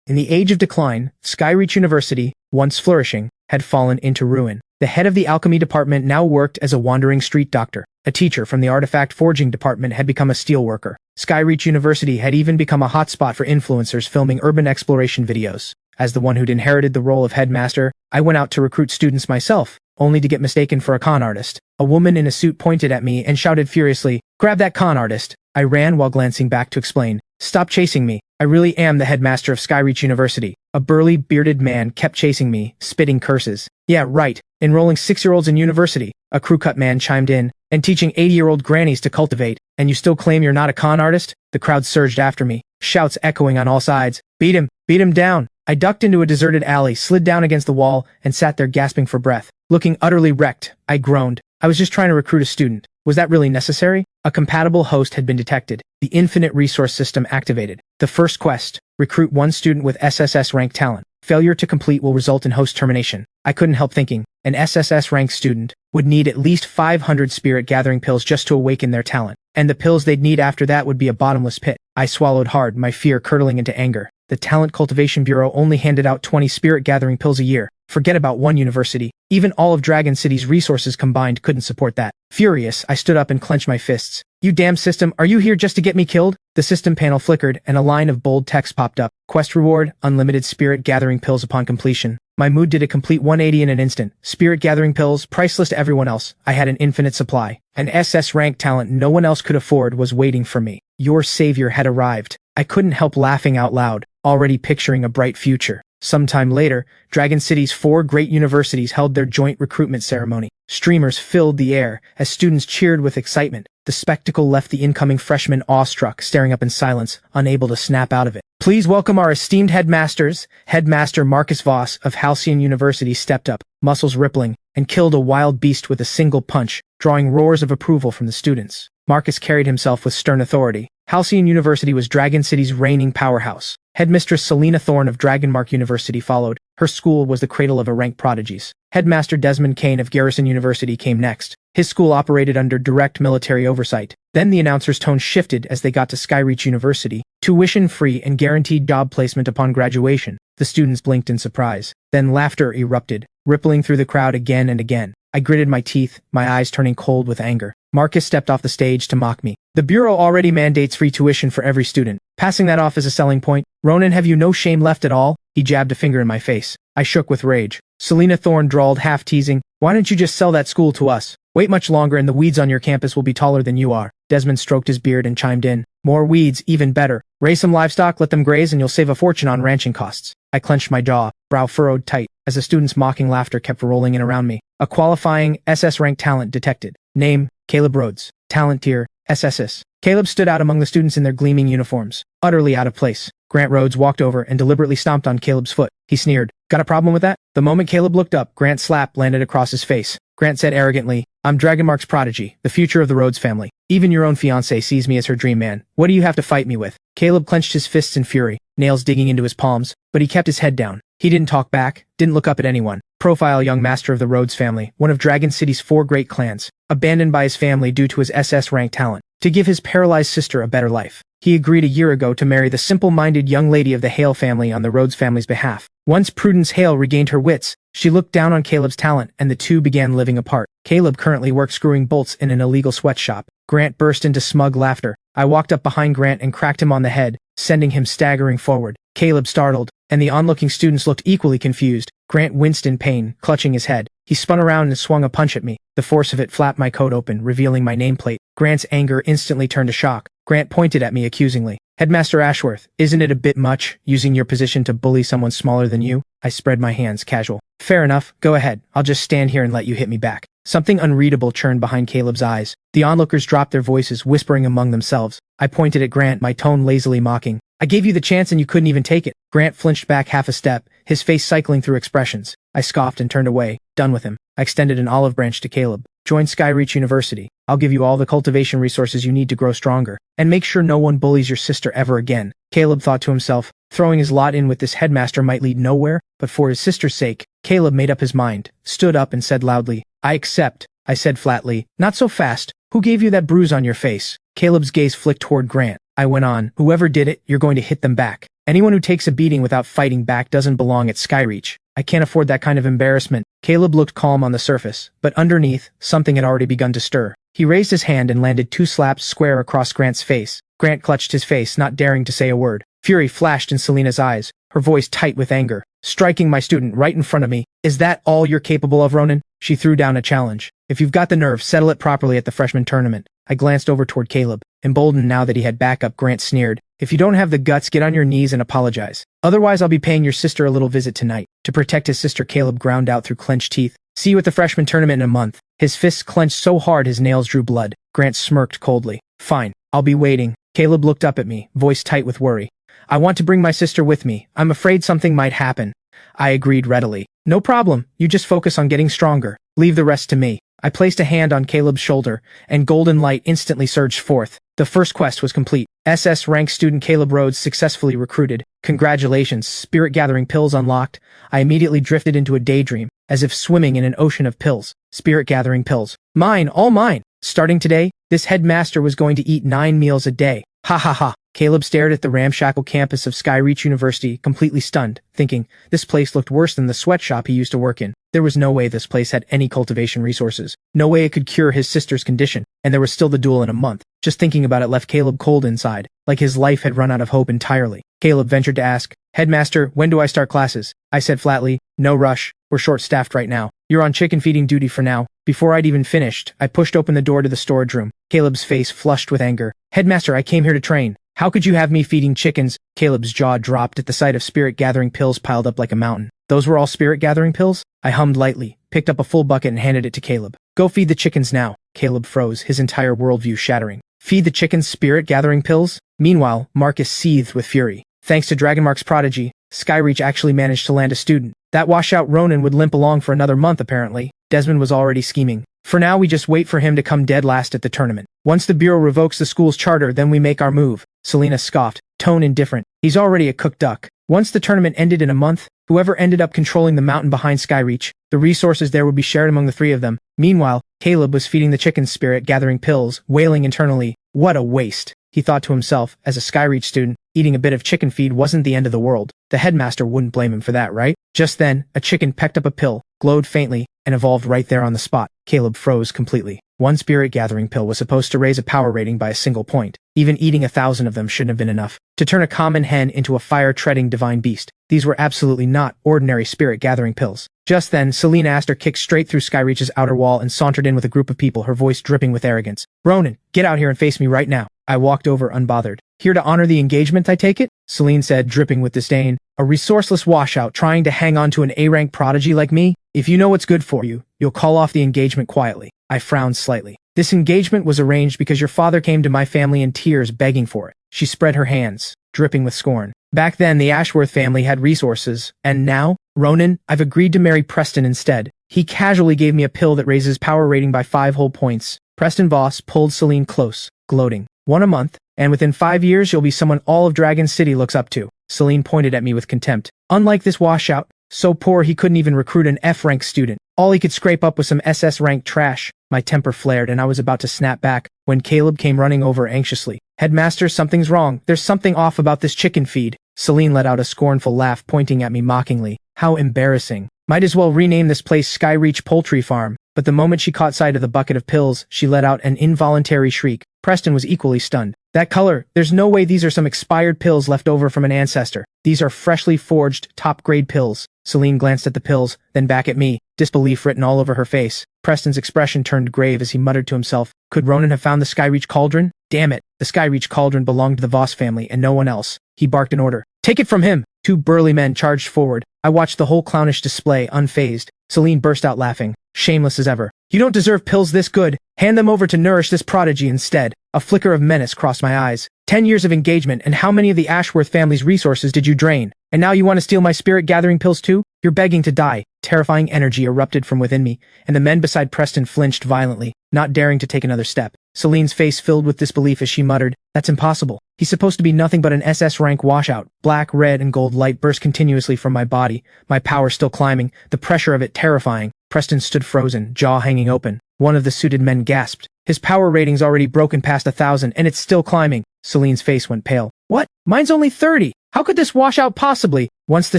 In the age of decline, Skyreach University, once flourishing, had fallen into ruin. The head of the alchemy department now worked as a wandering street doctor. A teacher from the artifact forging department had become a steelworker. Skyreach University had even become a hotspot for influencers filming urban exploration videos. As the one who'd inherited the role of headmaster, I went out to recruit students myself, only to get mistaken for a con artist. A woman in a suit pointed at me and shouted furiously, "Grab that con artist!" I ran while glancing back to explain, "Stop chasing me. I really am the headmaster of Skyreach University." A burly, bearded man kept chasing me, spitting curses. "Yeah, right. Enrolling 6-year-olds in university," a crew-cut man chimed in, "and teaching 80-year-old grannies to cultivate. And you still claim you're not a con artist?" The crowd surged after me, shouts echoing on all sides. "Beat him! Beat him down!" I ducked into a deserted alley, slid down against the wall, and sat there gasping for breath. Looking utterly wrecked, I groaned. I was just trying to recruit a student. Was that really necessary? A compatible host had been detected. The infinite resource system activated. The first quest: recruit one student with SSS-rank talent. Failure to complete will result in host termination. I couldn't help thinking, an SSS-rank student would need at least 500 spirit-gathering pills just to awaken their talent. And the pills they'd need after that would be a bottomless pit. I swallowed hard, my fear curdling into anger. The Talent Cultivation Bureau only handed out 20 spirit-gathering pills a year. Forget about one university. Even all of Dragon City's resources combined couldn't support that. Furious, I stood up and clenched my fists. "You damn system, are you here just to get me killed?" The system panel flickered, and a line of bold text popped up. Quest reward, unlimited spirit-gathering pills upon completion. My mood did a complete 180 in an instant. Spirit-gathering pills, priceless to everyone else. I had an infinite supply. An SS-rank talent no one else could afford was waiting for me. Your savior had arrived. I couldn't help laughing out loud, already picturing a bright future. Sometime later, Dragon City's 4 great universities held their joint recruitment ceremony. Streamers filled the air as students cheered with excitement. The spectacle left the incoming freshmen awestruck, staring up in silence, unable to snap out of it. "Please welcome our esteemed headmasters." Headmaster Marcus Voss of Halcyon University stepped up, muscles rippling, and killed a wild beast with a single punch, drawing roars of approval from the students. Marcus carried himself with stern authority. Halcyon University was Dragon City's reigning powerhouse. Headmistress Selena Thorne of Dragonmark University followed. Her school was the cradle of rank prodigies. Headmaster Desmond Kane of Garrison University came next. His school operated under direct military oversight. Then the announcer's tone shifted as they got to Skyreach University. Tuition-free and guaranteed job placement upon graduation. The students blinked in surprise. Then laughter erupted, rippling through the crowd again and again. I gritted my teeth, my eyes turning cold with anger. Marcus stepped off the stage to mock me. "The Bureau already mandates free tuition for every student. Passing that off as a selling point? Ronan, have you no shame left at all?" He jabbed a finger in my face. I shook with rage. Selena Thorne drawled, half teasing, "Why don't you just sell that school to us? Wait much longer and the weeds on your campus will be taller than you are." Desmond stroked his beard and chimed in, "More weeds, even better. Raise some livestock, let them graze, and you'll save a fortune on ranching costs." I clenched my jaw, brow furrowed tight, as the students' mocking laughter kept rolling in around me. A qualifying SS-rank talent detected. Name, Caleb Rhodes. Talent tier, SSS. Caleb stood out among the students in their gleaming uniforms, utterly out of place. Grant Rhodes walked over and deliberately stomped on Caleb's foot. He sneered, "Got a problem with that?" The moment Caleb looked up, Grant's slap landed across his face. Grant said arrogantly, "I'm Dragonmark's prodigy, the future of the Rhodes family. Even your own fiancée sees me as her dream man. What do you have to fight me with?" Caleb clenched his fists in fury, nails digging into his palms, but he kept his head down. He didn't talk back, didn't look up at anyone. Profile young master of the Rhodes family, one of Dragon City's 4 great clans, abandoned by his family due to his SS-rank talent, to give his paralyzed sister a better life. He agreed a year ago to marry the simple-minded young lady of the Hale family on the Rhodes family's behalf. Once Prudence Hale regained her wits, she looked down on Caleb's talent and the two began living apart. Caleb currently works screwing bolts in an illegal sweatshop. Grant burst into smug laughter. I walked up behind Grant and cracked him on the head, sending him staggering forward. Caleb startled, and the onlooking students looked equally confused. Grant winced in pain, clutching his head. He spun around and swung a punch at me. The force of it flapped my coat open, revealing my nameplate. Grant's anger instantly turned to shock. Grant pointed at me accusingly. "Headmaster Ashworth, isn't it a bit much, using your position to bully someone smaller than you?" I spread my hands, casual. "Fair enough, go ahead. I'll just stand here and let you hit me back." Something unreadable churned behind Caleb's eyes. The onlookers dropped their voices, whispering among themselves. I pointed at Grant, my tone lazily mocking. "I gave you the chance and you couldn't even take it." Grant flinched back half a step, his face cycling through expressions. I scoffed and turned away, done with him. I extended an olive branch to Caleb. "Join Skyreach University. I'll give you all the cultivation resources you need to grow stronger. And make sure no one bullies your sister ever again." Caleb thought to himself, throwing his lot in with this headmaster might lead nowhere, but for his sister's sake, Caleb made up his mind, stood up and said loudly, "I accept." I said flatly, "Not so fast. Who gave you that bruise on your face?" Caleb's gaze flicked toward Grant. I went on. Whoever did it, you're going to hit them back. Anyone who takes a beating without fighting back doesn't belong at Skyreach. I can't afford that kind of embarrassment. Caleb looked calm on the surface, but underneath, something had already begun to stir. He raised his hand and landed 2 slaps square across Grant's face. Grant clutched his face, not daring to say a word. Fury flashed in Selena's eyes, her voice tight with anger. Striking my student right in front of me. Is that all you're capable of, Ronan? She threw down a challenge. If you've got the nerve, settle it properly at the freshman tournament. I glanced over toward Caleb. Emboldened now that he had backup, Grant sneered. If you don't have the guts, get on your knees and apologize. Otherwise, I'll be paying your sister a little visit tonight. To protect his sister, Caleb ground out through clenched teeth. See you at the freshman tournament in a month. His fists clenched so hard his nails drew blood. Grant smirked coldly. Fine. I'll be waiting. Caleb looked up at me, voice tight with worry. I want to bring my sister with me. I'm afraid something might happen. I agreed readily. No problem. You just focus on getting stronger. Leave the rest to me. I placed a hand on Caleb's shoulder, and golden light instantly surged forth. The first quest was complete. SS-rank student Caleb Rhodes successfully recruited. Congratulations, spirit-gathering pills unlocked. I immediately drifted into a daydream, as if swimming in an ocean of pills. Spirit-gathering pills. Mine, all mine. Starting today, this headmaster was going to eat 9 meals a day. Ha ha ha. Caleb stared at the ramshackle campus of Skyreach University, completely stunned, thinking, this place looked worse than the sweatshop he used to work in. There was no way this place had any cultivation resources. No way it could cure his sister's condition, and there was still the duel in a month. Just thinking about it left Caleb cold inside, like his life had run out of hope entirely. Caleb ventured to ask, Headmaster, when do I start classes? I said flatly, no rush, we're short-staffed right now. You're on chicken feeding duty for now. Before I'd even finished, I pushed open the door to the storage room. Caleb's face flushed with anger. Headmaster, I came here to train. How could you have me feeding chickens? Caleb's jaw dropped at the sight of spirit-gathering pills piled up like a mountain. Those were all spirit-gathering pills? I hummed lightly, picked up a full bucket and handed it to Caleb. Go feed the chickens now. Caleb froze, his entire worldview shattering. Feed the chickens spirit-gathering pills? Meanwhile, Marcus seethed with fury. Thanks to Dragonmark's prodigy, Skyreach actually managed to land a student. That washout Ronan would limp along for another month apparently. Desmond was already scheming. For now we just wait for him to come dead last at the tournament. Once the Bureau revokes the school's charter, then we make our move. Selena scoffed, tone indifferent. He's already a cooked duck. Once the tournament ended in a month, whoever ended up controlling the mountain behind Skyreach, the resources there would be shared among the 3 of them. Meanwhile, Caleb was feeding the chicken spirit, gathering pills, wailing internally. What a waste, he thought to himself. As a Skyreach student, eating a bit of chicken feed wasn't the end of the world. The headmaster wouldn't blame him for that, right? Just then, a chicken pecked up a pill, glowed faintly, and evolved right there on the spot. Caleb froze completely. One spirit-gathering pill was supposed to raise a power rating by a single point. Even eating 1,000 of them shouldn't have been enough to turn a common hen into a fire-treading divine beast. These were absolutely not ordinary spirit-gathering pills. Just then, Selena Astor kicked straight through Skyreach's outer wall and sauntered in with a group of people, her voice dripping with arrogance. Ronan, get out here and face me right now. I walked over unbothered. Here to honor the engagement, I take it? Selene said, dripping with disdain. A resourceless washout trying to hang on to an A-rank prodigy like me? If you know what's good for you, you'll call off the engagement quietly. I frowned slightly. This engagement was arranged because your father came to my family in tears begging for it. She spread her hands, dripping with scorn. Back then, the Ashworth family had resources, and now, Ronan, I've agreed to marry Preston instead. He casually gave me a pill that raises power rating by 5 whole points. Preston Voss pulled Selene close, gloating. 1 a month, and within 5 years you'll be someone all of Dragon City looks up to. Selene pointed at me with contempt. Unlike this washout, so poor he couldn't even recruit an F-rank student. All he could scrape up was some SS-rank trash. My temper flared and I was about to snap back when Caleb came running over anxiously. Headmaster, something's wrong. There's something off about this chicken feed. Selene let out a scornful laugh, pointing at me mockingly. How embarrassing. Might as well rename this place Skyreach Poultry Farm. But the moment she caught sight of the bucket of pills, she let out an involuntary shriek. Preston was equally stunned. That color, there's no way these are some expired pills left over from an ancestor. These are freshly forged, top-grade pills. Selene glanced at the pills, then back at me, disbelief written all over her face. Preston's expression turned grave as he muttered to himself, could Ronan have found the Skyreach cauldron? Damn it, the Skyreach cauldron belonged to the Voss family and no one else. He barked an order. Take it from him! 2 burly men charged forward. I watched the whole clownish display, unfazed. Selene burst out laughing, shameless as ever. You don't deserve pills this good. Hand them over to nourish this prodigy instead. A flicker of menace crossed my eyes. 10 years of engagement, and how many of the Ashworth family's resources did you drain? And now you want to steal my spirit-gathering pills too? You're begging to die. Terrifying energy erupted from within me, and the men beside Preston flinched violently, not daring to take another step. Selene's face filled with disbelief as she muttered, that's impossible. He's supposed to be nothing but an SS-rank washout. Black, red, and gold light burst continuously from my body, my power still climbing, the pressure of it terrifying. Preston stood frozen, jaw hanging open. One of the suited men gasped. His power rating's already broken past 1,000, and it's still climbing. Celine's face went pale. What? Mine's only 30. How could this washout possibly? Once the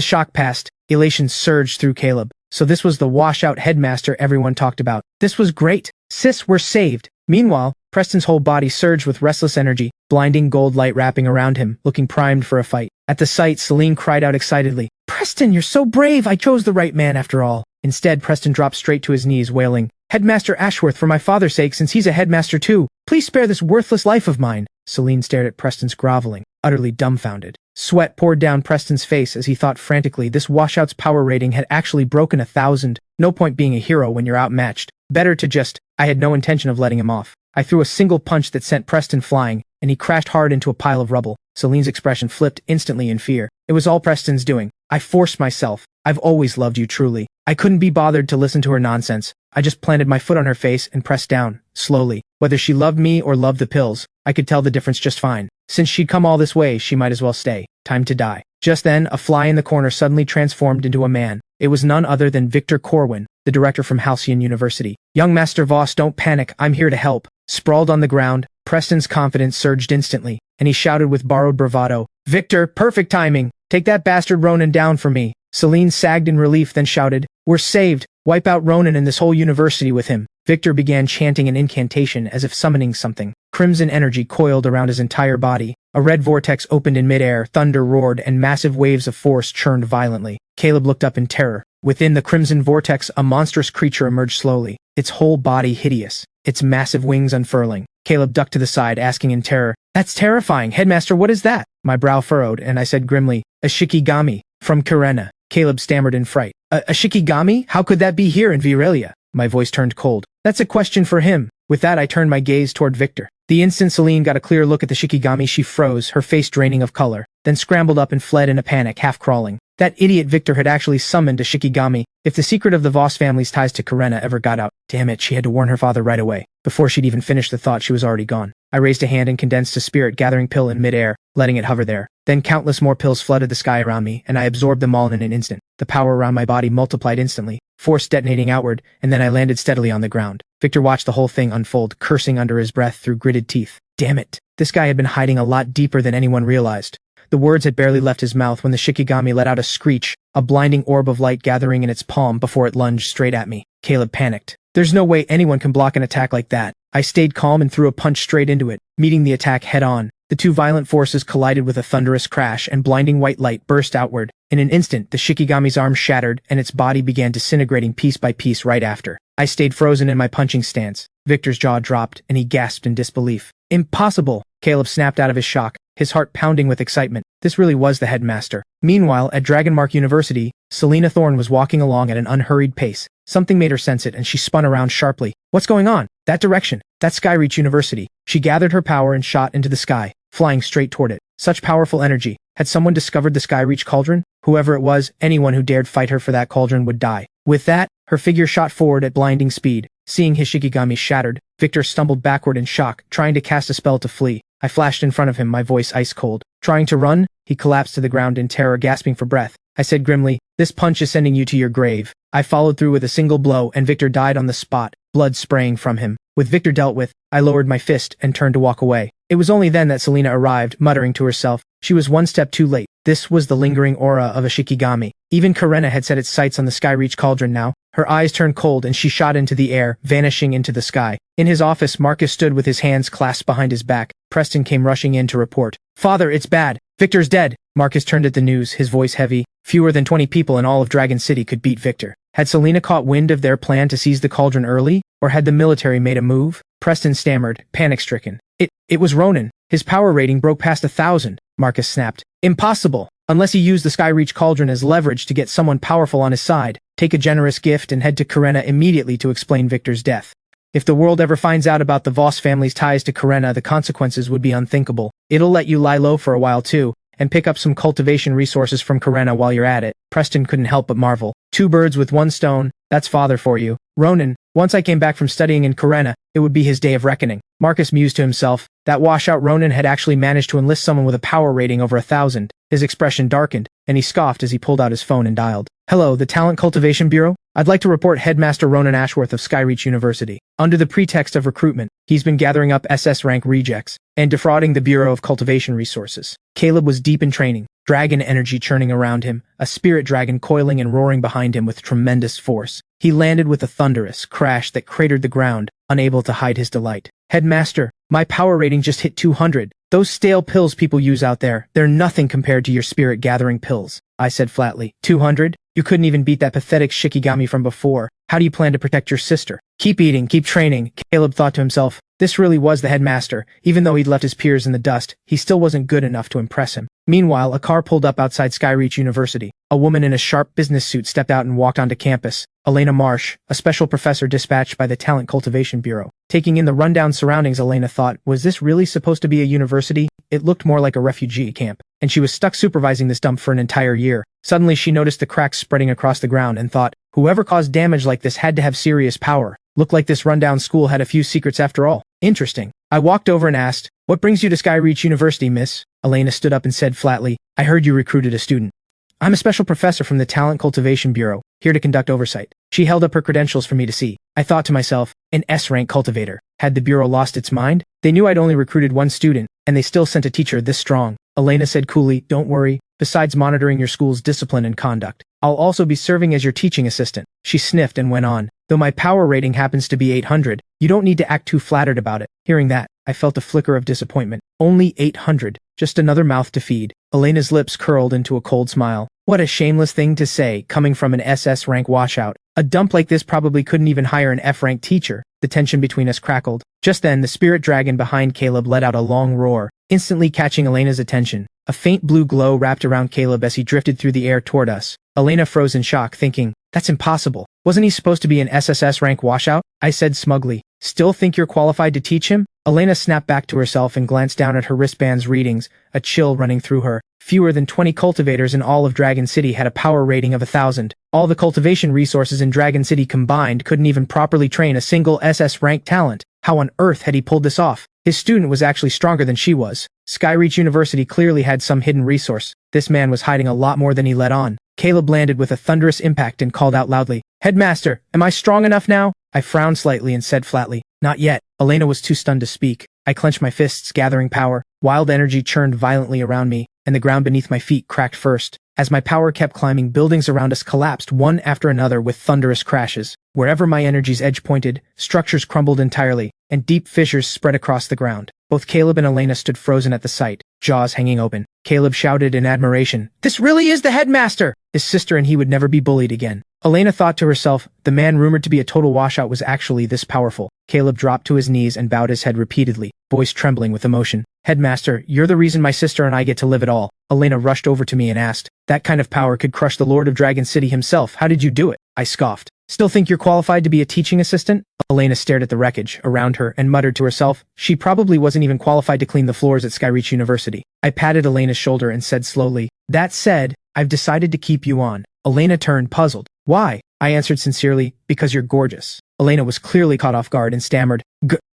shock passed, elation surged through Caleb. So this was the washout headmaster everyone talked about. This was great. Sis, we're saved. Meanwhile, Preston's whole body surged with restless energy, blinding gold light wrapping around him, looking primed for a fight. At the sight, Celine cried out excitedly, Preston, you're so brave! I chose the right man after all. Instead, Preston dropped straight to his knees, wailing, Headmaster Ashworth, for my father's sake, since he's a headmaster too, please spare this worthless life of mine. Celine stared at Preston's groveling, utterly dumbfounded. Sweat poured down Preston's face as he thought frantically this washout's power rating had actually broken 1,000. No point being a hero when you're outmatched. Better to just... I had no intention of letting him off. I threw a single punch that sent Preston flying, and he crashed hard into a pile of rubble. Celine's expression flipped instantly in fear. It was all Preston's doing. I forced myself. I've always loved you truly. I couldn't be bothered to listen to her nonsense. I just planted my foot on her face and pressed down, slowly. Whether she loved me or loved the pills, I could tell the difference just fine. Since she'd come all this way, she might as well stay. Time to die. Just then, a fly in the corner suddenly transformed into a man. It was none other than Victor Corwin, the director from Halcyon University. Young Master Voss, don't panic, I'm here to help. Sprawled on the ground, Preston's confidence surged instantly, and he shouted with borrowed bravado, Victor, perfect timing! Take that bastard Ronan down for me. Celine sagged in relief, then shouted, We're saved! Wipe out Ronan and this whole university with him. Victor began chanting an incantation as if summoning something. Crimson energy coiled around his entire body. A red vortex opened in midair, thunder roared, and massive waves of force churned violently. Caleb looked up in terror. Within the crimson vortex, a monstrous creature emerged slowly, its whole body hideous, its massive wings unfurling. Caleb ducked to the side, asking in terror, That's terrifying, Headmaster, what is that? My brow furrowed, and I said grimly, A Shikigami, from Karena. Caleb stammered in fright. A Shikigami? How could that be here in Virelia? My voice turned cold. That's a question for him. With that, I turned my gaze toward Victor. The instant Celine got a clear look at the Shikigami, she froze, her face draining of color, then scrambled up and fled in a panic, half crawling. That idiot Victor had actually summoned a Shikigami. If the secret of the Voss family's ties to Karena ever got out, damn it, she had to warn her father right away. Before she'd even finished the thought, she was already gone. I raised a hand and condensed a spirit-gathering pill in midair, letting it hover there. Then countless more pills flooded the sky around me, and I absorbed them all in an instant. The power around my body multiplied instantly, force detonating outward, and then I landed steadily on the ground. Victor watched the whole thing unfold, cursing under his breath through gritted teeth. Damn it. This guy had been hiding a lot deeper than anyone realized. The words had barely left his mouth when the Shikigami let out a screech, a blinding orb of light gathering in its palm before it lunged straight at me. Caleb panicked. There's no way anyone can block an attack like that. I stayed calm and threw a punch straight into it, meeting the attack head-on. The two violent forces collided with a thunderous crash, and blinding white light burst outward. In an instant, the Shikigami's arm shattered, and its body began disintegrating piece by piece right after. I stayed frozen in my punching stance. Victor's jaw dropped, and he gasped in disbelief. Impossible! Caleb snapped out of his shock, his heart pounding with excitement. This really was the headmaster. Meanwhile, at Dragonmark University, Selena Thorne was walking along at an unhurried pace. Something made her sense it, and she spun around sharply. What's going on? That direction. That's Skyreach University. She gathered her power and shot into the sky, flying straight toward it. Such powerful energy. Had someone discovered the Skyreach cauldron? Whoever it was, anyone who dared fight her for that cauldron would die. With that, her figure shot forward at blinding speed. Seeing his Shikigami shattered, Victor stumbled backward in shock, trying to cast a spell to flee. I flashed in front of him, my voice ice cold. Trying to run? He collapsed to the ground in terror, gasping for breath. I said grimly, This punch is sending you to your grave. I followed through with a single blow, and Victor died on the spot, blood spraying from him. With Victor dealt with, I lowered my fist and turned to walk away. It was only then that Selena arrived, muttering to herself. She was one step too late. This was the lingering aura of a Shikigami. Even Karena had set its sights on the Skyreach cauldron now. Her eyes turned cold and she shot into the air, vanishing into the sky. In his office, Marcus stood with his hands clasped behind his back. Preston came rushing in to report. Father, it's bad. Victor's dead. Marcus turned at the news, his voice heavy. Fewer than 20 people in all of Dragon City could beat Victor. Had Selena caught wind of their plan to seize the cauldron early? Or had the military made a move? Preston stammered, panic-stricken. It was Ronan. His power rating broke past 1,000. Marcus snapped. Impossible. Unless he used the Skyreach cauldron as leverage to get someone powerful on his side. Take a generous gift and head to Karena immediately to explain Victor's death. If the world ever finds out about the Voss family's ties to Karena, the consequences would be unthinkable. It'll let you lie low for a while too, and pick up some cultivation resources from Karena while you're at it. Preston couldn't help but marvel. 2 birds with 1 stone, that's father for you. Ronan, once I came back from studying in Karena, it would be his day of reckoning. Marcus mused to himself. That washout Ronan had actually managed to enlist someone with a power rating over 1,000. His expression darkened, and he scoffed as he pulled out his phone and dialed. Hello, the Talent Cultivation Bureau? I'd like to report Headmaster Ronan Ashworth of Skyreach University. Under the pretext of recruitment, he's been gathering up SS-rank rejects and defrauding the Bureau of Cultivation Resources. Caleb was deep in training, dragon energy churning around him, a spirit dragon coiling and roaring behind him with tremendous force. He landed with a thunderous crash that cratered the ground, unable to hide his delight. Headmaster, my power rating just hit 200. Those stale pills people use out there, they're nothing compared to your spirit-gathering pills, I said flatly. 200? You couldn't even beat that pathetic Shikigami from before. How do you plan to protect your sister? Keep eating, keep training, Caleb thought to himself. This really was the headmaster. Even though he'd left his peers in the dust, he still wasn't good enough to impress him. Meanwhile, a car pulled up outside Skyreach University. A woman in a sharp business suit stepped out and walked onto campus. Elena Marsh, a special professor dispatched by the Talent Cultivation Bureau. Taking in the rundown surroundings, Elena thought, was this really supposed to be a university? It looked more like a refugee camp. And she was stuck supervising this dump for an entire year. Suddenly she noticed the cracks spreading across the ground and thought, whoever caused damage like this had to have serious power. Looked like this rundown school had a few secrets after all. Interesting. I walked over and asked, what brings you to Skyreach University, miss? Elena stood up and said flatly, I heard you recruited a student. I'm a special professor from the Talent Cultivation Bureau, here to conduct oversight. She held up her credentials for me to see. I thought to myself, an S-rank cultivator. Had the Bureau lost its mind? They knew I'd only recruited one student, and they still sent a teacher this strong. Elena said coolly, don't worry. Besides monitoring your school's discipline and conduct, I'll also be serving as your teaching assistant. She sniffed and went on. Though my power rating happens to be 800, you don't need to act too flattered about it. Hearing that, I felt a flicker of disappointment. Only 800. Just another mouth to feed. Elena's lips curled into a cold smile. What a shameless thing to say, coming from an SS-rank washout. A dump like this probably couldn't even hire an F-rank teacher. The tension between us crackled. Just then, the spirit dragon behind Caleb let out a long roar, instantly catching Elena's attention. A faint blue glow wrapped around Caleb as he drifted through the air toward us. Elena froze in shock, thinking, that's impossible. Wasn't he supposed to be an SSS-rank washout? I said smugly. Still think you're qualified to teach him? Elena snapped back to herself and glanced down at her wristband's readings, a chill running through her. Fewer than 20 cultivators in all of Dragon City had a power rating of 1,000. All the cultivation resources in Dragon City combined couldn't even properly train a single SS-rank talent. How on earth had he pulled this off? His student was actually stronger than she was. Skyreach University clearly had some hidden resource. This man was hiding a lot more than he let on. Caleb landed with a thunderous impact and called out loudly, Headmaster, am I strong enough now? I frowned slightly and said flatly, not yet. Elena was too stunned to speak. I clenched my fists, gathering power. Wild energy churned violently around me, and the ground beneath my feet cracked first. As my power kept climbing, buildings around us collapsed one after another with thunderous crashes. Wherever my energy's edge pointed, structures crumbled entirely, and deep fissures spread across the ground. Both Caleb and Elena stood frozen at the sight, jaws hanging open. Caleb shouted in admiration, this really is the headmaster! His sister and he would never be bullied again. Elena thought to herself, the man rumored to be a total washout was actually this powerful. Caleb dropped to his knees and bowed his head repeatedly, voice trembling with emotion. Headmaster, you're the reason my sister and I get to live at all. Elena rushed over to me and asked, that kind of power could crush the Lord of Dragon City himself. How did you do it? I scoffed. Still think you're qualified to be a teaching assistant? Elena stared at the wreckage around her and muttered to herself, she probably wasn't even qualified to clean the floors at Skyreach University. I patted Elena's shoulder and said slowly, that said, I've decided to keep you on. Elena turned puzzled. Why? I answered sincerely, because you're gorgeous. Elena was clearly caught off guard and stammered,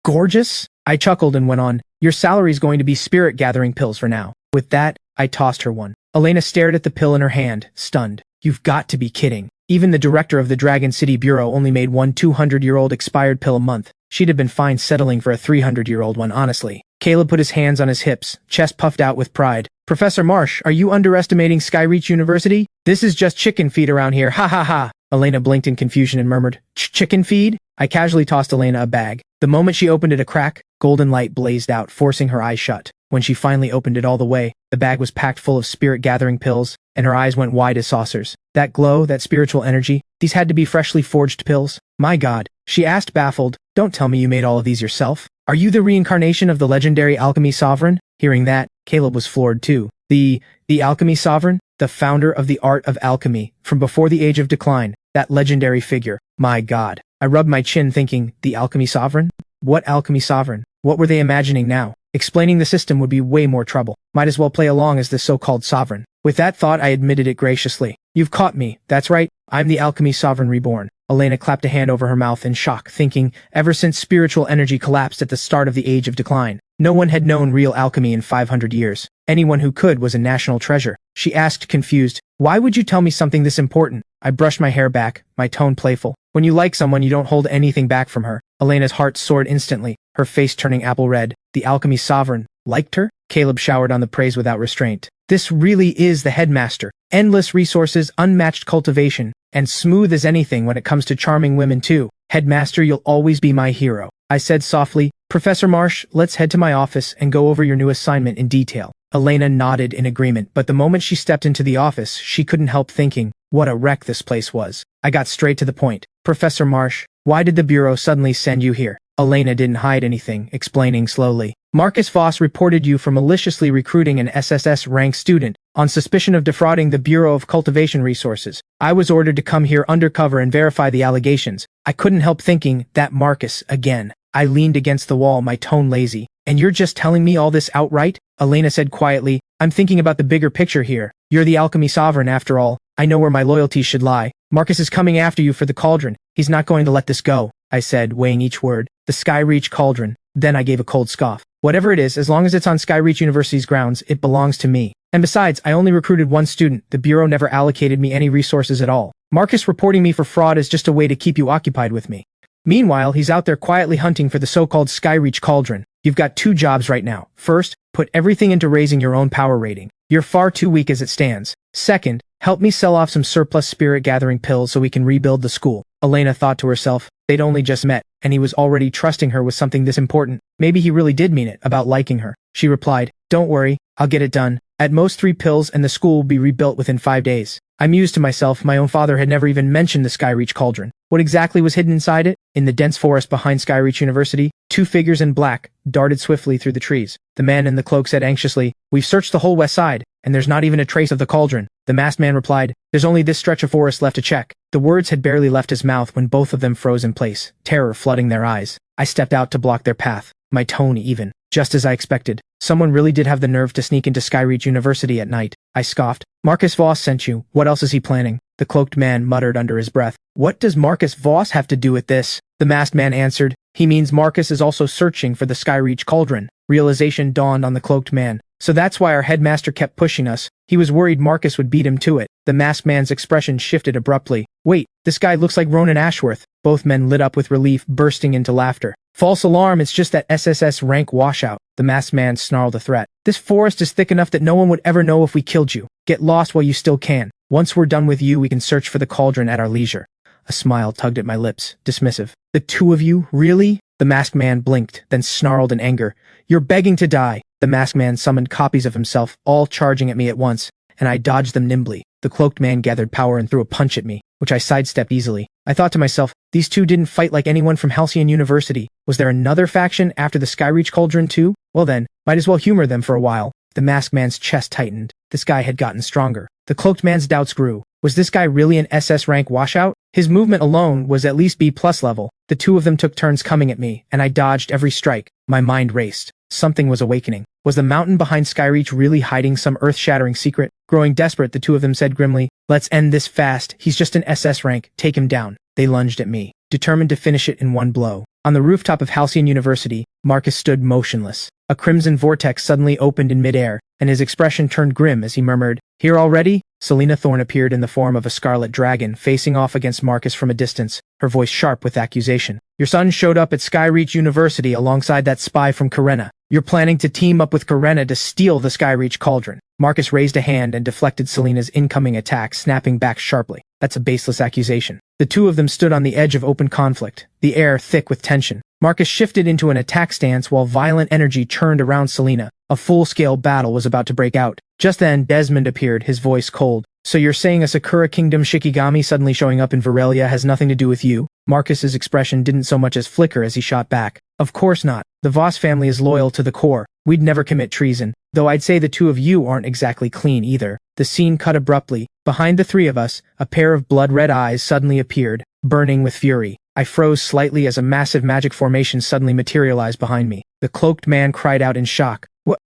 gorgeous? I chuckled and went on, your salary's going to be spirit-gathering pills for now. With that, I tossed her one. Elena stared at the pill in her hand, stunned. You've got to be kidding. Even the director of the Dragon City Bureau only made one 200-year-old expired pill a month. She'd have been fine settling for a 300-year-old one, honestly. Caleb put his hands on his hips, chest puffed out with pride. Professor Marsh, are you underestimating Skyreach University? This is just chicken feed around here, ha ha ha. Elena blinked in confusion and murmured, chicken feed? I casually tossed Elena a bag. The moment she opened it a crack, golden light blazed out, forcing her eyes shut. When she finally opened it all the way, the bag was packed full of spirit-gathering pills, and her eyes went wide as saucers. That glow, that spiritual energy, these had to be freshly forged pills. My God, she asked baffled, don't tell me you made all of these yourself. Are you the reincarnation of the legendary alchemy sovereign? Hearing that, Caleb was floored too. The alchemy sovereign? The founder of the art of alchemy, from before the age of decline, that legendary figure. My God. I rubbed my chin thinking, the alchemy sovereign? What alchemy sovereign? What were they imagining now? Explaining the system would be way more trouble. Might as well play along as the so-called sovereign. With that thought, I admitted it graciously. You've caught me. That's right. I'm the alchemy sovereign reborn. Elena clapped a hand over her mouth in shock, thinking, ever since spiritual energy collapsed at the start of the age of decline, no one had known real alchemy in 500 years. Anyone who could was a national treasure. She asked, confused, Why would you tell me something this important? I brushed my hair back, my tone playful. When you like someone, you don't hold anything back from her. Elena's heart soared instantly, her face turning apple red. The alchemy sovereign liked her? Caleb showered on the praise without restraint. This really is the headmaster. Endless resources, unmatched cultivation, and smooth as anything when it comes to charming women too. Headmaster, you'll always be my hero. I said softly. Professor Marsh, let's head to my office and go over your new assignment in detail. Elena nodded in agreement, but the moment she stepped into the office, she couldn't help thinking, what a wreck this place was. I got straight to the point. Professor Marsh, why did the Bureau suddenly send you here? Elena didn't hide anything, explaining slowly. Marcus Voss reported you for maliciously recruiting an SSS-rank student on suspicion of defrauding the Bureau of Cultivation Resources. I was ordered to come here undercover and verify the allegations. I couldn't help thinking, that Marcus, again. I leaned against the wall, my tone lazy. And you're just telling me all this outright? Elena said quietly, I'm thinking about the bigger picture here. You're the alchemy sovereign after all. I know where my loyalties should lie. Marcus is coming after you for the cauldron. He's not going to let this go, I said, weighing each word. The Skyreach cauldron. Then I gave a cold scoff. Whatever it is, as long as it's on Skyreach University's grounds, it belongs to me. And besides, I only recruited one student. The Bureau never allocated me any resources at all. Marcus reporting me for fraud is just a way to keep you occupied with me. Meanwhile, he's out there quietly hunting for the so-called Skyreach cauldron. You've got two jobs right now. First, put everything into raising your own power rating. You're far too weak as it stands. Second, help me sell off some surplus spirit-gathering pills so we can rebuild the school. Elena thought to herself, they'd only just met, and he was already trusting her with something this important. Maybe he really did mean it, about liking her. She replied, don't worry, I'll get it done. At most 3 pills and the school will be rebuilt within 5 days. I mused to myself, my own father had never even mentioned the Skyreach cauldron. What exactly was hidden inside it? In the dense forest behind Skyreach University, 2 figures in black darted swiftly through the trees. The man in the cloak said anxiously, we've searched the whole west side, and there's not even a trace of the cauldron. The masked man replied, there's only this stretch of forest left to check. The words had barely left his mouth when both of them froze in place, terror flooding their eyes. I stepped out to block their path, my tone even. Just as I expected, someone really did have the nerve to sneak into Skyreach University at night. I scoffed. Marcus Voss sent you. What else is he planning? The cloaked man muttered under his breath. What does Marcus Voss have to do with this? The masked man answered. He means Marcus is also searching for the Skyreach cauldron. Realization dawned on the cloaked man. So that's why our headmaster kept pushing us. He was worried Marcus would beat him to it. The masked man's expression shifted abruptly. Wait, this guy looks like Ronan Ashworth. Both men lit up with relief, bursting into laughter. False alarm, it's just that SSS-rank washout. The masked man snarled a threat. This forest is thick enough that no one would ever know if we killed you. Get lost while you still can. Once we're done with you, we can search for the cauldron at our leisure. A smile tugged at my lips, dismissive. The 2 of you? Really? The masked man blinked, then snarled in anger. You're begging to die. The masked man summoned copies of himself, all charging at me at once, and I dodged them nimbly. The cloaked man gathered power and threw a punch at me, which I sidestepped easily. I thought to myself, these 2 didn't fight like anyone from Halcyon University. Was there another faction after the Skyreach cauldron too? Well then, might as well humor them for a while. The masked man's chest tightened. This guy had gotten stronger. The cloaked man's doubts grew. Was this guy really an SS-rank washout? His movement alone was at least B+ level. The 2 of them took turns coming at me, and I dodged every strike. My mind raced. Something was awakening. Was the mountain behind Skyreach really hiding some earth-shattering secret? Growing desperate, the 2 of them said grimly, let's end this fast. He's just an SS rank. Take him down. They lunged at me, determined to finish it in one blow. On the rooftop of Halcyon University, Marcus stood motionless. A crimson vortex suddenly opened in midair, and his expression turned grim as he murmured, here already? Selena Thorne appeared in the form of a scarlet dragon, facing off against Marcus from a distance, her voice sharp with accusation. Your son showed up at Skyreach University alongside that spy from Karenna. You're planning to team up with Karenna to steal the Skyreach cauldron. Marcus raised a hand and deflected Selena's incoming attack, snapping back sharply. That's a baseless accusation. The 2 of them stood on the edge of open conflict, the air thick with tension. Marcus shifted into an attack stance while violent energy churned around Selena. A full-scale battle was about to break out. Just then, Desmond appeared, his voice cold. So you're saying a Sakura Kingdom Shikigami suddenly showing up in Varelia has nothing to do with you? Marcus's expression didn't so much as flicker as he shot back. Of course not. The Voss family is loyal to the core. We'd never commit treason. Though I'd say the 2 of you aren't exactly clean either. The scene cut abruptly. Behind the 3 of us, a pair of blood-red eyes suddenly appeared, burning with fury. I froze slightly as a massive magic formation suddenly materialized behind me. The cloaked man cried out in shock.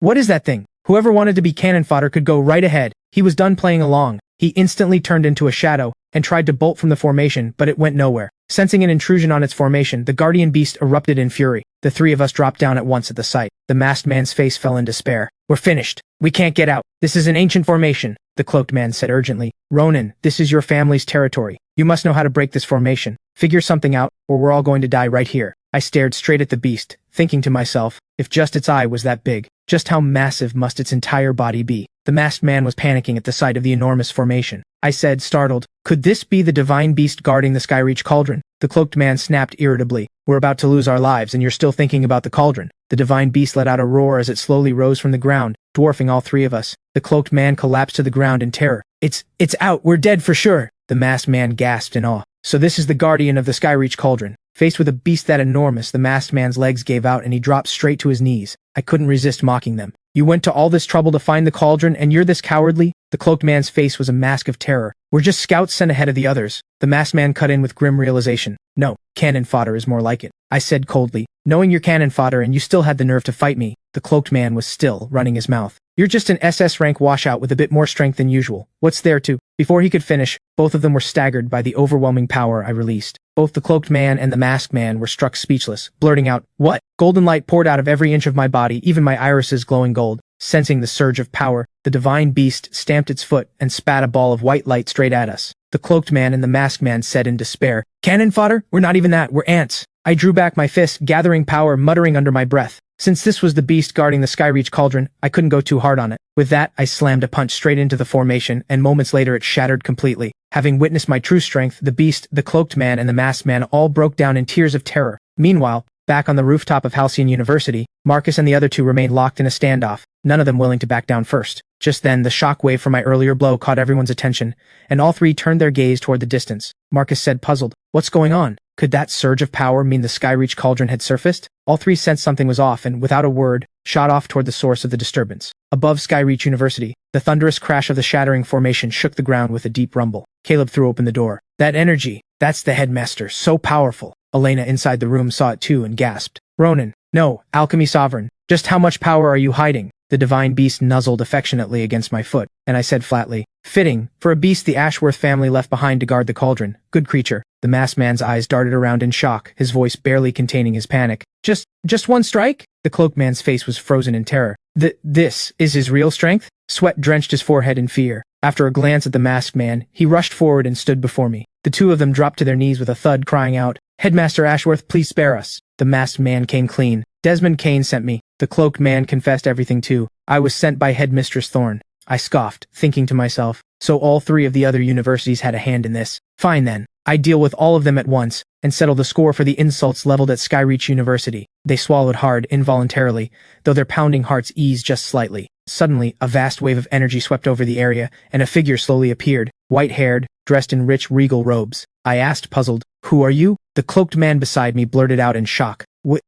What is that thing? Whoever wanted to be cannon fodder could go right ahead. He was done playing along. He instantly turned into a shadow and tried to bolt from the formation, but it went nowhere. Sensing an intrusion on its formation, the guardian beast erupted in fury. The three of us dropped down at once at the sight. The masked man's face fell in despair. We're finished. We can't get out. This is an ancient formation, the cloaked man said urgently. Ronan, this is your family's territory. You must know how to break this formation. Figure something out, or we're all going to die right here. I stared straight at the beast, thinking to myself, if just its eye was that big, just how massive must its entire body be? The masked man was panicking at the sight of the enormous formation. I said, startled, could this be the divine beast guarding the Skyreach cauldron? The cloaked man snapped irritably. We're about to lose our lives and you're still thinking about the cauldron. The divine beast let out a roar as it slowly rose from the ground, dwarfing all three of us. The cloaked man collapsed to the ground in terror. It's out, we're dead for sure. The masked man gasped in awe. So this is the guardian of the Skyreach cauldron. Faced with a beast that enormous, the masked man's legs gave out and he dropped straight to his knees. I couldn't resist mocking them. You went to all this trouble to find the cauldron and you're this cowardly? The cloaked man's face was a mask of terror. We're just scouts sent ahead of the others. The masked man cut in with grim realization. No, cannon fodder is more like it. I said coldly, knowing you're cannon fodder and you still had the nerve to fight me. The cloaked man was still running his mouth. You're just an SS-rank washout with a bit more strength than usual. What's there to? Before he could finish, both of them were staggered by the overwhelming power I released. Both the cloaked man and the masked man were struck speechless, blurting out, what? Golden light poured out of every inch of my body, even my irises glowing gold. Sensing the surge of power, the divine beast stamped its foot and spat a ball of white light straight at us. The cloaked man and the masked man said in despair, cannon fodder? We're not even that, we're ants. I drew back my fist, gathering power, muttering under my breath. Since this was the beast guarding the Skyreach cauldron, I couldn't go too hard on it. With that, I slammed a punch straight into the formation, and moments later it shattered completely. Having witnessed my true strength, the beast, the cloaked man, and the masked man all broke down in tears of terror. Meanwhile, back on the rooftop of Halcyon University, Marcus and the other two remained locked in a standoff, none of them willing to back down first. Just then, the shockwave from my earlier blow caught everyone's attention, and all three turned their gaze toward the distance. Marcus said puzzled, what's going on? Could that surge of power mean the Skyreach cauldron had surfaced? All three sensed something was off and, without a word, shot off toward the source of the disturbance. Above Skyreach University, the thunderous crash of the shattering formation shook the ground with a deep rumble. Caleb threw open the door. That energy, that's the headmaster, so powerful. Elena inside the room saw it too and gasped. Ronan, no, alchemy sovereign, just how much power are you hiding? The divine beast nuzzled affectionately against my foot, and I said flatly, fitting, for a beast the Ashworth family left behind to guard the cauldron. Good creature. The masked man's eyes darted around in shock, his voice barely containing his panic. Just one strike? The cloaked man's face was frozen in terror. This is his real strength? Sweat drenched his forehead in fear. After a glance at the masked man, he rushed forward and stood before me. The two of them dropped to their knees with a thud, crying out, Headmaster Ashworth, please spare us. The masked man came clean. Desmond Kane sent me. The cloaked man confessed everything too. I was sent by Headmistress Thorne. I scoffed, thinking to myself, so all three of the other universities had a hand in this. Fine then. I'd deal with all of them at once, and settle the score for the insults leveled at Skyreach University. They swallowed hard, involuntarily, though their pounding hearts eased just slightly. Suddenly, a vast wave of energy swept over the area, and a figure slowly appeared, white-haired, dressed in rich, regal robes. I asked, puzzled, who are you? The cloaked man beside me blurted out in shock.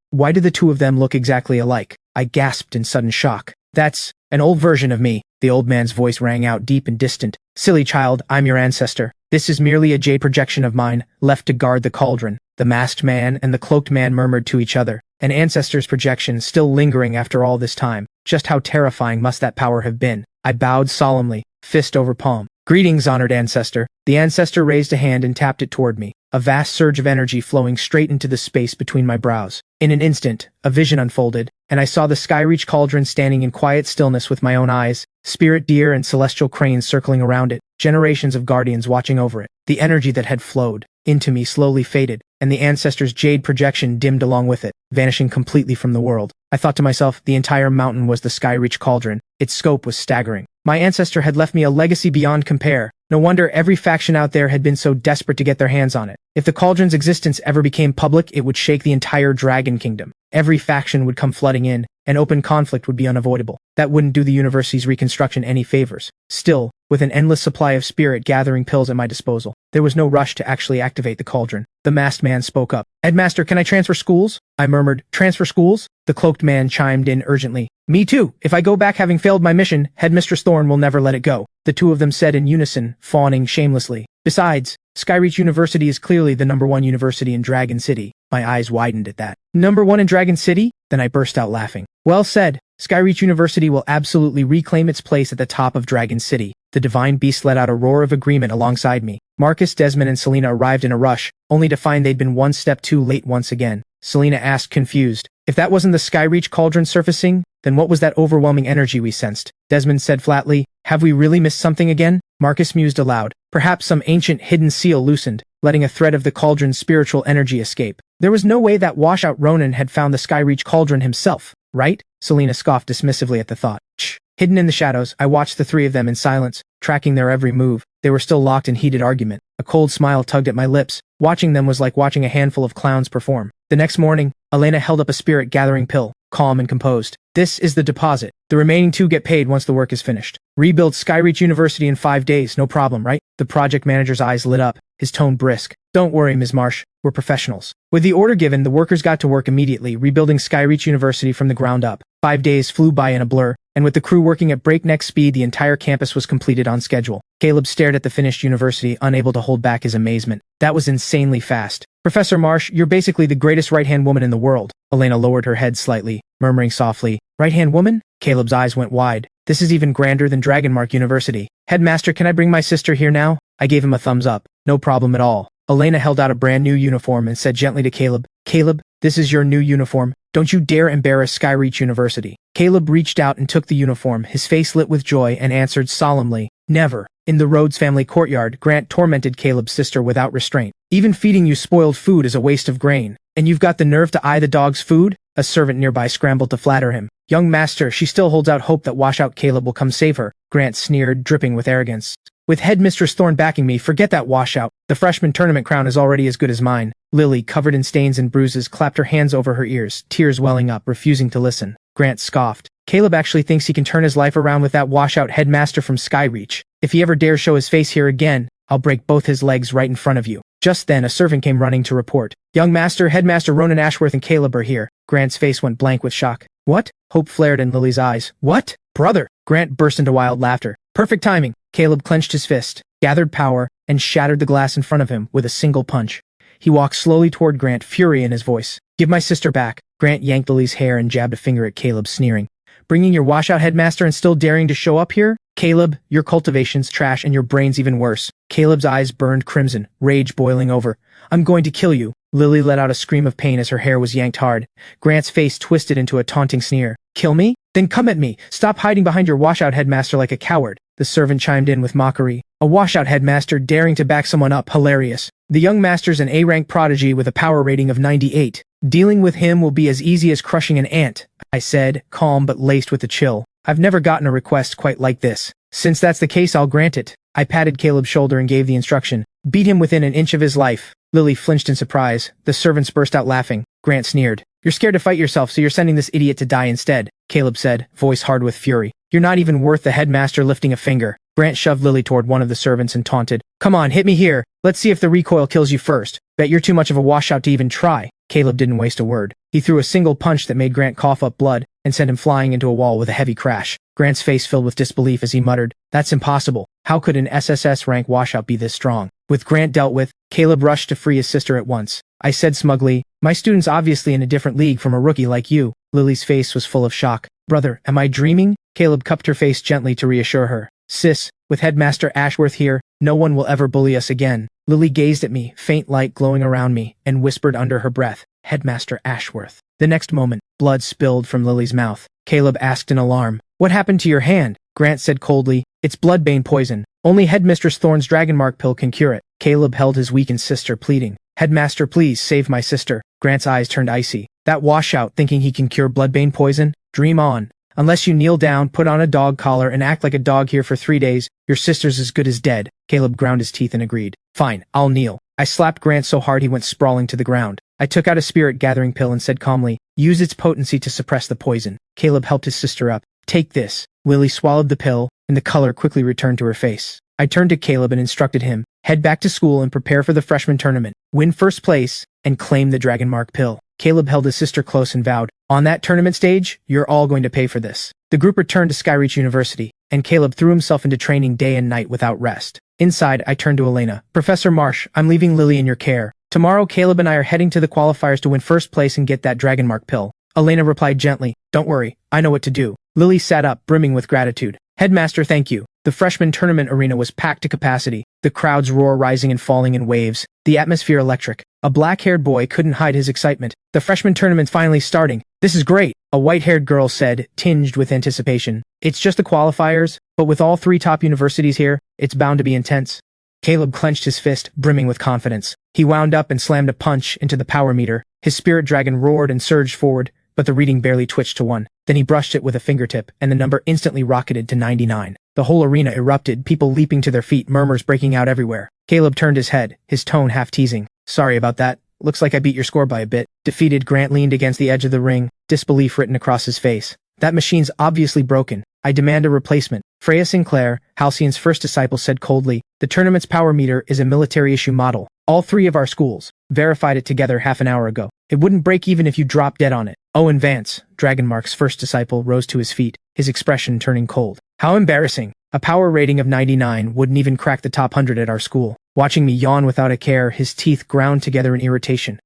Why do the two of them look exactly alike? I gasped in sudden shock. That's an old version of me. The old man's voice rang out deep and distant. Silly child, I'm your ancestor. This is merely a jade projection of mine, left to guard the cauldron. The masked man and the cloaked man murmured to each other. An ancestor's projection still lingering after all this time. Just how terrifying must that power have been? I bowed solemnly, fist over palm. Greetings, honored ancestor. The ancestor raised a hand and tapped it toward me, a vast surge of energy flowing straight into the space between my brows. In an instant, a vision unfolded, and I saw the Skyreach cauldron standing in quiet stillness with my own eyes, spirit deer and celestial cranes circling around it, generations of guardians watching over it. The energy that had flowed into me slowly faded, and the ancestor's jade projection dimmed along with it, vanishing completely from the world. I thought to myself, the entire mountain was the Skyreach cauldron. Its scope was staggering. My ancestor had left me a legacy beyond compare. No wonder every faction out there had been so desperate to get their hands on it. If the cauldron's existence ever became public, it would shake the entire Dragon Kingdom. Every faction would come flooding in, and open conflict would be unavoidable. That wouldn't do the university's reconstruction any favors. Still, with an endless supply of spirit gathering pills at my disposal, there was no rush to actually activate the cauldron. The masked man spoke up. Headmaster, can I transfer schools? I murmured, transfer schools? The cloaked man chimed in urgently. Me too. If I go back having failed my mission, Headmistress Thorne will never let it go. The two of them said in unison, fawning shamelessly. Besides, Skyreach University is clearly the #1 university in Dragon City. My eyes widened at that. #1 in Dragon City? Then I burst out laughing. Well said. Skyreach University will absolutely reclaim its place at the top of Dragon City. The divine beast let out a roar of agreement alongside me. Marcus, Desmond, and Selena arrived in a rush, only to find they'd been one step too late once again. Selena asked, confused. If that wasn't the Skyreach cauldron surfacing, then what was that overwhelming energy we sensed? Desmond said flatly. Have we really missed something again? Marcus mused aloud. Perhaps some ancient hidden seal loosened, letting a thread of the cauldron's spiritual energy escape. There was no way that washout Ronan had found the Skyreach cauldron himself, right? Selena scoffed dismissively at the thought. Shh. Hidden in the shadows, I watched the three of them in silence, tracking their every move. They were still locked in heated argument. A cold smile tugged at my lips. Watching them was like watching a handful of clowns perform. The next morning, Elena held up a spirit-gathering pill, calm and composed. This is the deposit. The remaining 2 get paid once the work is finished. Rebuild Skyreach University in 5 days, no problem, right? The project manager's eyes lit up, his tone brisk. Don't worry, Ms. Marsh. We're professionals. With the order given, the workers got to work immediately, rebuilding Skyreach University from the ground up. 5 days flew by in a blur, and with the crew working at breakneck speed, the entire campus was completed on schedule. Caleb stared at the finished university, unable to hold back his amazement. That was insanely fast. Professor Marsh, you're basically the greatest right-hand woman in the world. Elena lowered her head slightly, murmuring softly. Right-hand woman? Caleb's eyes went wide. This is even grander than Dragonmark University. Headmaster, can I bring my sister here now? I gave him a thumbs up. No problem at all. Elena held out a brand new uniform and said gently to Caleb, Caleb, this is your new uniform. Don't you dare embarrass Skyreach University. Caleb reached out and took the uniform, his face lit with joy, and answered solemnly, never. In the Rhodes family courtyard, Grant tormented Caleb's sister without restraint. Even feeding you spoiled food is a waste of grain. And you've got the nerve to eye the dog's food? A servant nearby scrambled to flatter him. Young master, she still holds out hope that washout Caleb will come save her. Grant sneered, dripping with arrogance. With Headmistress Thorne backing me, forget that washout. The freshman tournament crown is already as good as mine. Lily, covered in stains and bruises, clapped her hands over her ears, tears welling up, refusing to listen. Grant scoffed. Caleb actually thinks he can turn his life around with that washout headmaster from Skyreach. If he ever dares show his face here again, I'll break both his legs right in front of you. Just then, a servant came running to report. Young master, Headmaster Ronan Ashworth and Caleb are here. Grant's face went blank with shock. What? Hope flared in Lily's eyes. What? Brother! Grant burst into wild laughter. Perfect timing. Caleb clenched his fist, gathered power, and shattered the glass in front of him with a single punch. He walked slowly toward Grant, fury in his voice. Give my sister back. Grant yanked Lily's hair and jabbed a finger at Caleb, sneering. Bringing your washout headmaster and still daring to show up here? Caleb, your cultivation's trash and your brain's even worse. Caleb's eyes burned crimson, rage boiling over. I'm going to kill you. Lily let out a scream of pain as her hair was yanked hard. Grant's face twisted into a taunting sneer. Kill me? Then come at me. Stop hiding behind your washout headmaster like a coward. The servant chimed in with mockery. A washout headmaster daring to back someone up, hilarious. The young master's an A-rank prodigy with a power rating of 98. Dealing with him will be as easy as crushing an ant, I said, calm but laced with a chill. I've never gotten a request quite like this. Since that's the case, I'll grant it. I patted Caleb's shoulder and gave the instruction. Beat him within an inch of his life. Lily flinched in surprise. The servants burst out laughing. Grant sneered. You're scared to fight yourself, so you're sending this idiot to die instead, Caleb said, voice hard with fury. You're not even worth the headmaster lifting a finger. Grant shoved Lily toward one of the servants and taunted. Come on, hit me here. Let's see if the recoil kills you first. Bet you're too much of a washout to even try. Caleb didn't waste a word. He threw a single punch that made Grant cough up blood and sent him flying into a wall with a heavy crash. Grant's face filled with disbelief as he muttered, That's impossible. How could an SSS-rank washout be this strong? With Grant dealt with, Caleb rushed to free his sister at once. I said smugly, My student's obviously in a different league from a rookie like you. Lily's face was full of shock. Brother, am I dreaming? Caleb cupped her face gently to reassure her. Sis, with Headmaster Ashworth here, no one will ever bully us again. Lily gazed at me, faint light glowing around me, and whispered under her breath, Headmaster Ashworth. The next moment, blood spilled from Lily's mouth. Caleb asked in alarm, What happened to your hand? Grant said coldly, It's bloodbane poison. Only Headmistress Thorne's Dragonmark pill can cure it. Caleb held his weakened sister, pleading, Headmaster, please save my sister. Grant's eyes turned icy. That washout thinking he can cure bloodbane poison? Dream on. Unless you kneel down, put on a dog collar, and act like a dog here for 3 days, your sister's as good as dead. Caleb ground his teeth and agreed. Fine, I'll kneel. I slapped Grant so hard he went sprawling to the ground. I took out a spirit-gathering pill and said calmly, Use its potency to suppress the poison. Caleb helped his sister up. Take this. Lily swallowed the pill, and the color quickly returned to her face. I turned to Caleb and instructed him, Head back to school and prepare for the freshman tournament. Win first place, and claim the Dragonmark pill. Caleb held his sister close and vowed, On that tournament stage, you're all going to pay for this. The group returned to Skyreach University, and Caleb threw himself into training day and night without rest. Inside, I turned to Elena. Professor Marsh, I'm leaving Lily in your care. Tomorrow, Caleb and I are heading to the qualifiers to win first place and get that Dragonmark pill. Elena replied gently, Don't worry, I know what to do. Lily sat up, brimming with gratitude. Headmaster, thank you. The freshman tournament arena was packed to capacity, the crowd's roar rising and falling in waves, the atmosphere electric. A black-haired boy couldn't hide his excitement. The freshman tournament's finally starting. This is great, a white-haired girl said, tinged with anticipation. It's just the qualifiers, but with all three top universities here, it's bound to be intense. Caleb clenched his fist, brimming with confidence. He wound up and slammed a punch into the power meter. His spirit dragon roared and surged forward, but the reading barely twitched to 1. Then he brushed it with a fingertip, and the number instantly rocketed to 99. The whole arena erupted, people leaping to their feet, murmurs breaking out everywhere. Caleb turned his head, his tone half teasing. Sorry about that. Looks like I beat your score by a bit. Defeated, Grant leaned against the edge of the ring, disbelief written across his face. That machine's obviously broken. I demand a replacement. Freya Sinclair, Halcyon's first disciple, said coldly. The tournament's power meter is a military-issue model. All three of our schools verified it together half an hour ago. It wouldn't break even if you dropped dead on it. Owen Vance, Dragonmark's first disciple, rose to his feet, his expression turning cold. How embarrassing. A power rating of 99 wouldn't even crack the top 100 at our school. Watching me yawn without a care, his teeth ground together in irritation.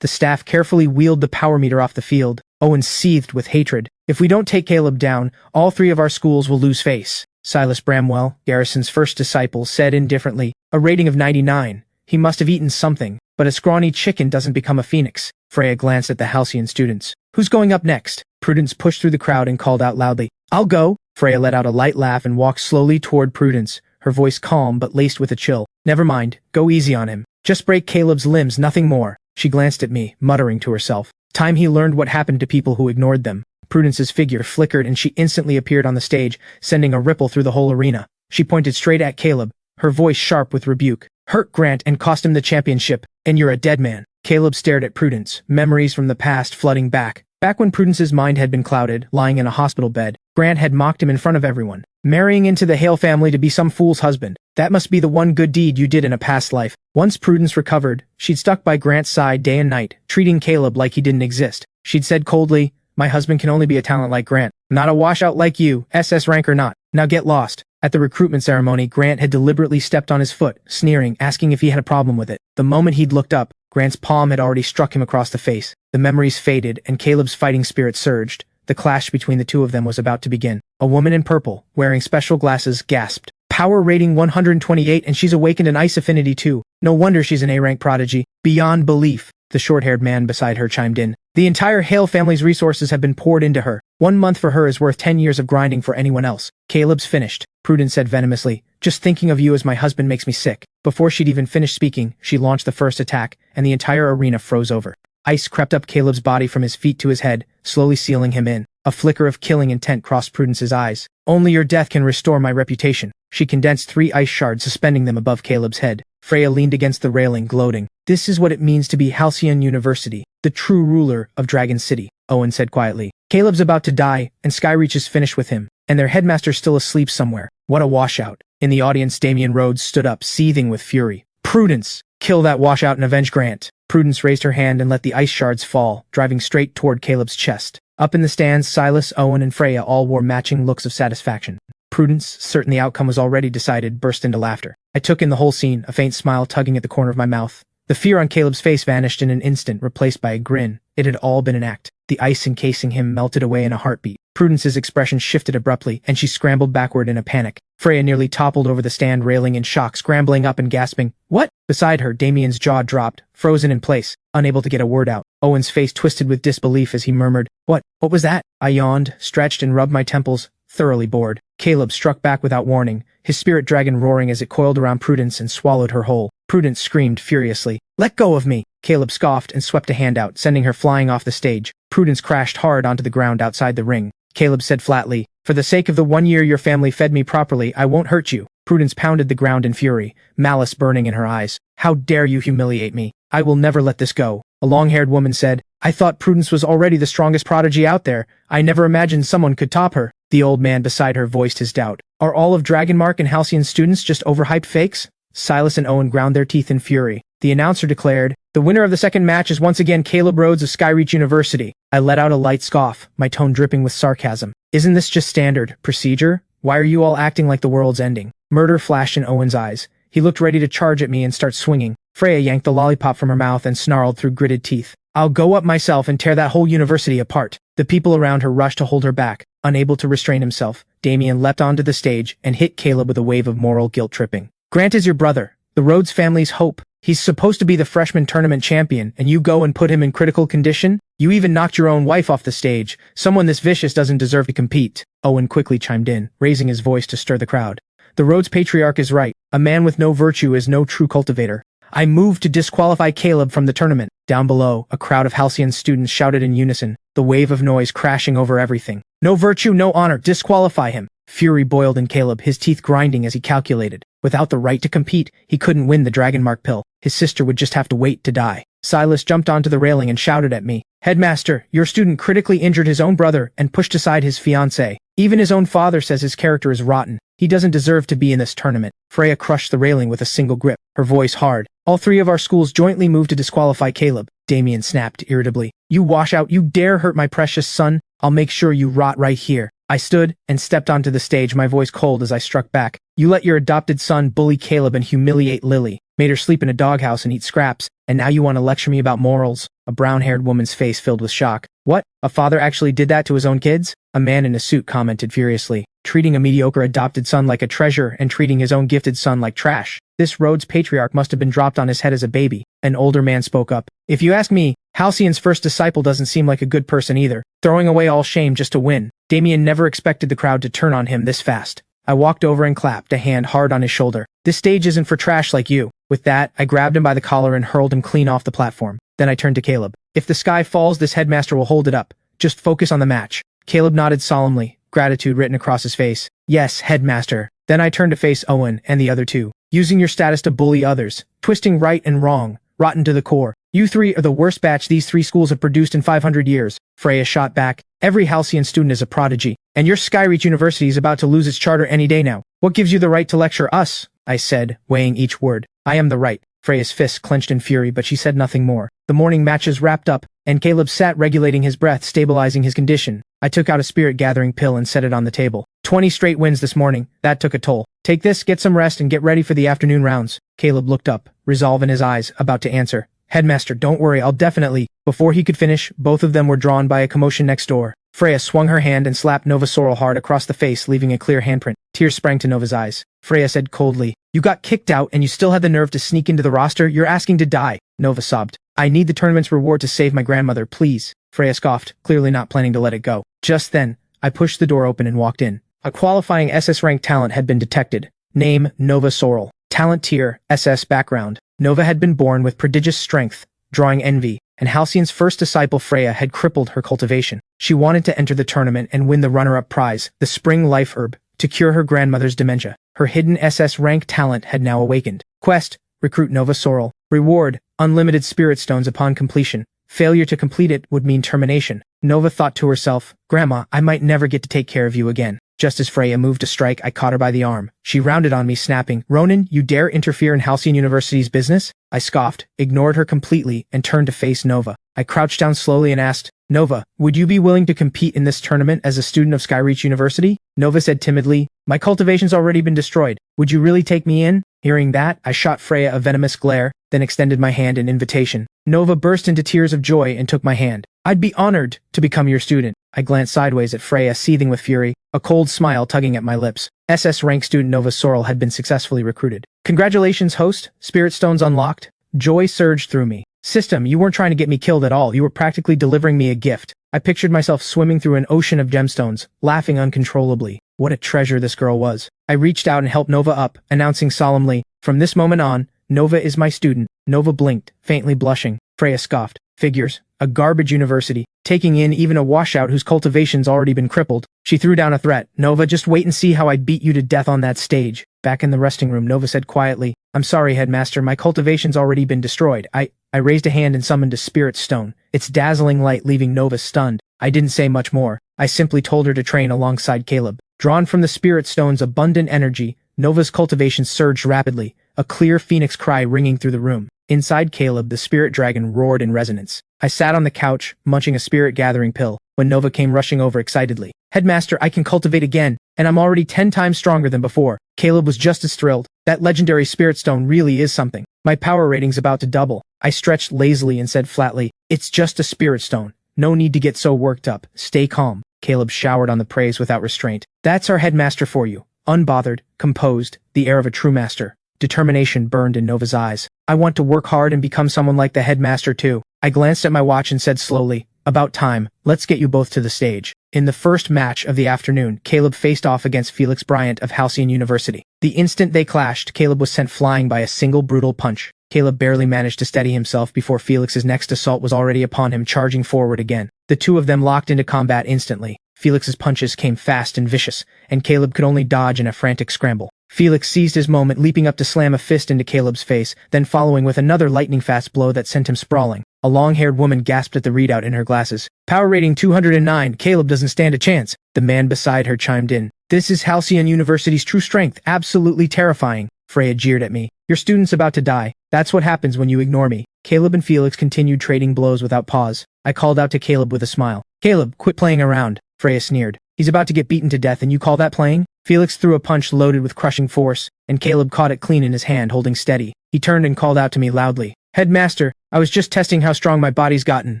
The staff carefully wheeled the power meter off the field. Owen seethed with hatred. If we don't take Caleb down, all three of our schools will lose face. Silas Bramwell, Garrison's first disciple, said indifferently. A rating of 99. He must have eaten something, but a scrawny chicken doesn't become a phoenix. Freya glanced at the Halcyon students. Who's going up next? Prudence pushed through the crowd and called out loudly. I'll go. Freya let out a light laugh and walked slowly toward Prudence, her voice calm but laced with a chill. Never mind, go easy on him. Just break Caleb's limbs, nothing more. She glanced at me, muttering to herself. Time he learned what happened to people who ignored them. Prudence's figure flickered and she instantly appeared on the stage, sending a ripple through the whole arena. She pointed straight at Caleb, her voice sharp with rebuke. Hurt Grant and cost him the championship, and you're a dead man. Caleb stared at Prudence, memories from the past flooding back. Back when Prudence's mind had been clouded, lying in a hospital bed, Grant had mocked him in front of everyone. Marrying into the Hale family to be some fool's husband. That must be the one good deed you did in a past life. Once Prudence recovered, she'd stuck by Grant's side day and night, treating Caleb like he didn't exist. She'd said coldly, my husband can only be a talent like Grant. Not a washout like you, SS rank or not. Now get lost. At the recruitment ceremony, Grant had deliberately stepped on his foot, sneering, asking if he had a problem with it. The moment he'd looked up, Grant's palm had already struck him across the face. The memories faded, and Caleb's fighting spirit surged. The clash between the two of them was about to begin. A woman in purple, wearing special glasses, gasped. Power rating 128, and she's awakened an ice affinity too. No wonder she's an A-rank prodigy. Beyond belief. The short-haired man beside her chimed in. The entire Hale family's resources have been poured into her. 1 month for her is worth 10 years of grinding for anyone else. Caleb's finished, Prudence said venomously. Just thinking of you as my husband makes me sick. Before she'd even finished speaking, she launched the first attack, and the entire arena froze over. Ice crept up Caleb's body from his feet to his head, slowly sealing him in. A flicker of killing intent crossed Prudence's eyes. Only your death can restore my reputation. She condensed 3 ice shards, suspending them above Caleb's head. Freya leaned against the railing, gloating. This is what it means to be Halcyon University, the true ruler of Dragon City, Owen said quietly. Caleb's about to die, and Skyreach is finished with him, and their headmaster's still asleep somewhere. What a washout. In the audience, Damian Rhodes stood up, seething with fury. Prudence! Kill that washout and avenge Grant. Prudence raised her hand and let the ice shards fall, driving straight toward Caleb's chest. Up in the stands, Silas, Owen, and Freya all wore matching looks of satisfaction. Prudence, certain the outcome was already decided, burst into laughter. I took in the whole scene, a faint smile tugging at the corner of my mouth. The fear on Caleb's face vanished in an instant, replaced by a grin. It had all been an act. The ice encasing him melted away in a heartbeat. Prudence's expression shifted abruptly, and she scrambled backward in a panic. Freya nearly toppled over the stand railing in shock, scrambling up and gasping, "What?" Beside her, Damian's jaw dropped, frozen in place, unable to get a word out. Owen's face twisted with disbelief as he murmured, What was that?" I yawned, stretched, and rubbed my temples, thoroughly bored. Caleb struck back without warning, his spirit dragon roaring as it coiled around Prudence and swallowed her whole. Prudence screamed furiously, "Let go of me!" Caleb scoffed and swept a hand out, sending her flying off the stage. Prudence crashed hard onto the ground outside the ring. Caleb said flatly, "For the sake of the 1 year your family fed me properly, I won't hurt you." Prudence pounded the ground in fury, malice burning in her eyes. "How dare you humiliate me? I will never let this go." A long-haired woman said, "I thought Prudence was already the strongest prodigy out there. I never imagined someone could top her." The old man beside her voiced his doubt. "Are all of Dragonmark and Halcyon students just overhyped fakes?" Silas and Owen ground their teeth in fury. The announcer declared, "The winner of the second match is once again Caleb Rhodes of Skyreach University." I let out a light scoff, my tone dripping with sarcasm. "Isn't this just standard procedure? Why are you all acting like the world's ending?" Murder flashed in Owen's eyes. He looked ready to charge at me and start swinging. Freya yanked the lollipop from her mouth and snarled through gritted teeth, "I'll go up myself and tear that whole university apart." The people around her rushed to hold her back. Unable to restrain himself, Damien leapt onto the stage and hit Caleb with a wave of moral guilt tripping. Grant is your brother, the Rhodes family's hope. He's supposed to be the freshman tournament champion, and you go and put him in critical condition? You even knocked your own wife off the stage. Someone this vicious doesn't deserve to compete. Owen quickly chimed in, raising his voice to stir the crowd. The Rhodes patriarch is right. A man with no virtue is no true cultivator. I move to disqualify Caleb from the tournament. Down below, a crowd of Halcyon students shouted in unison, the wave of noise crashing over everything. No virtue, no honor, disqualify him. Fury boiled in Caleb, his teeth grinding as he calculated. Without the right to compete, he couldn't win the Dragon Mark pill. His sister would just have to wait to die. Silas jumped onto the railing and shouted at me. Headmaster, your student critically injured his own brother and pushed aside his fiancée. Even his own father says his character is rotten. He doesn't deserve to be in this tournament. Freya crushed the railing with a single grip, her voice hard. All three of our schools jointly moved to disqualify Caleb. Damien snapped irritably. You washout, you dare hurt my precious son? I'll make sure you rot right here. I stood and stepped onto the stage, my voice cold as I struck back. You let your adopted son bully Caleb and humiliate Lily, made her sleep in a doghouse and eat scraps, and now you want to lecture me about morals? A brown-haired woman's face filled with shock. What? A father actually did that to his own kids? A man in a suit commented furiously, treating a mediocre adopted son like a treasure and treating his own gifted son like trash. This Rhodes patriarch must have been dropped on his head as a baby. An older man spoke up. If you ask me, Halcyon's first disciple doesn't seem like a good person either, throwing away all shame just to win. Damien never expected the crowd to turn on him this fast. I walked over and clapped a hand hard on his shoulder. This stage isn't for trash like you. With that, I grabbed him by the collar and hurled him clean off the platform. Then I turned to Caleb. If the sky falls, this headmaster will hold it up. Just focus on the match. Caleb nodded solemnly, gratitude written across his face. Yes, headmaster. Then I turned to face Owen and the other two. Using your status to bully others, twisting right and wrong, rotten to the core. You three are the worst batch these three schools have produced in 500 years. Freya shot back. Every Halcyon student is a prodigy, and your Skyreach University is about to lose its charter any day now. What gives you the right to lecture us? I said, weighing each word. I am the right. Freya's fists clenched in fury, but she said nothing more. The morning matches wrapped up, and Caleb sat regulating his breath, stabilizing his condition. I took out a spirit-gathering pill and set it on the table. 20 straight wins this morning. That took a toll. Take this, get some rest, and get ready for the afternoon rounds. Caleb looked up, resolve in his eyes, about to answer. Headmaster, don't worry, I'll definitely. Before he could finish, both of them were drawn by a commotion next door. Freya swung her hand and slapped Nova Sorrel hard across the face, leaving a clear handprint. Tears sprang to Nova's eyes. Freya said coldly, You got kicked out and you still had the nerve to sneak into the roster? You're asking to die. Nova sobbed. I need the tournament's reward to save my grandmother, please. Freya scoffed, clearly not planning to let it go. Just then, I pushed the door open and walked in. A qualifying SS-rank talent had been detected. Name, Nova Sorrel. Talent tier, SS background. Nova had been born with prodigious strength, drawing envy, and Halcyon's first disciple Freya had crippled her cultivation. She wanted to enter the tournament and win the runner-up prize, the Spring Life Herb, to cure her grandmother's dementia. Her hidden SS-rank talent had now awakened. Quest, recruit Nova Sorrel. Reward, unlimited spirit stones upon completion. Failure to complete it would mean termination. Nova thought to herself, Grandma, I might never get to take care of you again. Just as Freya moved to strike, I caught her by the arm. She rounded on me, snapping, Ronan, you dare interfere in Halcyon University's business? I scoffed, ignored her completely, and turned to face Nova. I crouched down slowly and asked, Nova, would you be willing to compete in this tournament as a student of Skyreach University? Nova said timidly, My cultivation's already been destroyed. Would you really take me in? Hearing that, I shot Freya a venomous glare, then extended my hand in invitation. Nova burst into tears of joy and took my hand. I'd be honored to become your student. I glanced sideways at Freya, seething with fury, a cold smile tugging at my lips. SS-rank student Nova Sorrel had been successfully recruited. Congratulations, host. Spirit stones unlocked. Joy surged through me. System, you weren't trying to get me killed at all. You were practically delivering me a gift. I pictured myself swimming through an ocean of gemstones, laughing uncontrollably. What a treasure this girl was. I reached out and helped Nova up, announcing solemnly, From this moment on, Nova is my student. Nova blinked, faintly blushing. Freya scoffed. Figures. A garbage university. Taking in even a washout whose cultivation's already been crippled. She threw down a threat. Nova, just wait and see how I beat you to death on that stage. Back in the resting room, Nova said quietly, I'm sorry, Headmaster, my cultivation's already been destroyed. I raised a hand and summoned a spirit stone, its dazzling light leaving Nova stunned. I didn't say much more. I simply told her to train alongside Caleb. Drawn from the spirit stone's abundant energy, Nova's cultivation surged rapidly, a clear phoenix cry ringing through the room. Inside Caleb, the spirit dragon roared in resonance. I sat on the couch, munching a spirit-gathering pill, when Nova came rushing over excitedly. Headmaster, I can cultivate again, and I'm already 10 times stronger than before. Caleb was just as thrilled. That legendary spirit stone really is something. My power rating's about to double. I stretched lazily and said flatly, It's just a spirit stone. No need to get so worked up. Stay calm. Caleb showered on the praise without restraint. That's our headmaster for you. Unbothered, composed, the air of a true master. Determination burned in Nova's eyes. I want to work hard and become someone like the headmaster too. I glanced at my watch and said slowly, about time, let's get you both to the stage. In the first match of the afternoon, Caleb faced off against Felix Bryant of Halcyon University. The instant they clashed, Caleb was sent flying by a single brutal punch. Caleb barely managed to steady himself before Felix's next assault was already upon him, charging forward again. The two of them locked into combat instantly. Felix's punches came fast and vicious, and Caleb could only dodge in a frantic scramble. Felix seized his moment, leaping up to slam a fist into Caleb's face, then following with another lightning-fast blow that sent him sprawling. A long-haired woman gasped at the readout in her glasses. Power rating 209, Caleb doesn't stand a chance. The man beside her chimed in. This is Halcyon University's true strength, absolutely terrifying. Freya jeered at me. Your student's about to die. That's what happens when you ignore me. Caleb and Felix continued trading blows without pause. I called out to Caleb with a smile. Caleb, quit playing around. Freya sneered. He's about to get beaten to death and you call that playing? Felix threw a punch loaded with crushing force, and Caleb caught it clean in his hand, holding steady. He turned and called out to me loudly. Headmaster, I was just testing how strong my body's gotten.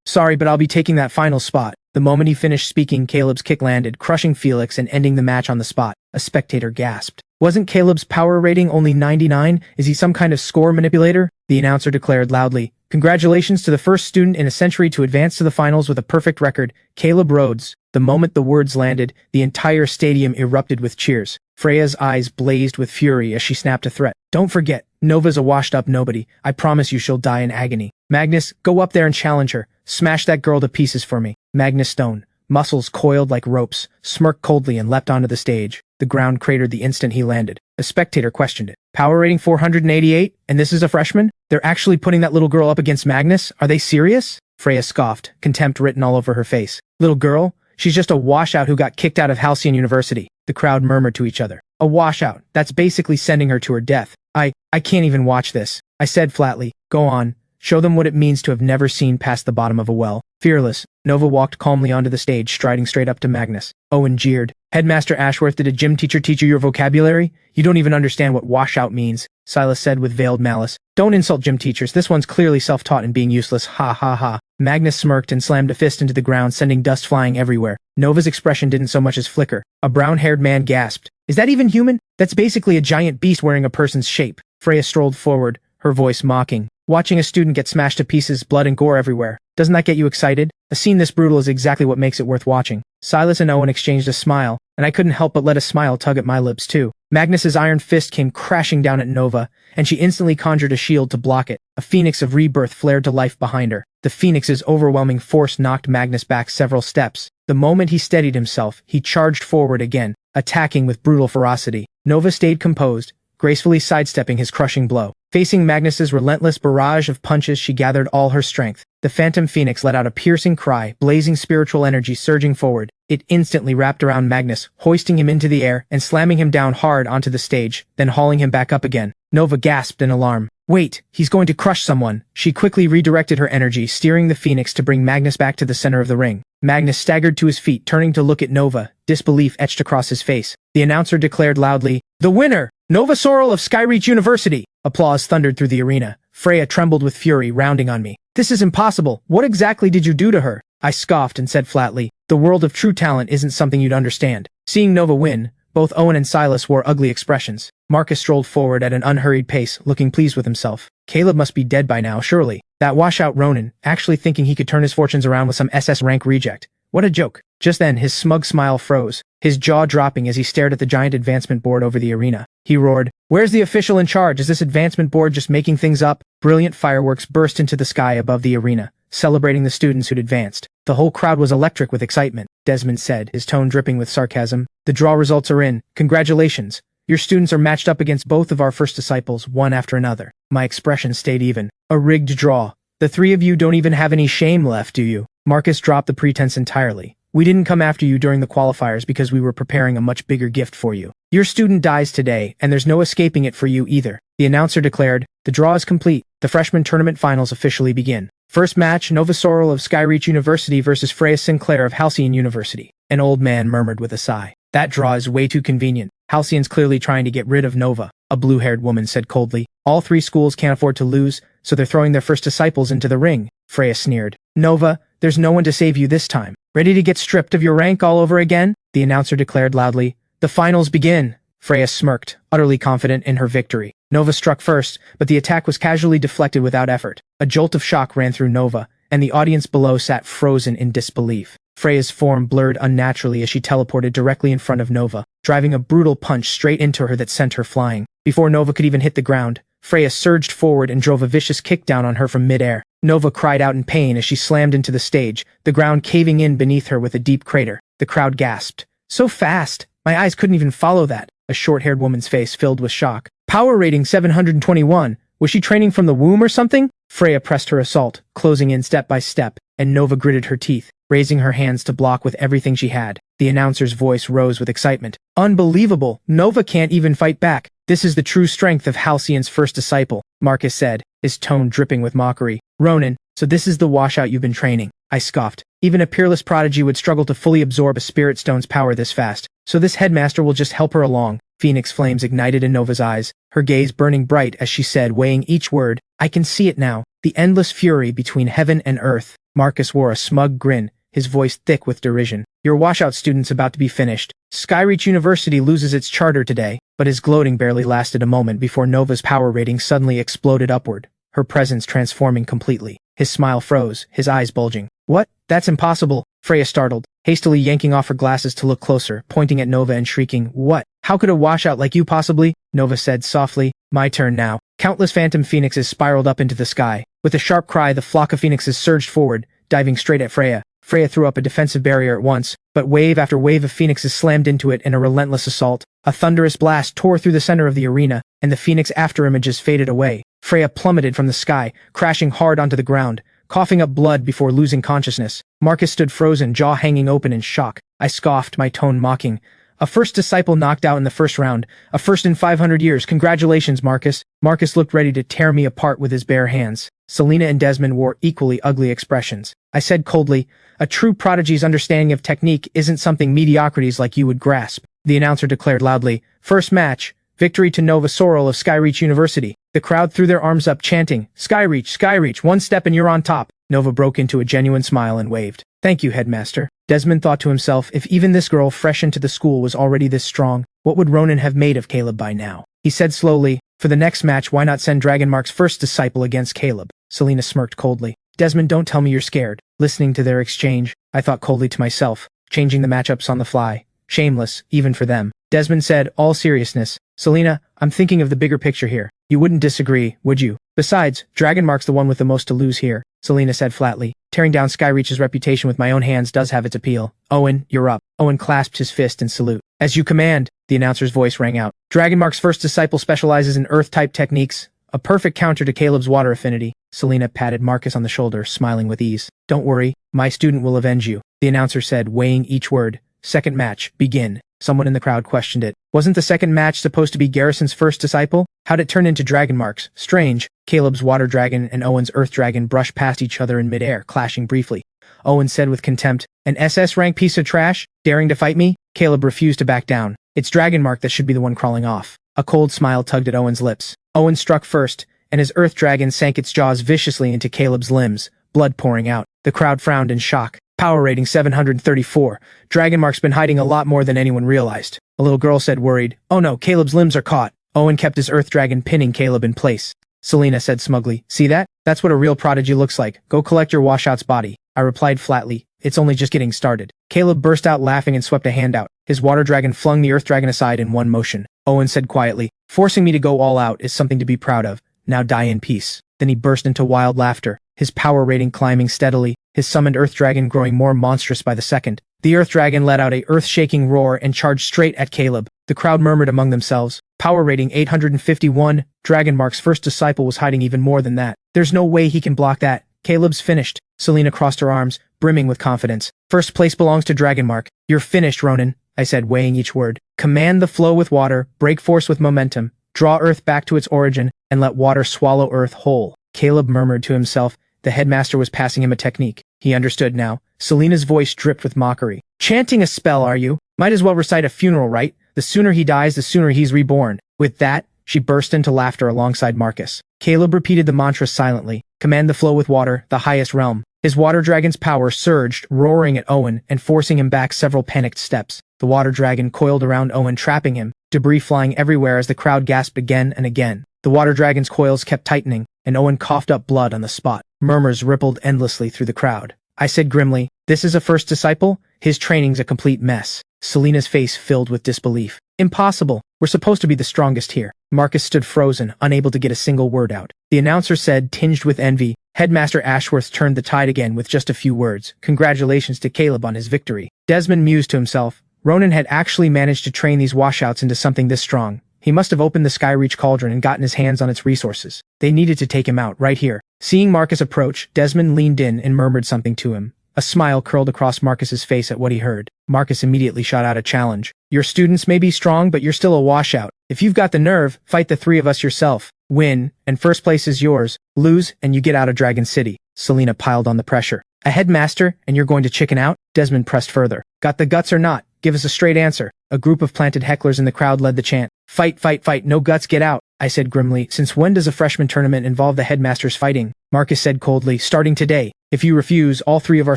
Sorry, but I'll be taking that final spot. The moment he finished speaking, Caleb's kick landed, crushing Felix and ending the match on the spot. A spectator gasped. Wasn't Caleb's power rating only 99? Is he some kind of score manipulator? The announcer declared loudly. Congratulations to the first student in a century to advance to the finals with a perfect record, Caleb Rhodes. The moment the words landed, the entire stadium erupted with cheers. Freya's eyes blazed with fury as she snapped a threat. Don't forget, Nova's a washed-up nobody. I promise you she'll die in agony. Magnus, go up there and challenge her. Smash that girl to pieces for me. Magnus Stone, muscles coiled like ropes, smirked coldly and leapt onto the stage. The ground cratered the instant he landed. A spectator questioned it. Power rating 488, and this is a freshman? They're actually putting that little girl up against Magnus? Are they serious? Freya scoffed, contempt written all over her face. Little girl? She's just a washout who got kicked out of Halcyon University. The crowd murmured to each other. A washout. That's basically sending her to her death. I can't even watch this. I said flatly. Go on. Show them what it means to have never seen past the bottom of a well. Fearless, Nova walked calmly onto the stage, striding straight up to Magnus. Owen jeered. Headmaster Ashworth, did a gym teacher teach you your vocabulary? You don't even understand what washout means, Silas said with veiled malice. Don't insult gym teachers. This one's clearly self-taught and being useless. Ha ha ha. Magnus smirked and slammed a fist into the ground, sending dust flying everywhere. Nova's expression didn't so much as flicker. A brown-haired man gasped. Is that even human? That's basically a giant beast wearing a person's shape. Freya strolled forward, her voice mocking. Watching a student get smashed to pieces, blood and gore everywhere. Doesn't that get you excited? A scene this brutal is exactly what makes it worth watching. Silas and Owen exchanged a smile, and I couldn't help but let a smile tug at my lips too. Magnus's iron fist came crashing down at Nova, and she instantly conjured a shield to block it. A phoenix of rebirth flared to life behind her. The phoenix's overwhelming force knocked Magnus back several steps. The moment he steadied himself, he charged forward again, attacking with brutal ferocity. Nova stayed composed, gracefully sidestepping his crushing blow. Facing Magnus's relentless barrage of punches, she gathered all her strength. The phantom phoenix let out a piercing cry, blazing spiritual energy surging forward. It instantly wrapped around Magnus, hoisting him into the air and slamming him down hard onto the stage, then hauling him back up again. Nova gasped in alarm. Wait, he's going to crush someone. She quickly redirected her energy, steering the phoenix to bring Magnus back to the center of the ring. Magnus staggered to his feet, turning to look at Nova, disbelief etched across his face. The announcer declared loudly, "The winner! Nova Sorrel of Skyreach University!" Applause thundered through the arena. Freya trembled with fury, rounding on me. This is impossible. What exactly did you do to her? I scoffed and said flatly, the world of true talent isn't something you'd understand. Seeing Nova win, both Owen and Silas wore ugly expressions. Marcus strolled forward at an unhurried pace, looking pleased with himself. Caleb must be dead by now, surely. That washout Ronan, actually thinking he could turn his fortunes around with some SS-rank reject. What a joke. Just then, his smug smile froze, his jaw dropping as he stared at the giant advancement board over the arena. He roared, "Where's the official in charge? Is this advancement board just making things up?" Brilliant fireworks burst into the sky above the arena, celebrating the students who'd advanced. The whole crowd was electric with excitement, Desmond said, his tone dripping with sarcasm. The draw results are in. Congratulations. Your students are matched up against both of our first disciples, one after another. My expression stayed even. A rigged draw. The three of you don't even have any shame left, do you? Marcus dropped the pretense entirely. We didn't come after you during the qualifiers because we were preparing a much bigger gift for you. Your student dies today, and there's no escaping it for you either. The announcer declared, the draw is complete. The freshman tournament finals officially begin. First match, Nova Sorrel of Skyreach University versus Freya Sinclair of Halcyon University. An old man murmured with a sigh. That draw is way too convenient. Halcyon's clearly trying to get rid of Nova, a blue-haired woman said coldly. All three schools can't afford to lose, so they're throwing their first disciples into the ring. Freya sneered. Nova, there's no one to save you this time. Ready to get stripped of your rank all over again? The announcer declared loudly. The finals begin. Freya smirked, utterly confident in her victory. Nova struck first, but the attack was casually deflected without effort. A jolt of shock ran through Nova, and the audience below sat frozen in disbelief. Freya's form blurred unnaturally as she teleported directly in front of Nova, driving a brutal punch straight into her that sent her flying. Before Nova could even hit the ground, Freya surged forward and drove a vicious kick down on her from midair. Nova cried out in pain as she slammed into the stage, the ground caving in beneath her with a deep crater. The crowd gasped. So fast! My eyes couldn't even follow that. A short-haired woman's face filled with shock. Power rating 721. Was she training from the womb or something? Freya pressed her assault, closing in step by step, and Nova gritted her teeth, raising her hands to block with everything she had. The announcer's voice rose with excitement. Unbelievable! Nova can't even fight back. This is the true strength of Halcyon's first disciple, Marcus said, his tone dripping with mockery. Ronan, so this is the washout you've been training. I scoffed. Even a peerless prodigy would struggle to fully absorb a spirit stone's power this fast. So this headmaster will just help her along. Phoenix flames ignited in Nova's eyes, her gaze burning bright as she said, weighing each word. I can see it now. The endless fury between heaven and earth. Marcus wore a smug grin, his voice thick with derision. Your washout student's about to be finished. Skyreach University loses its charter today. But his gloating barely lasted a moment before Nova's power rating suddenly exploded upward, her presence transforming completely. His smile froze, his eyes bulging. What? That's impossible. Freya startled, hastily yanking off her glasses to look closer, pointing at Nova and shrieking, What? How could a washout like you possibly? Nova said softly, My turn now. Countless phantom phoenixes spiraled up into the sky. With a sharp cry, the flock of phoenixes surged forward, diving straight at Freya. Freya threw up a defensive barrier at once, but wave after wave of phoenixes slammed into it in a relentless assault. A thunderous blast tore through the center of the arena, and the phoenix afterimages faded away. Freya plummeted from the sky, crashing hard onto the ground, coughing up blood before losing consciousness. Marcus stood frozen, jaw hanging open in shock. I scoffed, my tone mocking. A first disciple knocked out in the first round. A first in 500 years. Congratulations, Marcus. Marcus looked ready to tear me apart with his bare hands. Selena and Desmond wore equally ugly expressions. I said coldly, A true prodigy's understanding of technique isn't something mediocrities like you would grasp. The announcer declared loudly, First match, victory to Nova Sorrel of Skyreach University. The crowd threw their arms up chanting, Skyreach, Skyreach, one step and you're on top. Nova broke into a genuine smile and waved. Thank you, headmaster. Desmond thought to himself, if even this girl fresh into the school was already this strong, what would Ronan have made of Caleb by now? He said slowly, For the next match, why not send Dragonmark's first disciple against Caleb? Selena smirked coldly. Desmond, don't tell me you're scared. Listening to their exchange, I thought coldly to myself, changing the matchups on the fly. Shameless, even for them. Desmond said, all seriousness, Selena, I'm thinking of the bigger picture here. You wouldn't disagree, would you? Besides, Dragonmark's the one with the most to lose here, Selena said flatly. Tearing down Skyreach's reputation with my own hands does have its appeal. Owen, you're up. Owen clasped his fist in salute. As you command, the announcer's voice rang out. Dragonmark's first disciple specializes in earth-type techniques, a perfect counter to Caleb's water affinity. Selena patted Marcus on the shoulder, smiling with ease. Don't worry, my student will avenge you, the announcer said, weighing each word. Second match, begin. Someone in the crowd questioned it. Wasn't the second match supposed to be Garrison's first disciple? How'd it turn into Dragonmark's? Strange. Caleb's water dragon and Owen's earth dragon brushed past each other in midair, clashing briefly. Owen said with contempt, An SS-rank piece of trash? Daring to fight me? Caleb refused to back down. It's Dragonmark that should be the one crawling off. A cold smile tugged at Owen's lips. Owen struck first, and his earth dragon sank its jaws viciously into Caleb's limbs, blood pouring out. The crowd frowned in shock. Power rating 734. Dragonmark's been hiding a lot more than anyone realized. A little girl said worried, Oh no, Caleb's limbs are caught. Owen kept his earth dragon pinning Caleb in place. Selena said smugly, See that? That's what a real prodigy looks like. Go collect your washout's body. I replied flatly, It's only just getting started. Caleb burst out laughing and swept a hand out. His water dragon flung the earth dragon aside in one motion. Owen said quietly, Forcing me to go all out is something to be proud of. Now die in peace. Then he burst into wild laughter, his power rating climbing steadily, his summoned earth dragon growing more monstrous by the second. The earth dragon let out a earth-shaking roar and charged straight at Caleb. The crowd murmured among themselves. Power rating 851. Dragonmark's first disciple was hiding even more than that. There's no way he can block that. Caleb's finished. Selena crossed her arms, brimming with confidence. First place belongs to Dragonmark. You're finished, Ronan, I said, weighing each word. Command the flow with water, break force with momentum, draw earth back to its origin, and let water swallow earth whole. Caleb murmured to himself. The headmaster was passing him a technique. He understood now. Selena's voice dripped with mockery. Chanting a spell, are you? Might as well recite a funeral rite. The sooner he dies, the sooner he's reborn. With that, she burst into laughter alongside Marcus. Caleb repeated the mantra silently. Command the flow with water, the highest realm. His water dragon's power surged, roaring at Owen and forcing him back several panicked steps. The water dragon coiled around Owen, trapping him, debris flying everywhere as the crowd gasped again and again. The water dragon's coils kept tightening, and Owen coughed up blood on the spot. Murmurs rippled endlessly through the crowd. I said grimly, "This is a first disciple? His training's a complete mess." Selena's face filled with disbelief. "Impossible. We're supposed to be the strongest here." Marcus stood frozen, unable to get a single word out. The announcer said, tinged with envy, "Headmaster Ashworth turned the tide again with just a few words. Congratulations to Caleb on his victory." Desmond mused to himself. Ronan had actually managed to train these washouts into something this strong. He must have opened the Skyreach cauldron and gotten his hands on its resources. They needed to take him out, right here. Seeing Marcus approach, Desmond leaned in and murmured something to him. A smile curled across Marcus's face at what he heard. Marcus immediately shot out a challenge. "Your students may be strong, but you're still a washout. If you've got the nerve, fight the three of us yourself. Win, and first place is yours. Lose, and you get out of Dragon City." Selena piled on the pressure. "A headmaster, and you're going to chicken out?" Desmond pressed further. "Got the guts or not? Give us a straight answer." A group of planted hecklers in the crowd led the chant. "Fight, fight, fight, no guts, get out." I said grimly, "Since when does a freshman tournament involve the headmasters fighting?" Marcus said coldly, "Starting today. If you refuse, all three of our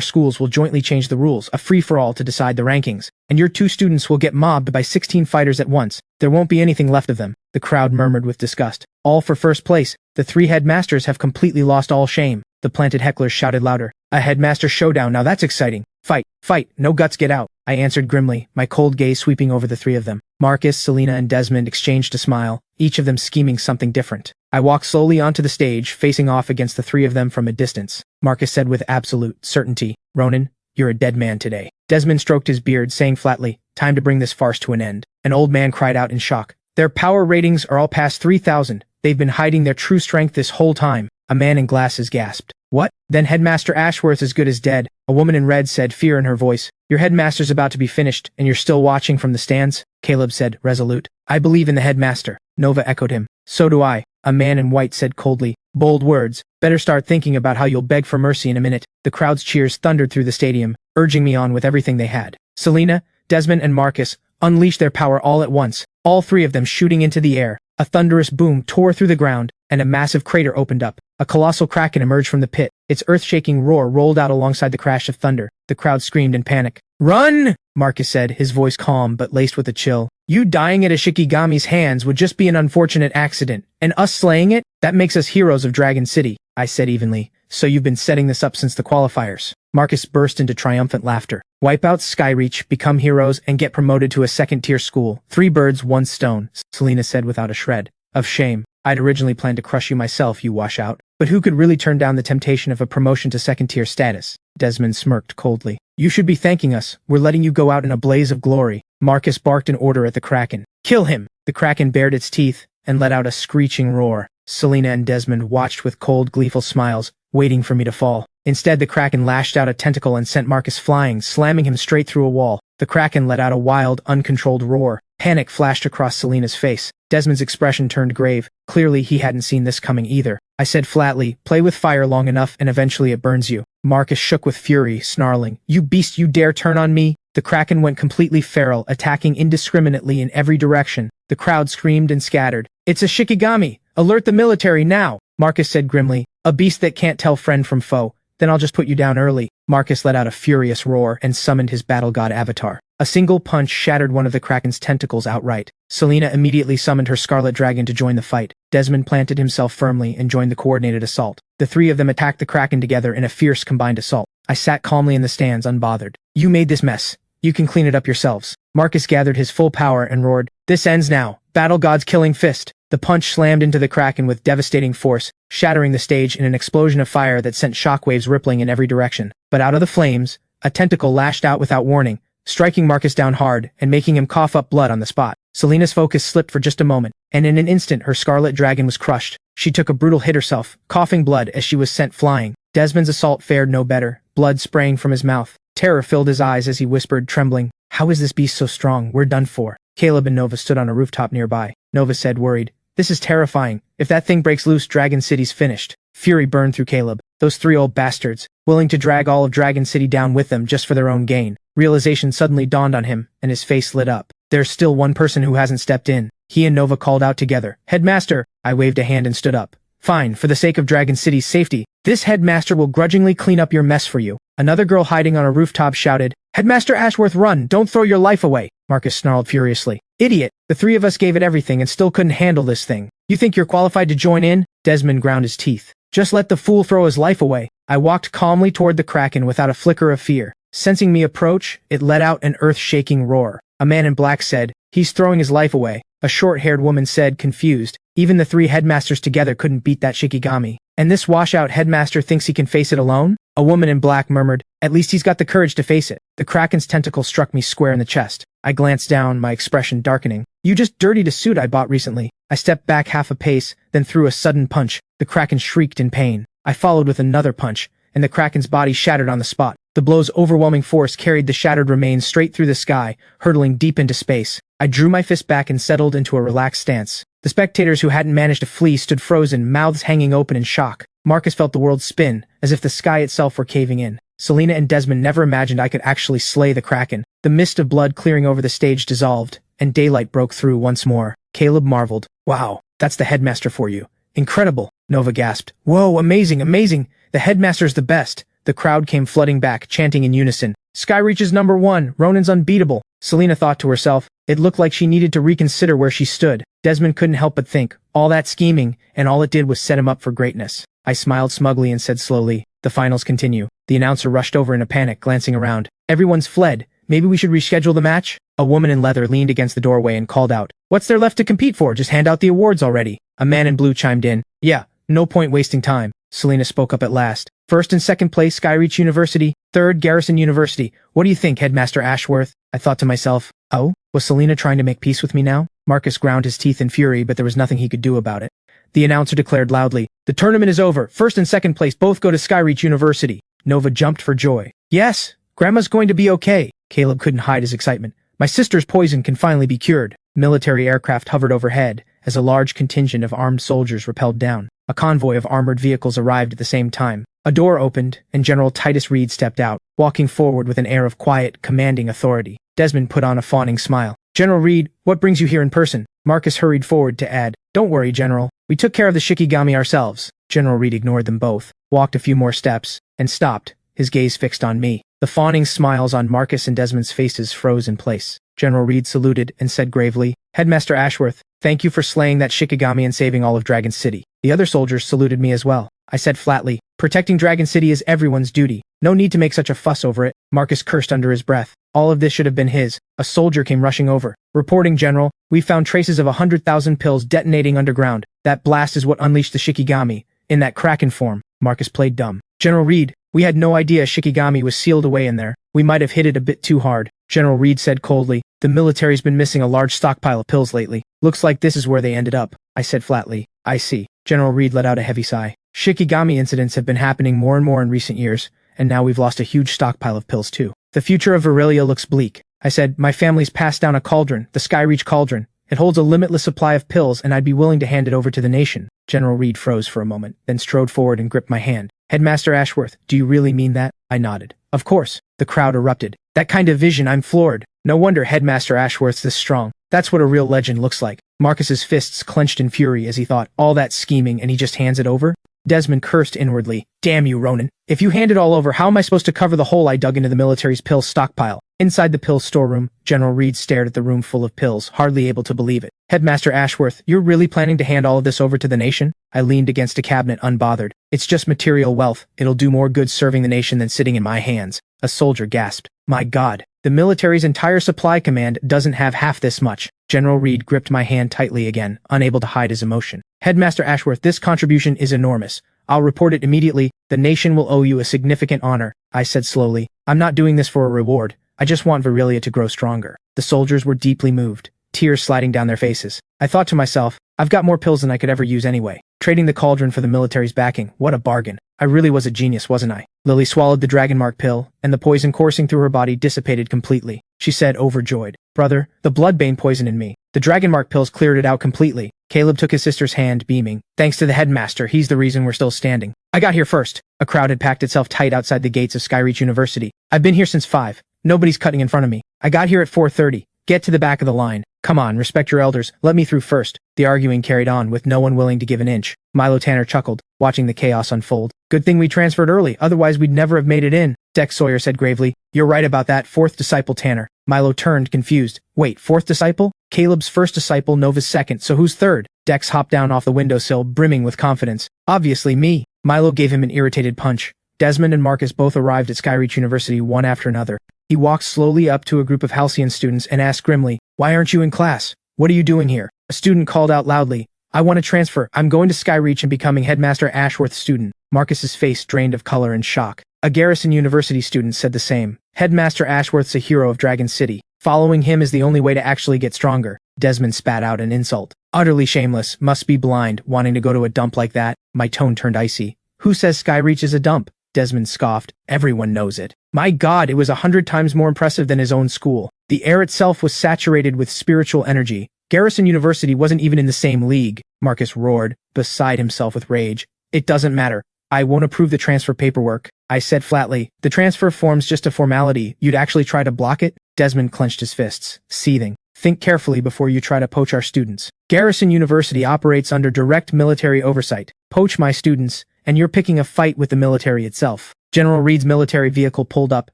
schools will jointly change the rules, a free-for-all to decide the rankings. And your two students will get mobbed by 16 fighters at once. There won't be anything left of them." The crowd murmured with disgust. "All for first place. The three headmasters have completely lost all shame." The planted hecklers shouted louder. "A headmaster showdown, now that's exciting. Fight, fight, no guts, get out." I answered grimly, my cold gaze sweeping over the three of them. Marcus, Selena, and Desmond exchanged a smile, each of them scheming something different. I walked slowly onto the stage, facing off against the three of them from a distance. Marcus said with absolute certainty, "Ronan, you're a dead man today." Desmond stroked his beard, saying flatly, "Time to bring this farce to an end." An old man cried out in shock. "Their power ratings are all past 3,000. They've been hiding their true strength this whole time." A man in glasses gasped. "What? Then Headmaster Ashworth is good as dead." A woman in red said, fear in her voice. "Your headmaster's about to be finished, and you're still watching from the stands?" Caleb said, resolute. "I believe in the headmaster." Nova echoed him. "So do I." A man in white said coldly. "Bold words. Better start thinking about how you'll beg for mercy in a minute." The crowd's cheers thundered through the stadium, urging me on with everything they had. Selena, Desmond, and Marcus unleashed their power all at once, all three of them shooting into the air. A thunderous boom tore through the ground, and a massive crater opened up. A colossal kraken emerged from the pit. Its earth-shaking roar rolled out alongside the crash of thunder. The crowd screamed in panic. "Run!" Marcus said, his voice calm but laced with a chill. "You dying at a Shikigami's hands would just be an unfortunate accident, and us slaying it? That makes us heroes of Dragon City," I said evenly. "So you've been setting this up since the qualifiers." Marcus burst into triumphant laughter. "Wipeouts, Skyreach, become heroes, and get promoted to a second-tier school. 3 birds, 1 stone," Selena said without a shred of shame. "I'd originally planned to crush you myself, you washout. But who could really turn down the temptation of a promotion to second-tier status?" Desmond smirked coldly. "You should be thanking us. We're letting you go out in a blaze of glory." Marcus barked an order at the kraken. "Kill him!" The kraken bared its teeth and let out a screeching roar. Selena and Desmond watched with cold, gleeful smiles, waiting for me to fall. Instead, the kraken lashed out a tentacle and sent Marcus flying, slamming him straight through a wall. The kraken let out a wild, uncontrolled roar. Panic flashed across Selena's face. Desmond's expression turned grave. Clearly, he hadn't seen this coming either. I said flatly, "Play with fire long enough and eventually it burns you." Marcus shook with fury, snarling, "You beast, you dare turn on me?" The kraken went completely feral, attacking indiscriminately in every direction. The crowd screamed and scattered. "It's a Shikigami! Alert the military now!" Marcus said grimly, "A beast that can't tell friend from foe. Then I'll just put you down early." Marcus let out a furious roar and summoned his battle god avatar. A single punch shattered one of the kraken's tentacles outright. Selena immediately summoned her scarlet dragon to join the fight. Desmond planted himself firmly and joined the coordinated assault. The three of them attacked the kraken together in a fierce combined assault. I sat calmly in the stands, unbothered. "You made this mess. You can clean it up yourselves." Marcus gathered his full power and roared, "This ends now. Battle God's killing fist." The punch slammed into the kraken with devastating force, shattering the stage in an explosion of fire that sent shockwaves rippling in every direction. But out of the flames, a tentacle lashed out without warning, striking Marcus down hard and making him cough up blood on the spot. Selena's focus slipped for just a moment, and in an instant her scarlet dragon was crushed. She took a brutal hit herself, coughing blood as she was sent flying. Desmond's assault fared no better, blood spraying from his mouth. Terror filled his eyes as he whispered, trembling, "How is this beast so strong? We're done for." Caleb and Nova stood on a rooftop nearby. Nova said, worried, "This is terrifying. If that thing breaks loose, Dragon City's finished." Fury burned through Caleb. Those 3 old bastards, willing to drag all of Dragon City down with them just for their own gain. Realization suddenly dawned on him, and his face lit up. There's still one person who hasn't stepped in. He and Nova called out together, "Headmaster!" I waved a hand and stood up. Fine, for the sake of Dragon City's safety, this headmaster will grudgingly clean up your mess for you. Another girl hiding on a rooftop shouted, Headmaster Ashworth, run! Don't throw your life away! Marcus snarled furiously. Idiot! The three of us gave it everything and still couldn't handle this thing. You think you're qualified to join in? Desmond ground his teeth. Just let the fool throw his life away. I walked calmly toward the Kraken without a flicker of fear. Sensing me approach, it let out an earth-shaking roar. A man in black said, He's throwing his life away. A short-haired woman said, confused. Even the three headmasters together couldn't beat that Shikigami. And this washout headmaster thinks he can face it alone? A woman in black murmured, At least he's got the courage to face it. The Kraken's tentacle struck me square in the chest. I glanced down, my expression darkening. You just dirtied a suit I bought recently. I stepped back half a pace, then threw a sudden punch. The Kraken shrieked in pain. I followed with another punch, and the Kraken's body shattered on the spot. The blow's overwhelming force carried the shattered remains straight through the sky, hurtling deep into space. I drew my fist back and settled into a relaxed stance. The spectators who hadn't managed to flee stood frozen, mouths hanging open in shock. Marcus felt the world spin, as if the sky itself were caving in. Selena and Desmond never imagined I could actually slay the Kraken. The mist of blood clearing over the stage dissolved, and daylight broke through once more. Caleb marveled. Wow, that's the headmaster for you. Incredible, Nova gasped. Whoa, amazing, amazing. The headmaster's the best. The crowd came flooding back, chanting in unison. Skyreach is #1, Ronan's unbeatable. Selena thought to herself, it looked like she needed to reconsider where she stood. Desmond couldn't help but think, all that scheming, and all it did was set him up for greatness. I smiled smugly and said slowly, the finals continue. The announcer rushed over in a panic, glancing around. Everyone's fled. Maybe we should reschedule the match? A woman in leather leaned against the doorway and called out, What's there left to compete for? Just hand out the awards already. A man in blue chimed in, Yeah, no point wasting time. Selena spoke up at last. First and second place, Skyreach University. Third, Garrison University. What do you think, Headmaster Ashworth? I thought to myself, oh? Was Selena trying to make peace with me now? Marcus ground his teeth in fury, but there was nothing he could do about it. The announcer declared loudly, The tournament is over. First and second place both go to Skyreach University. Nova jumped for joy. Yes, Grandma's going to be okay. Caleb couldn't hide his excitement. My sister's poison can finally be cured. Military aircraft hovered overhead as a large contingent of armed soldiers rappelled down. A convoy of armored vehicles arrived at the same time. A door opened, and General Titus Reed stepped out, walking forward with an air of quiet, commanding authority. Desmond put on a fawning smile. General Reed, what brings you here in person? Marcus hurried forward to add, Don't worry, General. We took care of the Shikigami ourselves. General Reed ignored them both, walked a few more steps, and stopped, his gaze fixed on me. The fawning smiles on Marcus and Desmond's faces froze in place. General Reed saluted and said gravely, Headmaster Ashworth, thank you for slaying that Shikigami and saving all of Dragon City. The other soldiers saluted me as well. I said flatly, Protecting Dragon City is everyone's duty. No need to make such a fuss over it. Marcus cursed under his breath. All of this should have been his. A soldier came rushing over. Reporting, General, we found traces of 100,000 pills detonating underground. That blast is what unleashed the Shikigami. In that Kraken form. Marcus played dumb. General Reed, we had no idea Shikigami was sealed away in there. We might have hit it a bit too hard. General Reed said coldly, The military's been missing a large stockpile of pills lately. Looks like this is where they ended up. I said flatly, I see. General Reed let out a heavy sigh. Shikigami incidents have been happening more and more in recent years, and now we've lost a huge stockpile of pills too. The future of Virilia looks bleak. I said, my family's passed down a cauldron, the Skyreach cauldron. It holds a limitless supply of pills, and I'd be willing to hand it over to the nation. General Reed froze for a moment, then strode forward and gripped my hand. Headmaster Ashworth, do you really mean that? I nodded. Of course. The crowd erupted. That kind of vision, I'm floored. No wonder Headmaster Ashworth's this strong. That's what a real legend looks like. Marcus's fists clenched in fury as he thought, all that scheming and he just hands it over? Desmond cursed inwardly. Damn you, Ronan. If you hand it all over, how am I supposed to cover the hole I dug into the military's pill stockpile? Inside the pill storeroom, General Reed stared at the room full of pills, hardly able to believe it. Headmaster Ashworth, you're really planning to hand all of this over to the nation? I leaned against a cabinet unbothered. It's just material wealth. It'll do more good serving the nation than sitting in my hands. A soldier gasped. My God. The military's entire supply command doesn't have half this much. General Reed gripped my hand tightly again, unable to hide his emotion. Headmaster Ashworth, this contribution is enormous. I'll report it immediately. The nation will owe you a significant honor. I said slowly. I'm not doing this for a reward. I just want Virilia to grow stronger. The soldiers were deeply moved, tears sliding down their faces. I thought to myself, I've got more pills than I could ever use anyway. Trading the cauldron for the military's backing, what a bargain. I really was a genius, wasn't I? Lily swallowed the dragonmark pill, and the poison coursing through her body dissipated completely. She said, overjoyed, Brother, the bloodbane poison in me. The dragonmark pills cleared it out completely. Caleb took his sister's hand, beaming. Thanks to the headmaster, he's the reason we're still standing. I got here first. A crowd had packed itself tight outside the gates of Skyreach University. I've been here since 5. Nobody's cutting in front of me. I got here at 4:30. Get to the back of the line. Come on, respect your elders, let me through first. The arguing carried on with no one willing to give an inch. Milo Tanner chuckled, watching the chaos unfold. Good thing we transferred early, otherwise we'd never have made it in. Dex Sawyer said gravely. You're right about that, fourth disciple Tanner. Milo turned, confused. Wait, fourth disciple? Caleb's first disciple, Nova's second, so who's third? Dex hopped down off the windowsill, brimming with confidence. Obviously me. Milo gave him an irritated punch. Desmond and Marcus both arrived at Skyreach University one after another. He walked slowly up to a group of Halcyon students and asked grimly, Why aren't you in class? What are you doing here? A student called out loudly, I want to transfer. I'm going to Skyreach and becoming Headmaster Ashworth's student. Marcus's face drained of color and shock. A Garrison University student said the same. Headmaster Ashworth's a hero of Dragon City. Following him is the only way to actually get stronger. Desmond spat out an insult. Utterly shameless, must be blind, wanting to go to a dump like that. My tone turned icy. Who says Skyreach is a dump? Desmond scoffed. Everyone knows it. My God, it was 100 times more impressive than his own school. The air itself was saturated with spiritual energy. Garrison University wasn't even in the same league. Marcus roared, beside himself with rage. It doesn't matter. I won't approve the transfer paperwork. I said flatly. The transfer form's just a formality. You'd actually try to block it? Desmond clenched his fists, seething. Think carefully before you try to poach our students. Garrison University operates under direct military oversight. Poach my students, and you're picking a fight with the military itself. General Reed's military vehicle pulled up,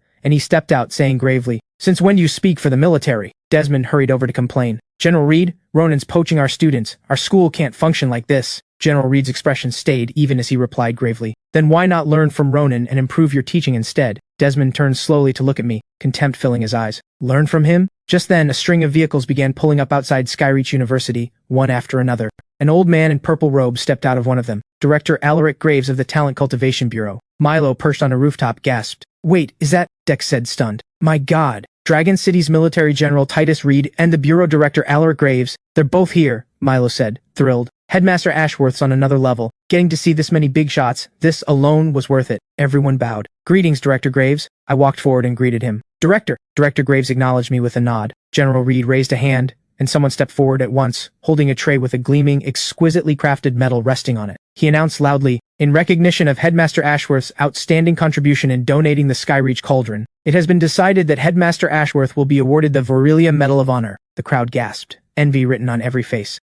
and he stepped out, saying gravely, Since when do you speak for the military? Desmond hurried over to complain. General Reed, Ronan's poaching our students. Our school can't function like this. General Reed's expression stayed even as he replied gravely. Then why not learn from Ronan and improve your teaching instead? Desmond turned slowly to look at me, contempt filling his eyes. Learn from him? Just then, a string of vehicles began pulling up outside Skyreach University, one after another. An old man in purple robes stepped out of one of them. Director Alaric Graves of the Talent Cultivation Bureau. Milo, perched on a rooftop, gasped. Wait, is that? Dex said, stunned. My God. Dragon City's Military General Titus Reed and the Bureau Director Alaric Graves. They're both here, Milo said, thrilled. Headmaster Ashworth's on another level. Getting to see this many big shots, this alone was worth it. Everyone bowed. Greetings, Director Graves. I walked forward and greeted him. Director. Director Graves acknowledged me with a nod. General Reed raised a hand, and someone stepped forward at once, holding a tray with a gleaming, exquisitely crafted medal resting on it. He announced loudly, in recognition of Headmaster Ashworth's outstanding contribution in donating the Skyreach Cauldron, it has been decided that Headmaster Ashworth will be awarded the Virilia Medal of Honor. The crowd gasped, envy written on every face.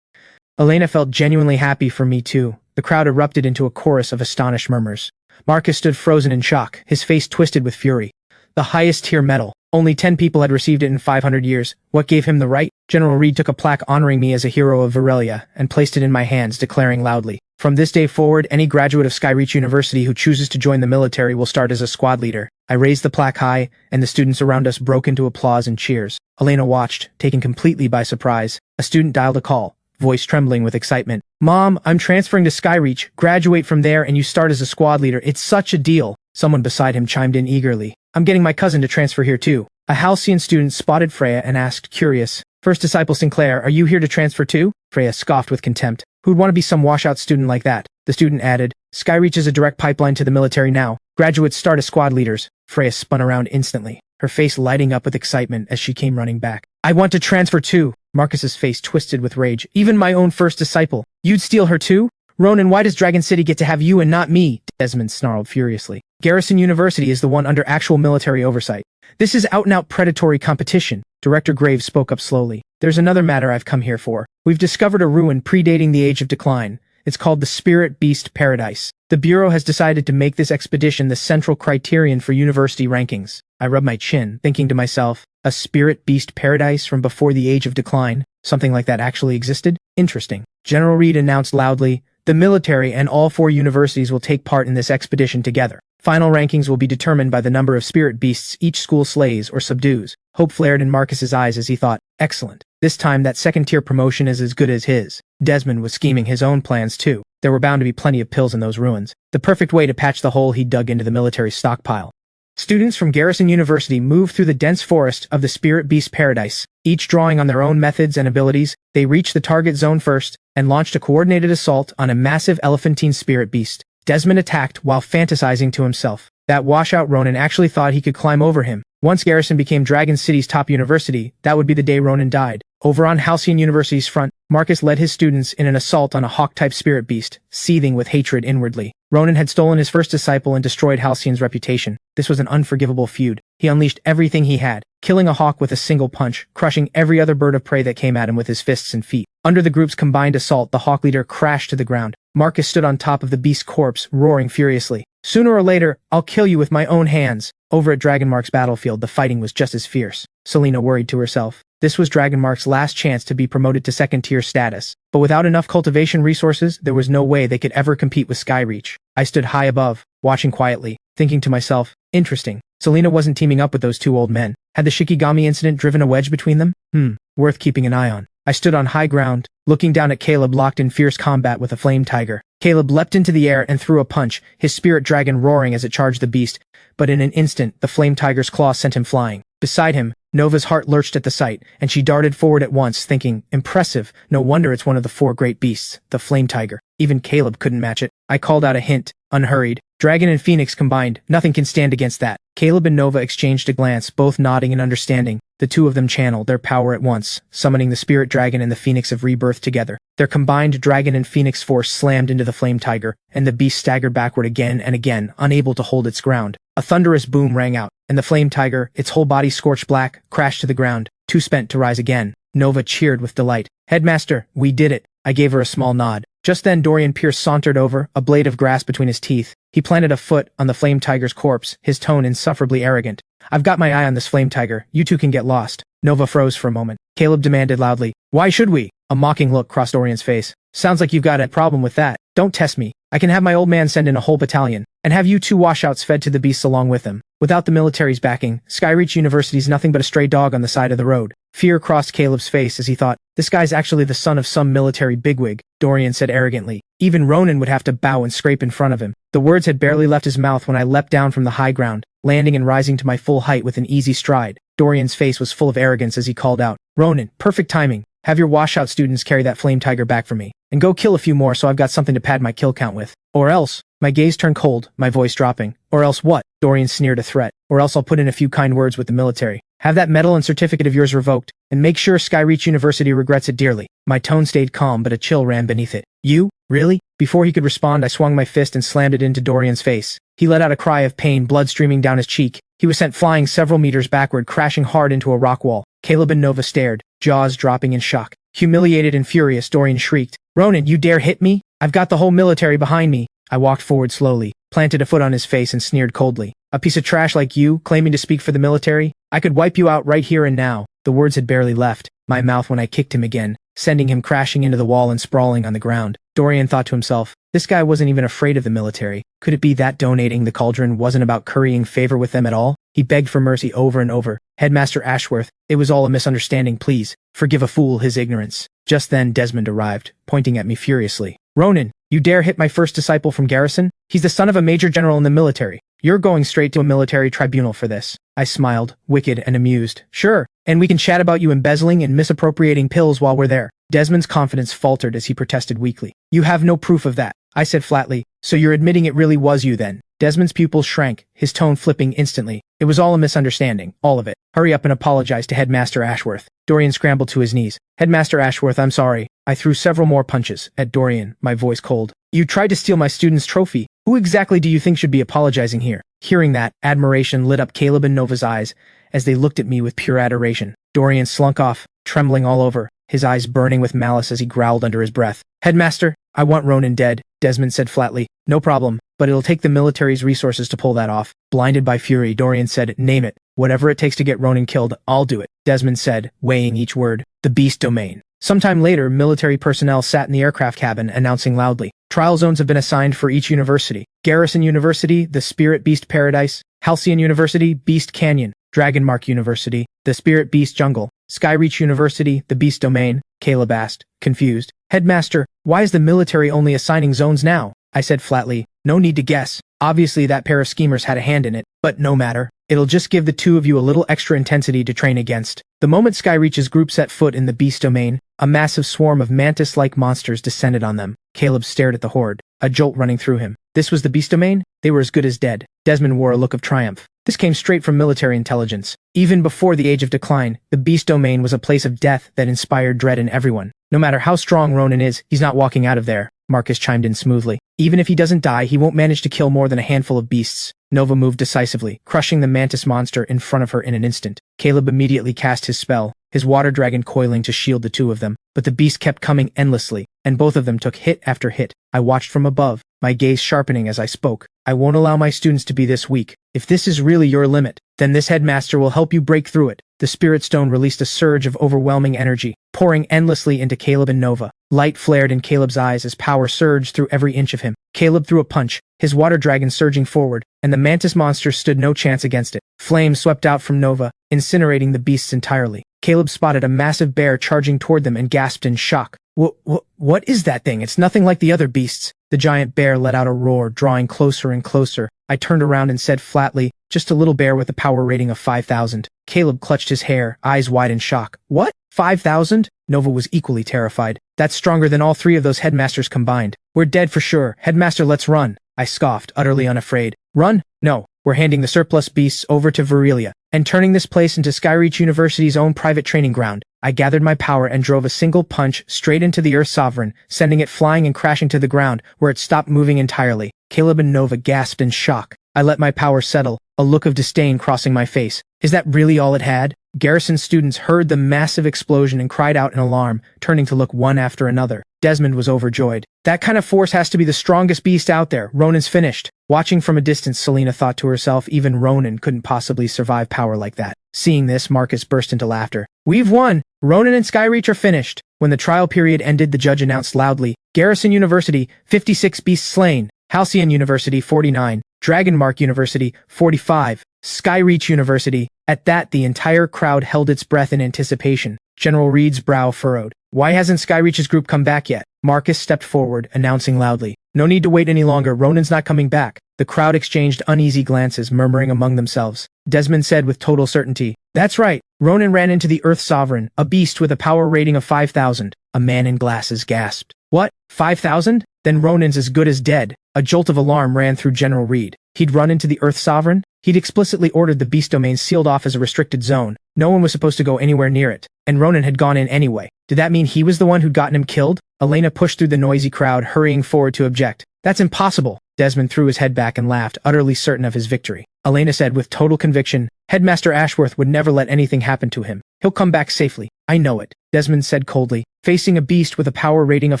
Elena felt genuinely happy for me too. The crowd erupted into a chorus of astonished murmurs. Marcus stood frozen in shock, his face twisted with fury. The highest tier medal. Only 10 people had received it in 500 years. What gave him the right? General Reed took a plaque honoring me as a hero of Virilia and placed it in my hands, declaring loudly, From this day forward, any graduate of Skyreach University who chooses to join the military will start as a squad leader. I raised the plaque high, and the students around us broke into applause and cheers. Elena watched, taken completely by surprise. A student dialed a call, voice trembling with excitement. Mom, I'm transferring to Skyreach. Graduate from there and you start as a squad leader. It's such a deal. Someone beside him chimed in eagerly. I'm getting my cousin to transfer here too. A Halcyon student spotted Freya and asked, curious, First Disciple Sinclair, are you here to transfer too? Freya scoffed with contempt. Who'd want to be some washout student like that? The student added, Skyreach is a direct pipeline to the military now. Graduates start as squad leaders. Freya spun around instantly, her face lighting up with excitement as she came running back. I want to transfer too. Marcus's face twisted with rage. Even my own first disciple. You'd steal her too? Ronan, why does Dragon City get to have you and not me? Desmond snarled furiously. Garrison University is the one under actual military oversight. This is out-and-out predatory competition. Director Graves spoke up slowly. There's another matter I've come here for. We've discovered a ruin predating the Age of Decline. It's called the Spirit Beast Paradise. The Bureau has decided to make this expedition the central criterion for university rankings. I rubbed my chin, thinking to myself, a Spirit Beast Paradise from before the Age of Decline? Something like that actually existed? Interesting. General Reed announced loudly, the military and all 4 universities will take part in this expedition together. Final rankings will be determined by the number of spirit beasts each school slays or subdues. Hope flared in Marcus's eyes as he thought, excellent. This time that second-tier promotion is as good as his. Desmond was scheming his own plans too. There were bound to be plenty of pills in those ruins. The perfect way to patch the hole he dug into the military stockpile. Students from Garrison University moved through the dense forest of the Spirit Beast Paradise. Each drawing on their own methods and abilities, they reached the target zone first and launched a coordinated assault on a massive elephantine spirit beast. Desmond attacked while fantasizing to himself. That washout Ronan actually thought he could climb over him. Once Garrison became Dragon City's top university, that would be the day Ronan died. Over on Halcyon University's front, Marcus led his students in an assault on a hawk-type spirit beast, seething with hatred inwardly. Ronan had stolen his first disciple and destroyed Halcyon's reputation. This was an unforgivable feud. He unleashed everything he had, killing a hawk with a single punch, crushing every other bird of prey that came at him with his fists and feet. Under the group's combined assault, the hawk leader crashed to the ground. Marcus stood on top of the beast's corpse, roaring furiously. Sooner or later, I'll kill you with my own hands. Over at Dragonmark's battlefield, the fighting was just as fierce. Selena worried to herself. This was Dragonmark's last chance to be promoted to second-tier status. But without enough cultivation resources, there was no way they could ever compete with Skyreach. I stood high above, watching quietly, thinking to myself, interesting. Selena wasn't teaming up with those two old men. Had the Shikigami incident driven a wedge between them? Worth keeping an eye on. I stood on high ground, looking down at Caleb locked in fierce combat with a flame tiger. Caleb leapt into the air and threw a punch, his spirit dragon roaring as it charged the beast, but in an instant, the flame tiger's claw sent him flying. Beside him, Nova's heart lurched at the sight, and she darted forward at once, thinking, impressive, no wonder it's one of the four great beasts, the flame tiger. Even Caleb couldn't match it. I called out a hint, unhurried. Dragon and Phoenix combined, nothing can stand against that. Caleb and Nova exchanged a glance, both nodding and understanding. The two of them channeled their power at once, summoning the spirit dragon and the phoenix of rebirth together. Their combined dragon and phoenix force slammed into the flame tiger, and the beast staggered backward again and again, unable to hold its ground. A thunderous boom rang out, and the flame tiger, its whole body scorched black, crashed to the ground, too spent to rise again. Nova cheered with delight. Headmaster, we did it. I gave her a small nod. Just then Dorian Pierce sauntered over, a blade of grass between his teeth. He planted a foot on the flame tiger's corpse, his tone insufferably arrogant. I've got my eye on this flame tiger, you two can get lost. Nova froze for a moment. Caleb demanded loudly, why should we? A mocking look crossed Dorian's face. Sounds like you've got a problem with that. Don't test me. I can have my old man send in a whole battalion, and have you two washouts fed to the beasts along with him. Without the military's backing, Skyreach University's nothing but a stray dog on the side of the road. Fear crossed Caleb's face as he thought, this guy's actually the son of some military bigwig, Dorian said arrogantly. Even Ronan would have to bow and scrape in front of him. The words had barely left his mouth when I leapt down from the high ground, landing and rising to my full height with an easy stride. Dorian's face was full of arrogance as he called out, Ronan, perfect timing. Have your washout students carry that flame tiger back for me, and go kill a few more so I've got something to pad my kill count with. Or else, my gaze turned cold, my voice dropping. Or else what? Dorian sneered a threat. Or else I'll put in a few kind words with the military. Have that medal and certificate of yours revoked, and make sure Skyreach University regrets it dearly. My tone stayed calm, but a chill ran beneath it. You? Really? Before he could respond, I swung my fist and slammed it into Dorian's face. He let out a cry of pain, blood streaming down his cheek. He was sent flying several meters backward, crashing hard into a rock wall. Caleb and Nova stared, jaws dropping in shock. Humiliated and furious, Dorian shrieked, Ronan, you dare hit me? I've got the whole military behind me. I walked forward slowly, planted a foot on his face and sneered coldly. A piece of trash like you, claiming to speak for the military? I could wipe you out right here and now. The words had barely left my mouth when I kicked him again, sending him crashing into the wall and sprawling on the ground. Dorian thought to himself, this guy wasn't even afraid of the military. Could it be that donating the cauldron wasn't about currying favor with them at all? He begged for mercy over and over. Headmaster Ashworth, it was all a misunderstanding, please. Forgive a fool his ignorance. Just then Desmond arrived, pointing at me furiously. Ronan, you dare hit my first disciple from Garrison? He's the son of a major general in the military. You're going straight to a military tribunal for this. I smiled, wicked and amused. Sure, and we can chat about you embezzling and misappropriating pills while we're there. Desmond's confidence faltered as he protested weakly. You have no proof of that, I said flatly. So you're admitting it really was you then? Desmond's pupils shrank, his tone flipping instantly. It was all a misunderstanding, all of it. Hurry up and apologize to Headmaster Ashworth. Dorian scrambled to his knees. Headmaster Ashworth, I'm sorry. I threw several more punches at Dorian, my voice cold. You tried to steal my student's trophy. Who exactly do you think should be apologizing here? Hearing that, admiration lit up Caleb and Nova's eyes as they looked at me with pure adoration. Dorian slunk off, trembling all over, his eyes burning with malice as he growled under his breath. Headmaster, I want Ronan dead, Desmond said flatly. No problem, but it'll take the military's resources to pull that off. Blinded by fury, Dorian said, name it. Whatever it takes to get Ronan killed, I'll do it. Desmond said, weighing each word. The beast domain. Sometime later, military personnel sat in the aircraft cabin, announcing loudly, trial zones have been assigned for each university. Garrison University, the Spirit Beast Paradise. Halcyon University, Beast Canyon. Dragonmark University, the Spirit Beast Jungle. Skyreach University, the Beast Domain. Caleb asked, confused. Headmaster, why is the military only assigning zones now? I said flatly, no need to guess. Obviously that pair of schemers had a hand in it, but no matter. It'll just give the two of you a little extra intensity to train against. The moment Skyreach's group set foot in the Beast Domain, a massive swarm of mantis-like monsters descended on them. Caleb stared at the horde, a jolt running through him. This was the Beast Domain? They were as good as dead. Desmond wore a look of triumph. This came straight from military intelligence. Even before the Age of Decline, the Beast Domain was a place of death that inspired dread in everyone. No matter how strong Ronan is, he's not walking out of there. Marcus chimed in smoothly. Even if he doesn't die, he won't manage to kill more than a handful of beasts. Nova moved decisively, crushing the mantis monster in front of her in an instant. Caleb immediately cast his spell, his water dragon coiling to shield the two of them, but the beast kept coming endlessly, and both of them took hit after hit. I watched from above, my gaze sharpening as I spoke. I won't allow my students to be this weak. If this is really your limit, then this headmaster will help you break through it. The spirit stone released a surge of overwhelming energy, pouring endlessly into Caleb and Nova. Light flared in Caleb's eyes as power surged through every inch of him. Caleb threw a punch, his water dragon surging forward, and the mantis monster stood no chance against it. Flames swept out from Nova, incinerating the beasts entirely. Caleb spotted a massive bear charging toward them and gasped in shock. What is that thing? It's nothing like the other beasts. The giant bear let out a roar, drawing closer and closer. I turned around and said flatly, just a little bear with a power rating of 5,000. Caleb clutched his hair, eyes wide in shock. What? 5,000? Nova was equally terrified. That's stronger than all three of those headmasters combined. We're dead for sure. Headmaster, let's run. I scoffed, utterly unafraid. Run? No. We're handing the surplus beasts over to Virelia, and turning this place into Skyreach University's own private training ground. I gathered my power and drove a single punch straight into the Earth Sovereign, sending it flying and crashing to the ground, where it stopped moving entirely. Caleb and Nova gasped in shock. I let my power settle, a look of disdain crossing my face. Is that really all it had? Garrison students heard the massive explosion and cried out in alarm, turning to look one after another. Desmond was overjoyed. That kind of force has to be the strongest beast out there. Ronan's finished. Watching from a distance, Selena thought to herself, even Ronan couldn't possibly survive power like that. Seeing this, Marcus burst into laughter. We've won! Ronan and Skyreach are finished. When the trial period ended, the judge announced loudly, Garrison University, 56 beasts slain. Halcyon University, 49. Dragonmark University, 45. Skyreach University. At that, the entire crowd held its breath in anticipation. General Reed's brow furrowed. Why hasn't Skyreach's group come back yet? Marcus stepped forward, announcing loudly. No need to wait any longer. Ronan's not coming back. The crowd exchanged uneasy glances, murmuring among themselves. Desmond said with total certainty. That's right. Ronan ran into the Earth Sovereign, a beast with a power rating of 5,000. A man in glasses gasped. What? 5,000? Then Ronan's as good as dead. A jolt of alarm ran through General Reed. He'd run into the Earth Sovereign? He'd explicitly ordered the beast domain sealed off as a restricted zone. No one was supposed to go anywhere near it. And Ronan had gone in anyway. Did that mean he was the one who'd gotten him killed? Elena pushed through the noisy crowd, hurrying forward to object. That's impossible. Desmond threw his head back and laughed, utterly certain of his victory. Elena said with total conviction, Headmaster Ashworth would never let anything happen to him. He'll come back safely. I know it. Desmond said coldly. Facing a beast with a power rating of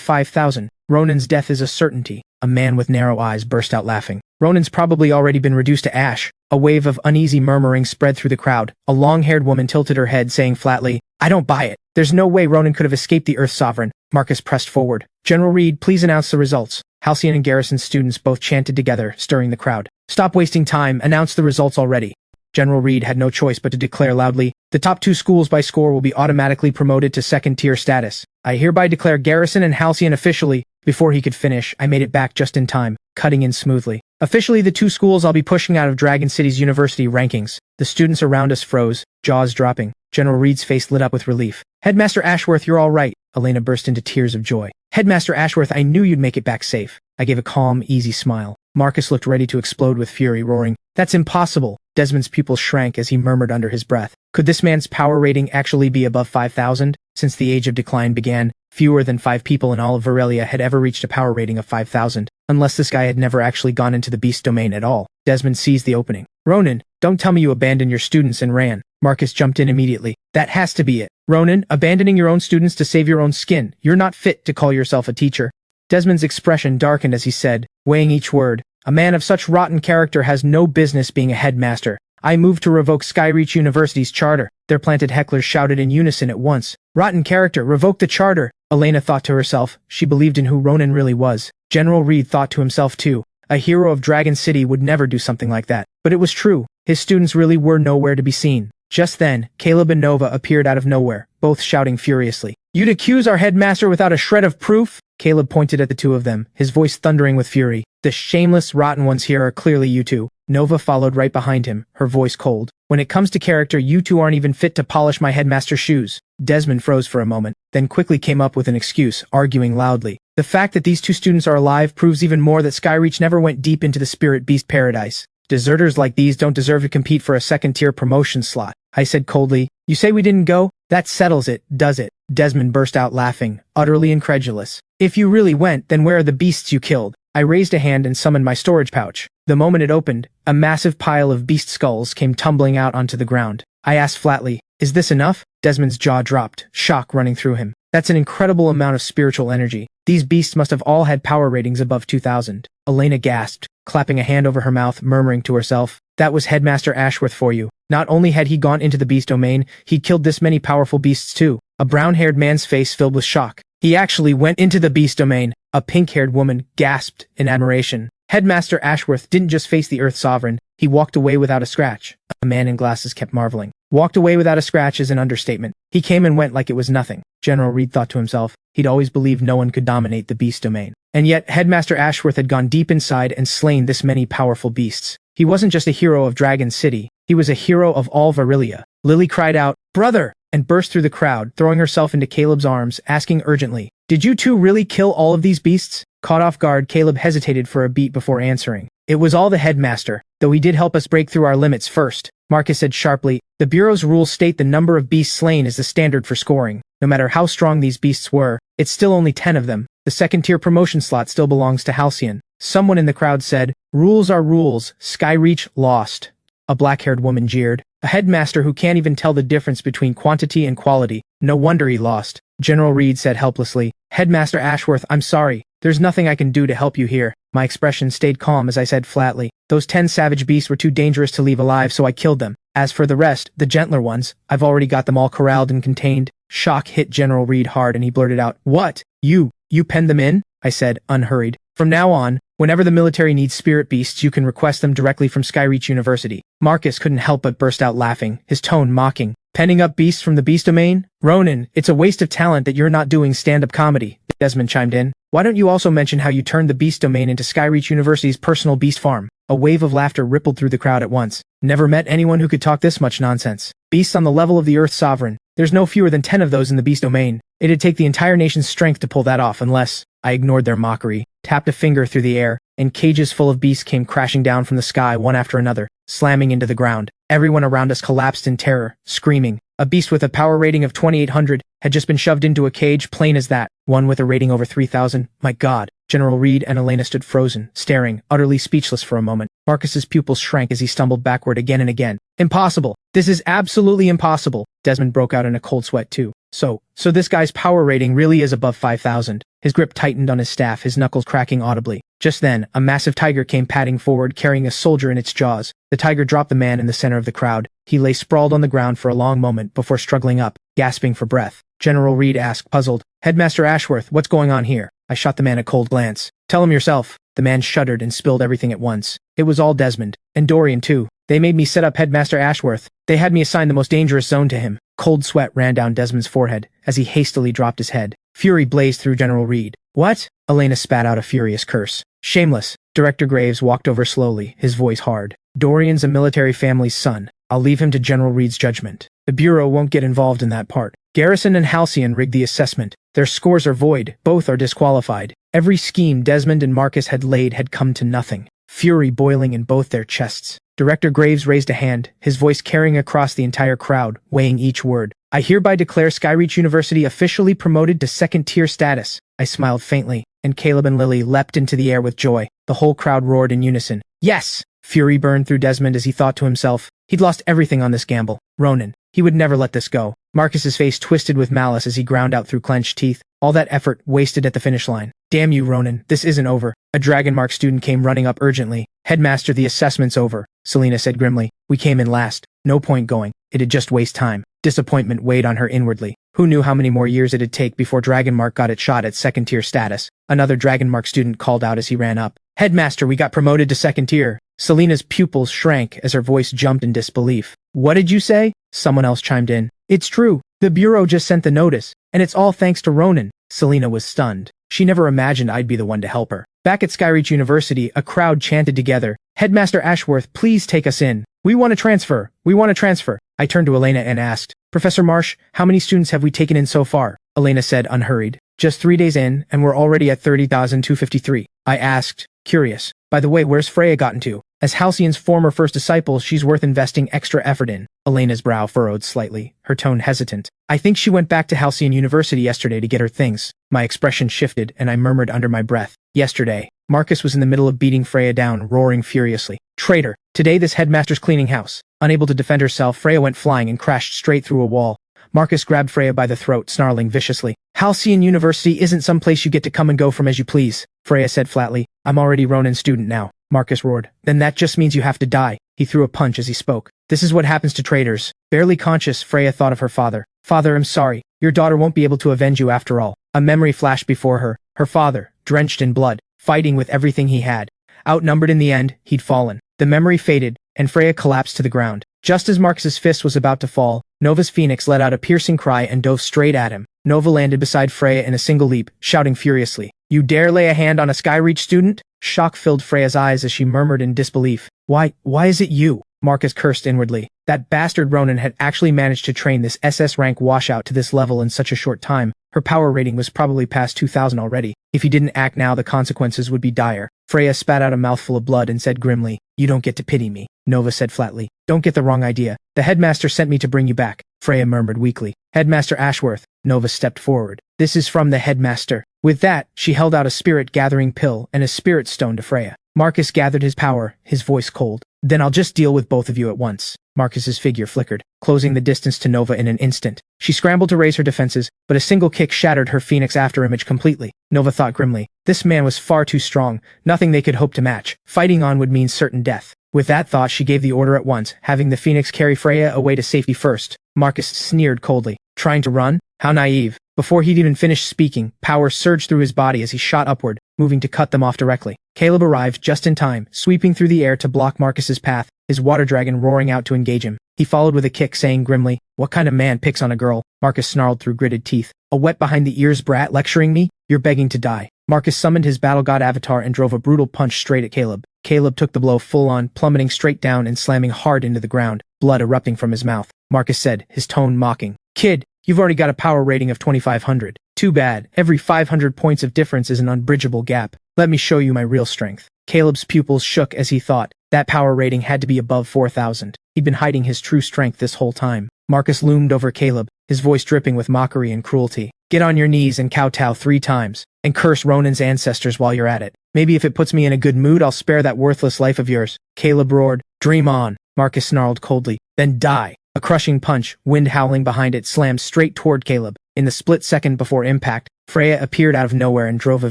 5,000, Ronan's death is a certainty. A man with narrow eyes burst out laughing. Ronan's probably already been reduced to ash. A wave of uneasy murmuring spread through the crowd. A long-haired woman tilted her head, saying flatly, I don't buy it. There's no way Ronan could have escaped the Earth Sovereign. Marcus pressed forward. General Reed, please announce the results. Halcyon and Garrison students both chanted together, stirring the crowd. Stop wasting time. Announce the results already. General Reed had no choice but to declare loudly, the top two schools by score will be automatically promoted to second-tier status. I hereby declare Garrison and Halcyon officially. Before he could finish, I made it back just in time, cutting in smoothly. Officially, the two schools I'll be pushing out of Dragon City's university rankings. The students around us froze, jaws dropping. General Reed's face lit up with relief. Headmaster Ashworth, you're all right. Elena burst into tears of joy. Headmaster Ashworth, I knew you'd make it back safe. I gave a calm, easy smile. Marcus looked ready to explode with fury, roaring, That's impossible. Desmond's pupils shrank as he murmured under his breath. Could this man's power rating actually be above 5,000? Since the Age of Decline began, fewer than 5 people in all of Virelia had ever reached a power rating of 5,000, unless this guy had never actually gone into the beast domain at all. Desmond seized the opening. Ronan, don't tell me you abandoned your students and ran. Marcus jumped in immediately. That has to be it. Ronan, abandoning your own students to save your own skin. You're not fit to call yourself a teacher. Desmond's expression darkened as he said, weighing each word, a man of such rotten character has no business being a headmaster. I move to revoke Skyreach University's charter. Their planted hecklers shouted in unison at once. Rotten character, revoke the charter. Elena thought to herself. She believed in who Ronan really was. General Reed thought to himself too. A hero of Dragon City would never do something like that. But it was true. His students really were nowhere to be seen. Just then, Caleb and Nova appeared out of nowhere, both shouting furiously. You'd accuse our headmaster without a shred of proof? Caleb pointed at the two of them, his voice thundering with fury. The shameless, rotten ones here are clearly you two. Nova followed right behind him, her voice cold. When it comes to character, you two aren't even fit to polish my headmaster's shoes. Desmond froze for a moment, then quickly came up with an excuse, arguing loudly. The fact that these two students are alive proves even more that Skyreach never went deep into the spirit beast paradise. Deserters like these don't deserve to compete for a second-tier promotion slot. I said coldly, you say we didn't go? That settles it, does it? Desmond burst out laughing, utterly incredulous. If you really went, then where are the beasts you killed? I raised a hand and summoned my storage pouch. The moment it opened, a massive pile of beast skulls came tumbling out onto the ground. I asked flatly, "Is this enough?" Desmond's jaw dropped, shock running through him. That's an incredible amount of spiritual energy. These beasts must have all had power ratings above 2,000. Elena gasped, clapping a hand over her mouth, murmuring to herself, "That was Headmaster Ashworth for you. Not only had he gone into the beast domain, he'd killed this many powerful beasts too." A brown-haired man's face filled with shock. "He actually went into the beast domain." A pink-haired woman gasped in admiration. "Headmaster Ashworth didn't just face the Earth Sovereign, he walked away without a scratch." A man in glasses kept marveling. "Walked away without a scratch is an understatement. He came and went like it was nothing." General Reed thought to himself. He'd always believed no one could dominate the beast domain. And yet, Headmaster Ashworth had gone deep inside and slain this many powerful beasts. He wasn't just a hero of Dragon City, he was a hero of all Virilia. Lily cried out, "Brother!" and burst through the crowd, throwing herself into Caleb's arms, asking urgently, "Did you two really kill all of these beasts?" Caught off guard, Caleb hesitated for a beat before answering. "It was all the headmaster, though he did help us break through our limits first." Marcus said sharply, "The Bureau's rules state the number of beasts slain is the standard for scoring. No matter how strong these beasts were, it's still only 10 of them. The second-tier promotion slot still belongs to Halcyon." Someone in the crowd said, "Rules are rules, Skyreach lost." A black-haired woman jeered, "A headmaster who can't even tell the difference between quantity and quality. No wonder he lost." General Reed said helplessly, "Headmaster Ashworth, I'm sorry. There's nothing I can do to help you here." My expression stayed calm as I said flatly, "Those 10 savage beasts were too dangerous to leave alive, so I killed them. As for the rest, the gentler ones, I've already got them all corralled and contained." Shock hit General Reed hard and he blurted out, "What? You penned them in?" I said, unhurried. "From now on, whenever the military needs spirit beasts, you can request them directly from Skyreach University." Marcus couldn't help but burst out laughing, his tone mocking. "Penning up beasts from the beast domain? Ronan, it's a waste of talent that you're not doing stand-up comedy." Desmond chimed in. "Why don't you also mention how you turned the beast domain into Skyreach University's personal beast farm?" A wave of laughter rippled through the crowd at once. "Never met anyone who could talk this much nonsense. Beasts on the level of the Earth Sovereign. There's no fewer than 10 of those in the beast domain. It'd take the entire nation's strength to pull that off unless—" I ignored their mockery, tapped a finger through the air, and cages full of beasts came crashing down from the sky one after another, slamming into the ground. Everyone around us collapsed in terror, screaming. A beast with a power rating of 2,800 had just been shoved into a cage, plain as that. One with a rating over 3,000. My God. General Reed and Elena stood frozen, staring, utterly speechless for a moment. Marcus's pupils shrank as he stumbled backward again and again. "Impossible! This is absolutely impossible!" Desmond broke out in a cold sweat too. So this guy's power rating really is above 5,000. His grip tightened on his staff, his knuckles cracking audibly. Just then, a massive tiger came padding forward, carrying a soldier in its jaws. The tiger dropped the man in the center of the crowd. He lay sprawled on the ground for a long moment before struggling up, gasping for breath. General Reed asked, puzzled, "Headmaster Ashworth, what's going on here?" I shot the man a cold glance. "Tell him yourself." The man shuddered and spilled everything at once. It was all Desmond. And Dorian too. They made me set up Headmaster Ashworth. They had me assign the most dangerous zone to him. Cold sweat ran down Desmond's forehead as he hastily dropped his head. Fury blazed through General Reed. "What?" Elena spat out a furious curse. "Shameless." Director Graves walked over slowly, his voice hard. "Dorian's a military family's son. I'll leave him to General Reed's judgment. The Bureau won't get involved in that part. Garrison and Halcyon rigged the assessment. Their scores are void. Both are disqualified. Every scheme Desmond and Marcus had laid had come to nothing. Fury boiling in both their chests. Director Graves raised a hand, his voice carrying across the entire crowd, weighing each word. "I hereby declare Skyreach University officially promoted to second-tier status." I smiled faintly, and Caleb and Lily leapt into the air with joy. The whole crowd roared in unison. "Yes!" Fury burned through Desmond as he thought to himself. He'd lost everything on this gamble. Ronan. He would never let this go. Marcus's face twisted with malice as he ground out through clenched teeth. All that effort wasted at the finish line. "Damn you, Ronan. This isn't over." A Dragonmark student came running up urgently. "Headmaster, the assessment's over," Selena said grimly. "We came in last. No point going. It'd just waste time." Disappointment weighed on her inwardly. Who knew how many more years it'd take before Dragonmark got its shot at second-tier status? Another Dragonmark student called out as he ran up. "Headmaster, we got promoted to second tier." Selena's pupils shrank as her voice jumped in disbelief. "What did you say?" Someone else chimed in. "It's true. The Bureau just sent the notice, and it's all thanks to Ronan." Selena was stunned. She never imagined I'd be the one to help her. Back at Skyreach University, a crowd chanted together, "Headmaster Ashworth, please take us in. We want to transfer. We want to transfer." I turned to Elena and asked, "Professor Marsh, how many students have we taken in so far?" Elena said unhurried, "Just 3 days in, and we're already at 30,253. I asked, curious, "By the way, where's Freya gotten to?" As Halcyon's former first disciple, she's worth investing extra effort in. Elena's brow furrowed slightly, her tone hesitant. I think she went back to Halcyon University yesterday to get her things. My expression shifted, and I murmured under my breath. Yesterday. Marcus was in the middle of beating Freya down, roaring furiously. Traitor! Today this headmaster's cleaning house. Unable to defend herself, Freya went flying and crashed straight through a wall. Marcus grabbed Freya by the throat, snarling viciously. Halcyon University isn't some place you get to come and go from as you please, Freya said flatly. I'm already Ronan's student now, Marcus roared. Then that just means you have to die. He threw a punch as he spoke. This is what happens to traitors. Barely conscious, Freya thought of her father. Father, I'm sorry. Your daughter won't be able to avenge you after all. A memory flashed before her. Her father, drenched in blood, fighting with everything he had. Outnumbered in the end, he'd fallen. The memory faded, and Freya collapsed to the ground. Just as Marcus's fist was about to fall, Nova's phoenix let out a piercing cry and dove straight at him. Nova landed beside Freya in a single leap, shouting furiously. You dare lay a hand on a Skyreach student? Shock filled Freya's eyes as she murmured in disbelief. Why is it you? Marcus cursed inwardly. That bastard Ronan had actually managed to train this SS-rank washout to this level in such a short time. Her power rating was probably past 2,000 already. If he didn't act now, the consequences would be dire. Freya spat out a mouthful of blood and said grimly, You don't get to pity me, Nova said flatly. Don't get the wrong idea. The headmaster sent me to bring you back, Freya murmured weakly. Headmaster Ashworth. Nova stepped forward. This is from the headmaster. With that, she held out a spirit-gathering pill and a spirit stone to Freya. Marcus gathered his power, his voice cold. Then I'll just deal with both of you at once. Marcus's figure flickered, closing the distance to Nova in an instant. She scrambled to raise her defenses, but a single kick shattered her phoenix afterimage completely. Nova thought grimly. This man was far too strong, nothing they could hope to match. Fighting on would mean certain death. With that thought, she gave the order at once, having the phoenix carry Freya away to safety first. Marcus sneered coldly. Trying to run? How naive. Before he'd even finished speaking, power surged through his body as he shot upward, moving to cut them off directly. Caleb arrived just in time, sweeping through the air to block Marcus's path, his water dragon roaring out to engage him. He followed with a kick, saying grimly, What kind of man picks on a girl? Marcus snarled through gritted teeth. A wet behind the ears brat lecturing me? You're begging to die. Marcus summoned his battle god avatar and drove a brutal punch straight at Caleb. Caleb took the blow full on, plummeting straight down and slamming hard into the ground, blood erupting from his mouth. Marcus said, his tone mocking. Kid, you've already got a power rating of 2,500. Too bad. Every 500 points of difference is an unbridgeable gap. Let me show you my real strength. Caleb's pupils shook as he thought. That power rating had to be above 4,000. He'd been hiding his true strength this whole time. Marcus loomed over Caleb, his voice dripping with mockery and cruelty. Get on your knees and kowtow 3 times. And curse Ronan's ancestors while you're at it. Maybe if it puts me in a good mood, I'll spare that worthless life of yours. Caleb roared. Dream on. Marcus snarled coldly. Then die. A crushing punch, wind howling behind it, slammed straight toward Caleb. In the split second before impact, Freya appeared out of nowhere and drove a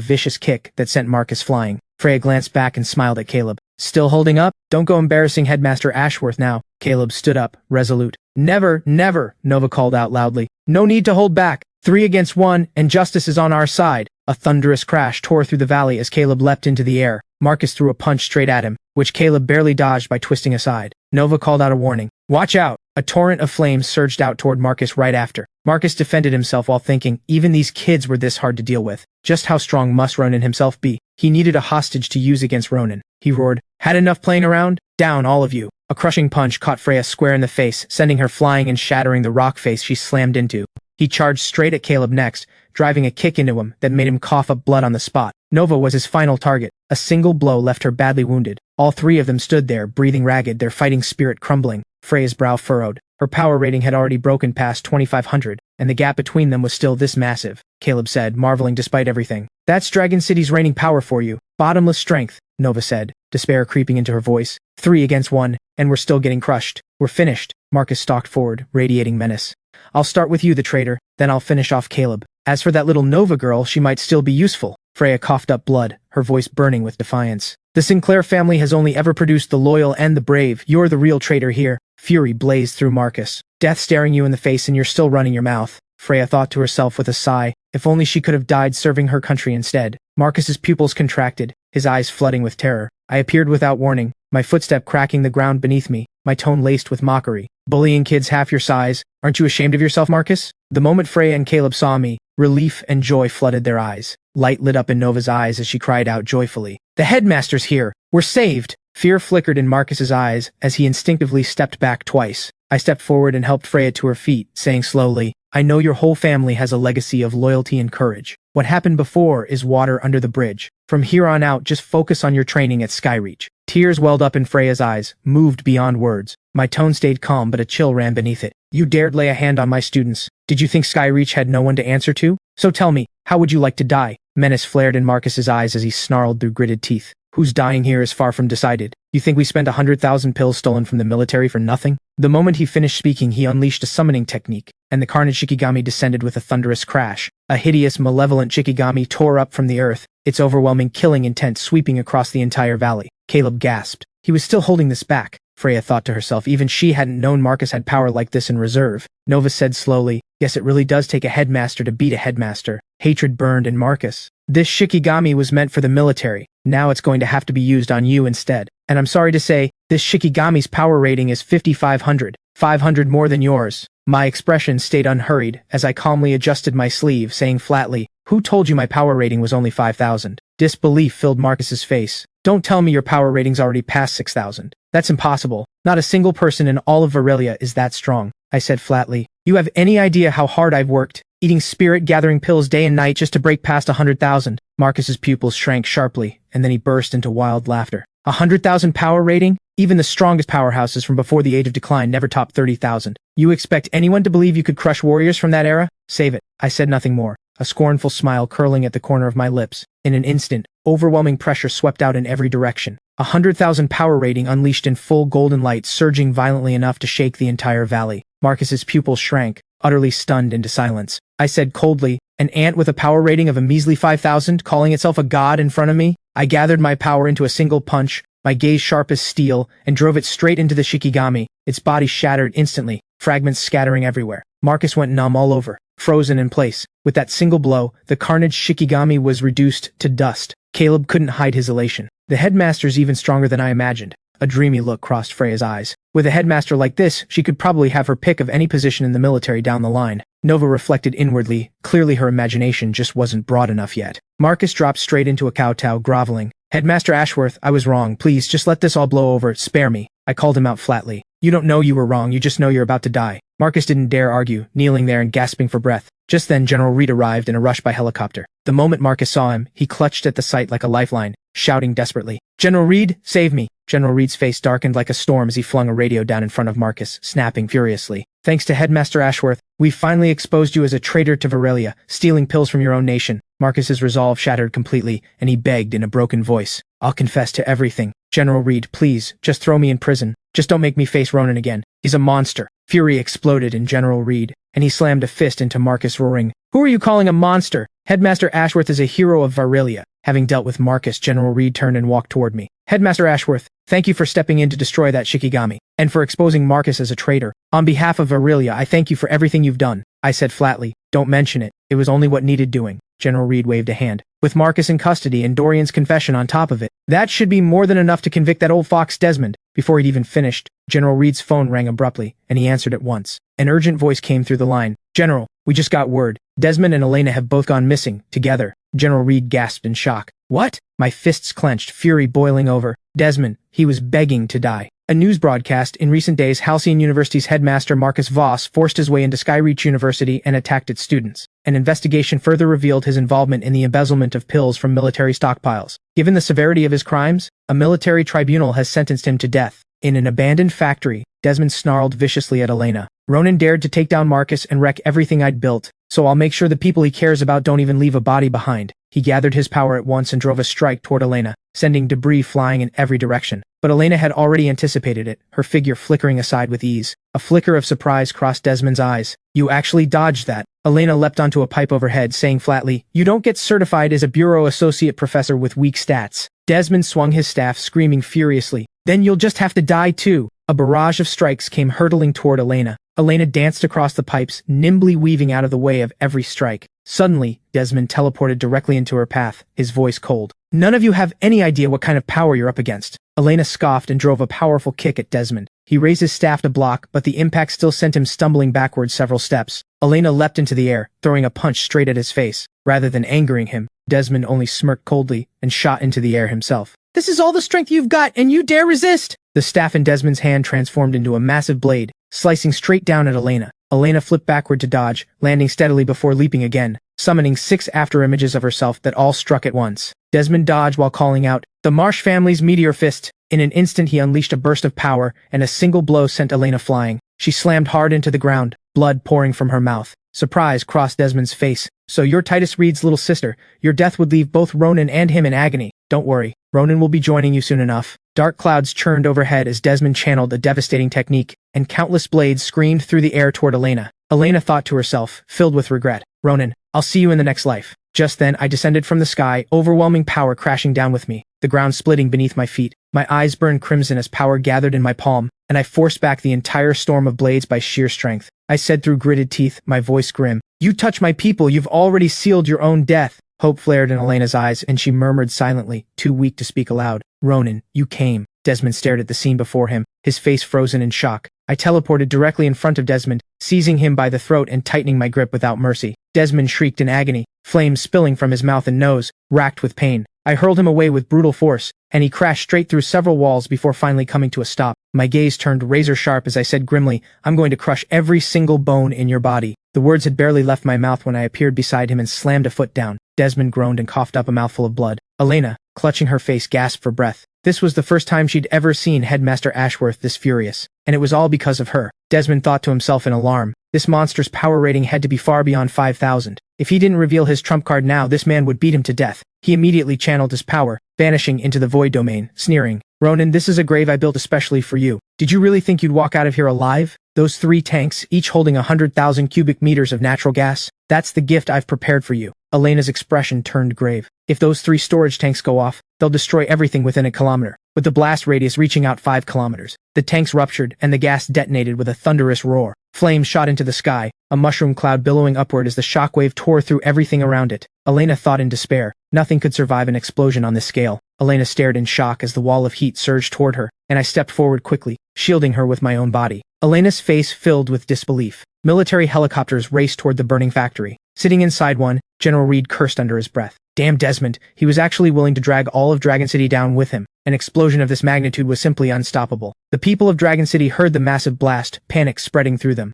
vicious kick that sent Marcus flying. Freya glanced back and smiled at Caleb. Still holding up? Don't go embarrassing Headmaster Ashworth now. Caleb stood up, resolute. Never, never, Nova called out loudly. No need to hold back. 3 against 1, and justice is on our side. A thunderous crash tore through the valley as Caleb leapt into the air. Marcus threw a punch straight at him, which Caleb barely dodged by twisting aside. Nova called out a warning. Watch out! A torrent of flames surged out toward Marcus right after. Marcus defended himself while thinking, even these kids were this hard to deal with. Just how strong must Ronan himself be? He needed a hostage to use against Ronan. He roared, Had enough playing around? Down, all of you. A crushing punch caught Freya square in the face, sending her flying and shattering the rock face she slammed into. He charged straight at Caleb next, driving a kick into him that made him cough up blood on the spot. Nova was his final target. A single blow left her badly wounded. All 3 of them stood there, breathing ragged, their fighting spirit crumbling. Freya's brow furrowed. Her power rating had already broken past 2,500, and the gap between them was still this massive, Caleb said, marveling despite everything. That's Dragon City's reigning power for you. Bottomless strength, Nova said, despair creeping into her voice. 3 against 1, and we're still getting crushed. We're finished. Marcus stalked forward, radiating menace. I'll start with you, the traitor, then I'll finish off Caleb. As for that little Nova girl, she might still be useful. Freya coughed up blood, her voice burning with defiance. The Sinclair family has only ever produced the loyal and the brave. You're the real traitor here. Fury blazed through Marcus. Death staring you in the face and you're still running your mouth. Freya thought to herself with a sigh. If only she could have died serving her country instead. Marcus's pupils contracted, his eyes flooding with terror. I appeared without warning, my footstep cracking the ground beneath me, my tone laced with mockery. Bullying kids half your size. Aren't you ashamed of yourself, Marcus? The moment Freya and Caleb saw me, relief and joy flooded their eyes. Light lit up in Nova's eyes as she cried out joyfully. The headmaster's here! We're saved! Fear flickered in Marcus's eyes as he instinctively stepped back twice. I stepped forward and helped Freya to her feet, saying slowly, I know your whole family has a legacy of loyalty and courage. What happened before is water under the bridge. From here on out, just focus on your training at Skyreach. Tears welled up in Freya's eyes, moved beyond words. My tone stayed calm, but a chill ran beneath it. You dared lay a hand on my students. Did you think Skyreach had no one to answer to? So tell me, how would you like to die? Menace flared in Marcus's eyes as he snarled through gritted teeth. Who's dying here is far from decided. You think we spent 100,000 pills stolen from the military for nothing? The moment he finished speaking, he unleashed a summoning technique, and the carnage Shikigami descended with a thunderous crash. A hideous, malevolent Shikigami tore up from the earth, its overwhelming killing intent sweeping across the entire valley. Caleb gasped. He was still holding this back. Freya thought to herself, even she hadn't known Marcus had power like this in reserve. Nova said slowly, yes, it really does take a headmaster to beat a headmaster. Hatred burned in Marcus. This Shikigami was meant for the military. Now it's going to have to be used on you instead. And I'm sorry to say, this Shikigami's power rating is 5,500. 500 more than yours. My expression stayed unhurried as I calmly adjusted my sleeve, saying flatly, who told you my power rating was only 5,000? Disbelief filled Marcus's face. Don't tell me your power rating's already past 6,000. That's impossible. Not a single person in all of Varelia is that strong, I said flatly. You have any idea how hard I've worked, eating spirit-gathering pills day and night just to break past 100,000? Marcus's pupils shrank sharply, and then he burst into wild laughter. 100,000 power rating? Even the strongest powerhouses from before the Age of Decline never topped 30,000. You expect anyone to believe you could crush warriors from that era? Save it. I said nothing more, a scornful smile curling at the corner of my lips. In an instant, overwhelming pressure swept out in every direction. 100,000 power rating unleashed in full golden light, surging violently enough to shake the entire valley. Marcus's pupils shrank, utterly stunned into silence. I said coldly, an ant with a power rating of a measly 5,000 calling itself a god in front of me? I gathered my power into a single punch, my gaze sharp as steel, and drove it straight into the Shikigami. Its body shattered instantly, fragments scattering everywhere. Marcus went numb all over, frozen in place. With that single blow, the carnage Shikigami was reduced to dust. Caleb couldn't hide his elation. The headmaster's even stronger than I imagined. A dreamy look crossed Freya's eyes. With a headmaster like this, she could probably have her pick of any position in the military down the line. Nova reflected inwardly. Clearly her imagination just wasn't broad enough yet. Marcus dropped straight into a kowtow, groveling. Headmaster Ashworth, I was wrong. Please, just let this all blow over. Spare me. I called him out flatly. You don't know you were wrong, you just know you're about to die. Marcus didn't dare argue, kneeling there and gasping for breath. Just then General Reed arrived in a rush by helicopter. The moment Marcus saw him, he clutched at the sight like a lifeline, shouting desperately, General Reed, save me! General Reed's face darkened like a storm as he flung a radio down in front of Marcus, snapping furiously. Thanks to Headmaster Ashworth, we've finally exposed you as a traitor to Varelia, stealing pills from your own nation. Marcus's resolve shattered completely, and he begged in a broken voice. I'll confess to everything. General Reed, please, just throw me in prison. Just don't make me face Ronan again. He's a monster. Fury exploded in General Reed, and he slammed a fist into Marcus, roaring, Who are you calling a monster? Headmaster Ashworth is a hero of Varelia. Having dealt with Marcus, General Reed turned and walked toward me. Headmaster Ashworth, thank you for stepping in to destroy that Shikigami, and for exposing Marcus as a traitor. On behalf of Varelia, I thank you for everything you've done. I said flatly, don't mention it. It was only what needed doing. General Reed waved a hand. With Marcus in custody and Dorian's confession on top of it, that should be more than enough to convict that old fox Desmond. Before he'd even finished, General Reed's phone rang abruptly, and he answered at once. An urgent voice came through the line. General, we just got word. Desmond and Elena have both gone missing, together. General Reed gasped in shock. What? My fists clenched, fury boiling over. Desmond, he was begging to die. A news broadcast in recent days, Halcyon University's headmaster Marcus Voss forced his way into Skyreach University and attacked its students. An investigation further revealed his involvement in the embezzlement of pills from military stockpiles. Given the severity of his crimes, a military tribunal has sentenced him to death. In an abandoned factory, Desmond snarled viciously at Elena. Ronan dared to take down Marcus and wreck everything I'd built, so I'll make sure the people he cares about don't even leave a body behind. He gathered his power at once and drove a strike toward Elena, sending debris flying in every direction. But Elena had already anticipated it, her figure flickering aside with ease. A flicker of surprise crossed Desmond's eyes. You actually dodged that. Elena leapt onto a pipe overhead, saying flatly, You don't get certified as a bureau associate professor with weak stats. Desmond swung his staff, screaming furiously. Then you'll just have to die too. A barrage of strikes came hurtling toward Elena. Elena danced across the pipes, nimbly weaving out of the way of every strike. Suddenly, Desmond teleported directly into her path, his voice cold. None of you have any idea what kind of power you're up against. Elena scoffed and drove a powerful kick at Desmond. He raised his staff to block, but the impact still sent him stumbling backwards several steps. Elena leapt into the air, throwing a punch straight at his face. Rather than angering him, Desmond only smirked coldly and shot into the air himself. This is all the strength you've got, and you dare resist! The staff in Desmond's hand transformed into a massive blade, slicing straight down at Elena. Elena flipped backward to dodge, landing steadily before leaping again, summoning 6 afterimages of herself that all struck at once. Desmond dodged while calling out, The Marsh family's meteor fist! In an instant he unleashed a burst of power, and a single blow sent Elena flying. She slammed hard into the ground, blood pouring from her mouth. Surprise crossed Desmond's face. So you're Titus Reed's little sister. Your death would leave both Ronan and him in agony. Don't worry, Ronan will be joining you soon enough. Dark clouds churned overhead as Desmond channeled a devastating technique, and countless blades screamed through the air toward Elena. Elena thought to herself, filled with regret, Ronan, I'll see you in the next life. Just then I descended from the sky, overwhelming power crashing down with me, the ground splitting beneath my feet. My eyes burned crimson as power gathered in my palm, and I forced back the entire storm of blades by sheer strength. I said through gritted teeth, my voice grim, You touch my people, you've already sealed your own death. Hope flared in Elena's eyes, and she murmured silently, too weak to speak aloud, Ronan, you came. Desmond stared at the scene before him, his face frozen in shock. I teleported directly in front of Desmond, seizing him by the throat and tightening my grip without mercy. Desmond shrieked in agony, flames spilling from his mouth and nose, racked with pain. I hurled him away with brutal force, and he crashed straight through several walls before finally coming to a stop. My gaze turned razor-sharp as I said grimly, I'm going to crush every single bone in your body. The words had barely left my mouth when I appeared beside him and slammed a foot down. Desmond groaned and coughed up a mouthful of blood. Elena, clutching her face, gasped for breath. This was the first time she'd ever seen Headmaster Ashworth this furious, and it was all because of her. Desmond thought to himself in alarm. This monster's power rating had to be far beyond 5,000. If he didn't reveal his trump card now, this man would beat him to death. He immediately channeled his power, vanishing into the void domain, sneering, Ronan, this is a grave I built especially for you. Did you really think you'd walk out of here alive? Those 3 tanks, each holding 100,000 cubic meters of natural gas, that's the gift I've prepared for you. Elena's expression turned grave. If those 3 storage tanks go off, they'll destroy everything within a kilometer, with the blast radius reaching out 5 kilometers. The tanks ruptured, and the gas detonated with a thunderous roar. Flames shot into the sky, a mushroom cloud billowing upward as the shockwave tore through everything around it. Elena thought in despair. Nothing could survive an explosion on this scale. Elena stared in shock as the wall of heat surged toward her, and I stepped forward quickly, shielding her with my own body. Elena's face filled with disbelief. Military helicopters raced toward the burning factory. Sitting inside one, General Reed cursed under his breath. Damn Desmond, he was actually willing to drag all of Dragon City down with him. An explosion of this magnitude was simply unstoppable. The people of Dragon City heard the massive blast, panic spreading through them.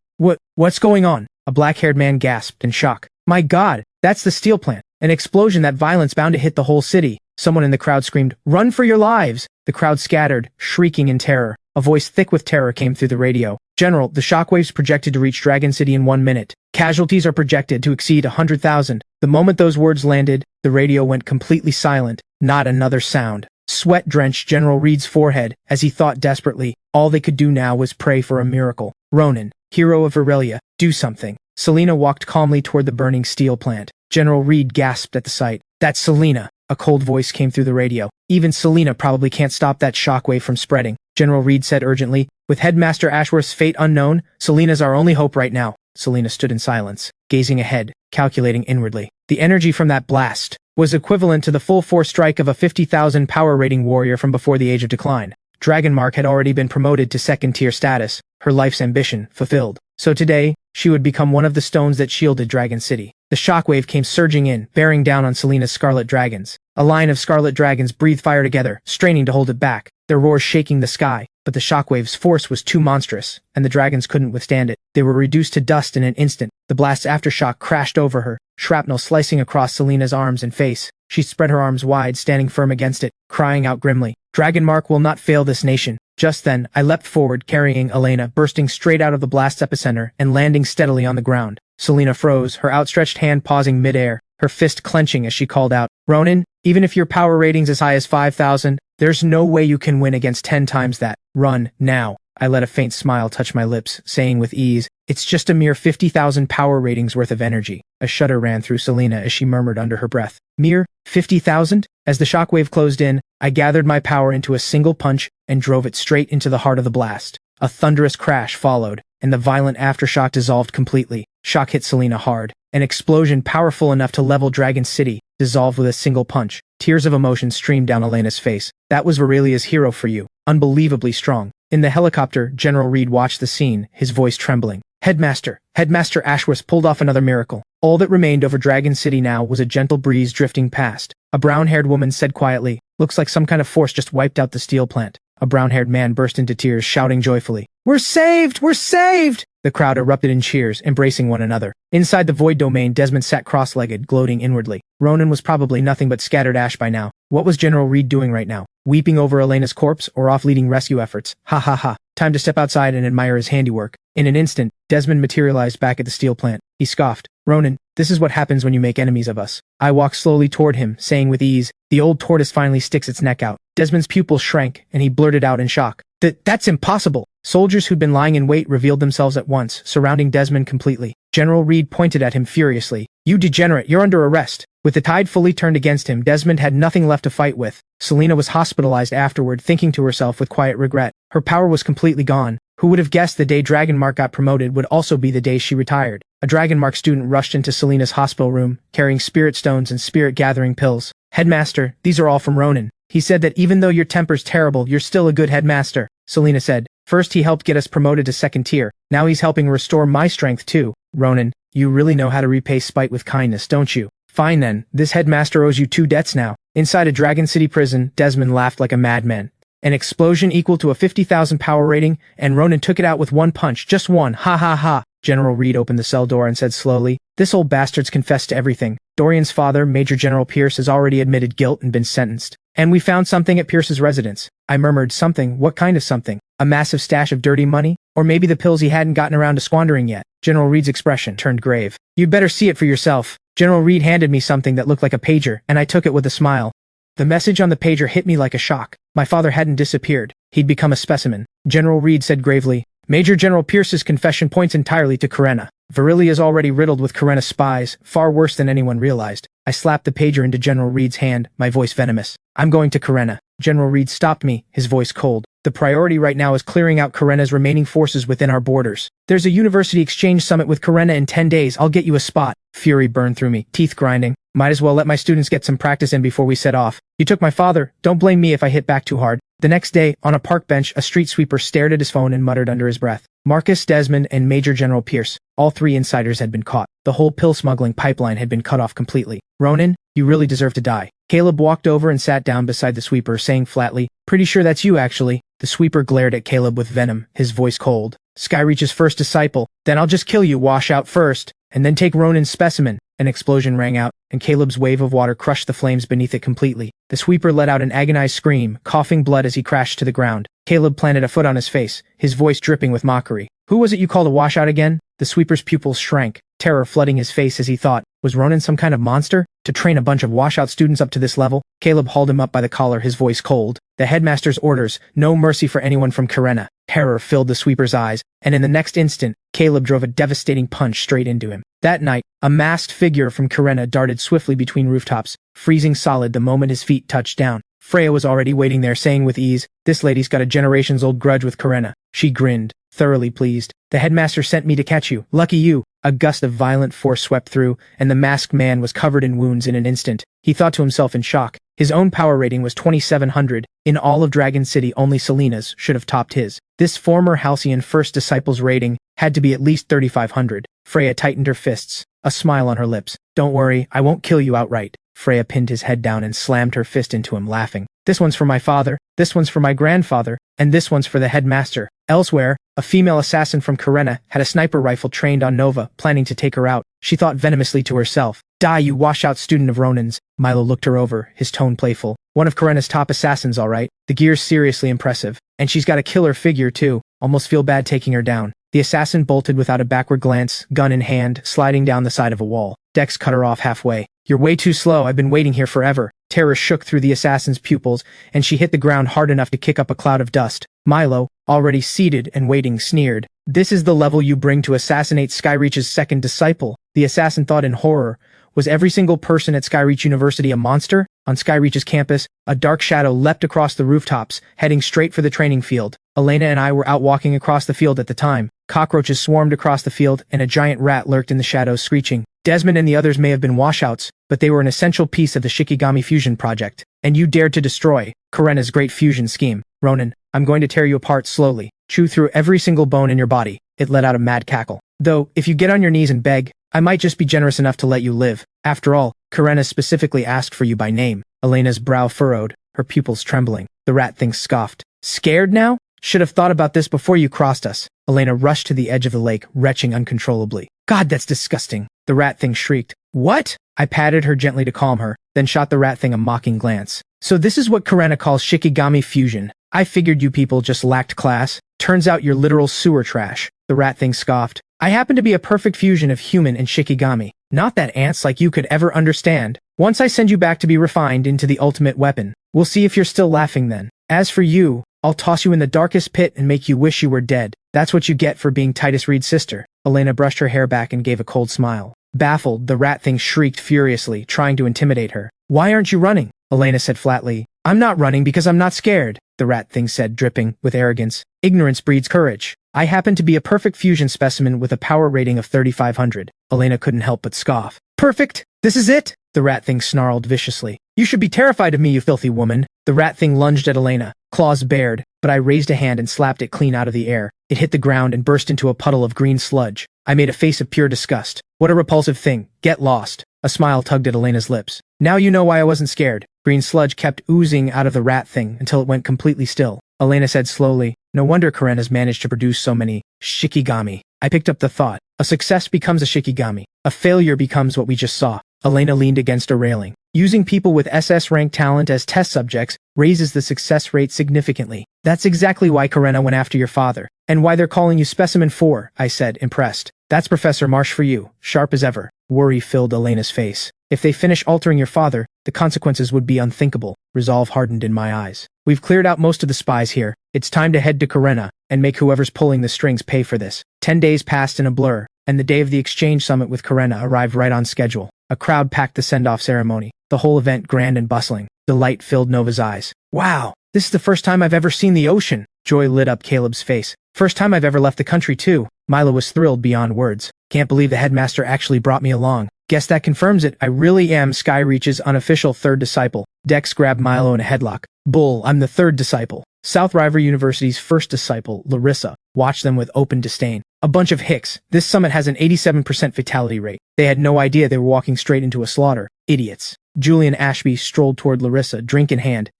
What's going on? A black-haired man gasped in shock. My God, that's the steel plant. An explosion that violence bound to hit the whole city. Someone in the crowd screamed, Run for your lives! The crowd scattered, shrieking in terror. A voice thick with terror came through the radio. General, the shockwaves projected to reach Dragon City in 1 minute. Casualties are projected to exceed 100,000. The moment those words landed, the radio went completely silent. Not another sound. Sweat drenched General Reed's forehead as he thought desperately. All they could do now was pray for a miracle. Ronan, hero of Aurelia, do something. Selena walked calmly toward the burning steel plant. General Reed gasped at the sight. That's Selena. A cold voice came through the radio. Even Selena probably can't stop that shockwave from spreading. General Reed said urgently. With Headmaster Ashworth's fate unknown, Selena's our only hope right now. Selena stood in silence, gazing ahead, calculating inwardly. The energy from that blast was equivalent to the full force strike of a 50,000 power rating warrior from before the Age of Decline. Dragonmark had already been promoted to 2nd tier status, her life's ambition fulfilled. So today, she would become one of the stones that shielded Dragon City. The shockwave came surging in, bearing down on Selena's scarlet dragons. A line of scarlet dragons breathed fire together, straining to hold it back, their roars shaking the sky. But the shockwave's force was too monstrous, and the dragons couldn't withstand it. They were reduced to dust in an instant. The blast's aftershock crashed over her, shrapnel slicing across Selena's arms and face. She spread her arms wide, standing firm against it, crying out grimly, Dragonmark will not fail this nation. Just then, I leapt forward, carrying Elena, bursting straight out of the blast's epicenter and landing steadily on the ground. Selena froze, her outstretched hand pausing mid-air, her fist clenching as she called out, Ronan, even if your power rating's as high as 5,000, there's no way you can win against 10 times that. Run, now. I let a faint smile touch my lips, saying with ease, it's just a mere 50,000 power ratings worth of energy. A shudder ran through Selena as she murmured under her breath. Mere 50,000? As the shockwave closed in, I gathered my power into a single punch and drove it straight into the heart of the blast. A thunderous crash followed, and the violent aftershock dissolved completely. Shock hit Selena hard. An explosion powerful enough to level Dragon City dissolved with a single punch. Tears of emotion streamed down Elena's face. That was Aurelia's hero for you. Unbelievably strong. In the helicopter, General Reed watched the scene, his voice trembling. Headmaster Ashworth pulled off another miracle. All that remained over Dragon City now was a gentle breeze drifting past. A brown-haired woman said quietly, looks like some kind of force just wiped out the steel plant. A brown-haired man burst into tears, shouting joyfully, We're saved! We're saved! The crowd erupted in cheers, embracing one another. Inside the void domain, Desmond sat cross-legged, gloating inwardly. Ronan was probably nothing but scattered ash by now. What was General Reed doing right now? Weeping over Elena's corpse or off leading rescue efforts? Ha ha ha. Time to step outside and admire his handiwork. In an instant, Desmond materialized back at the steel plant. He scoffed. Ronan, this is what happens when you make enemies of us. I walked slowly toward him, saying with ease, the old tortoise finally sticks its neck out. Desmond's pupils shrank, and he blurted out in shock. That's impossible. Soldiers who'd been lying in wait revealed themselves at once, surrounding Desmond completely. General Reed pointed at him furiously. You degenerate, you're under arrest. With the tide fully turned against him, Desmond had nothing left to fight with. Selena was hospitalized afterward, thinking to herself with quiet regret. Her power was completely gone. Who would have guessed the day Dragonmark got promoted would also be the day she retired? A Dragonmark student rushed into Selena's hospital room, carrying spirit stones and spirit-gathering pills. Headmaster, these are all from Ronan. He said that even though your temper's terrible, you're still a good headmaster, Selena said. First he helped get us promoted to second tier. Now he's helping restore my strength too. Ronan, you really know how to repay spite with kindness, don't you? Fine then, this headmaster owes you 2 debts now. Inside a Dragon City prison, Desmond laughed like a madman. An explosion equal to a 50,000 power rating, and Ronan took it out with one punch, just one, ha ha ha. General Reed opened the cell door and said slowly, this old bastard's confessed to everything. Dorian's father, Major General Pierce, has already admitted guilt and been sentenced. And we found something at Pierce's residence. I murmured, something? What kind of something? A massive stash of dirty money? Or maybe the pills he hadn't gotten around to squandering yet? General Reed's expression turned grave. You'd better see it for yourself. General Reed handed me something that looked like a pager, and I took it with a smile. The message on the pager hit me like a shock. My father hadn't disappeared. He'd become a specimen. General Reed said gravely, Major General Pierce's confession points entirely to Karenna. Virillia is already riddled with Karenna spies, far worse than anyone realized. I slapped the pager into General Reed's hand, my voice venomous. I'm going to Karenna. General Reed stopped me, his voice cold. The priority right now is clearing out Karenna's remaining forces within our borders. There's a university exchange summit with Karenna in 10 days. I'll get you a spot. Fury burned through me, teeth grinding. Might as well let my students get some practice in before we set off. You took my father. Don't blame me if I hit back too hard. The next day, on a park bench, a street sweeper stared at his phone and muttered under his breath. Marcus, Desmond, and Major General Pierce. All 3 insiders had been caught. The whole pill smuggling pipeline had been cut off completely. Ronan, you really deserve to die. Caleb walked over and sat down beside the sweeper, saying flatly, pretty sure that's you actually. The sweeper glared at Caleb with venom, his voice cold. Skyreach's first disciple. Then I'll just kill you, wash out first, and then take Ronan's specimen. An explosion rang out, and Caleb's wave of water crushed the flames beneath it completely. The sweeper let out an agonized scream, coughing blood as he crashed to the ground. Caleb planted a foot on his face, his voice dripping with mockery. Who was it you called a washout again? The sweeper's pupils shrank, terror flooding his face as he thought, was Ronan some kind of monster? To train a bunch of washout students up to this level? Caleb hauled him up by the collar, his voice cold. The headmaster's orders, no mercy for anyone from Karenna. Terror filled the sweeper's eyes, and in the next instant, Caleb drove a devastating punch straight into him. That night, a masked figure from Karenna darted swiftly between rooftops, freezing solid the moment his feet touched down. Freya was already waiting there, saying with ease, this lady's got a generations-old grudge with Karenna. She grinned, thoroughly pleased. The headmaster sent me to catch you. Lucky you. A gust of violent force swept through, and the masked man was covered in wounds in an instant. He thought to himself in shock. His own power rating was 2700. In all of Dragon City, only Selena's should have topped his. This former Halcyon First Disciple's rating had to be at least 3500. Freya tightened her fists, a smile on her lips. Don't worry, I won't kill you outright. Freya pinned his head down and slammed her fist into him, laughing. This one's for my father, this one's for my grandfather, and this one's for the headmaster. Elsewhere, a female assassin from Karenna had a sniper rifle trained on Nova, planning to take her out. She thought venomously to herself. Die, you washout student of Ronan's. Milo looked her over, his tone playful. One of Karenna's top assassins, all right. The gear's seriously impressive. And she's got a killer figure, too. Almost feel bad taking her down. The assassin bolted without a backward glance, gun in hand, sliding down the side of a wall. Dex cut her off halfway. You're way too slow, I've been waiting here forever. Terror shook through the assassin's pupils, and she hit the ground hard enough to kick up a cloud of dust. Milo, already seated and waiting, sneered. This is the level you bring to assassinate Skyreach's second disciple. The assassin thought in horror. Was every single person at Skyreach University a monster? On Skyreach's campus, a dark shadow leapt across the rooftops, heading straight for the training field. Elena and I were out walking across the field at the time. Cockroaches swarmed across the field, and a giant rat lurked in the shadows, screeching. Desmond and the others may have been washouts, but they were an essential piece of the Shikigami fusion project. And you dared to destroy Karenna's great fusion scheme. Ronan, I'm going to tear you apart slowly. Chew through every single bone in your body. It let out a mad cackle. Though, if you get on your knees and beg, I might just be generous enough to let you live. After all, Karenna specifically asked for you by name. Elena's brow furrowed, her pupils trembling. The rat thing scoffed. Scared now? Should have thought about this before you crossed us. Elena rushed to the edge of the lake, retching uncontrollably. God, that's disgusting. The rat thing shrieked. What? I patted her gently to calm her, then shot the rat thing a mocking glance. So this is what Karena calls Shikigami fusion. I figured you people just lacked class. Turns out you're literal sewer trash. The rat thing scoffed. I happen to be a perfect fusion of human and Shikigami. Not that ants like you could ever understand. Once I send you back to be refined into the ultimate weapon, we'll see if you're still laughing then. As for you, I'll toss you in the darkest pit and make you wish you were dead. That's what you get for being Titus Reed's sister. Elena brushed her hair back and gave a cold smile. Baffled, the rat thing shrieked furiously, trying to intimidate her. Why aren't you running? Elena said flatly. I'm not running because I'm not scared, the rat thing said, dripping with arrogance. Ignorance breeds courage. I happen to be a perfect fusion specimen with a power rating of 3,500. Elena couldn't help but scoff. Perfect? This is it? The rat thing snarled viciously. You should be terrified of me, you filthy woman. The rat thing lunged at Elena, claws bared, but I raised a hand and slapped it clean out of the air. It hit the ground and burst into a puddle of green sludge. I made a face of pure disgust. What a repulsive thing. Get lost. A smile tugged at Elena's lips. Now you know why I wasn't scared. Green sludge kept oozing out of the rat thing until it went completely still. Elena said slowly, no wonder Karena's managed to produce so many Shikigami. I picked up the thought. A success becomes a Shikigami. A failure becomes what we just saw. Elena leaned against a railing. Using people with SS-rank talent as test subjects raises the success rate significantly. That's exactly why Karena went after your father. And why they're calling you Specimen 4, I said, impressed. That's Professor Marsh for you, sharp as ever. Worry filled Elena's face. If they finish altering your father, the consequences would be unthinkable. Resolve hardened in my eyes. We've cleared out most of the spies here. It's time to head to Karena and make whoever's pulling the strings pay for this. 10 days passed in a blur, and the day of the exchange summit with Karena arrived right on schedule. A crowd packed the send-off ceremony, the whole event grand and bustling. Delight filled Nova's eyes. Wow, this is the first time I've ever seen the ocean. Joy lit up Caleb's face. First time I've ever left the country too. Milo was thrilled beyond words. Can't believe the headmaster actually brought me along. Guess that confirms it. I really am Skyreach's unofficial third disciple. Dex grabbed Milo in a headlock. Bull, I'm the third disciple. South River University's first disciple, Larissa, watched them with open disdain. A bunch of hicks. This summit has an 87% fatality rate. They had no idea they were walking straight into a slaughter. Idiots. Julian Ashby strolled toward Larissa, drink in hand.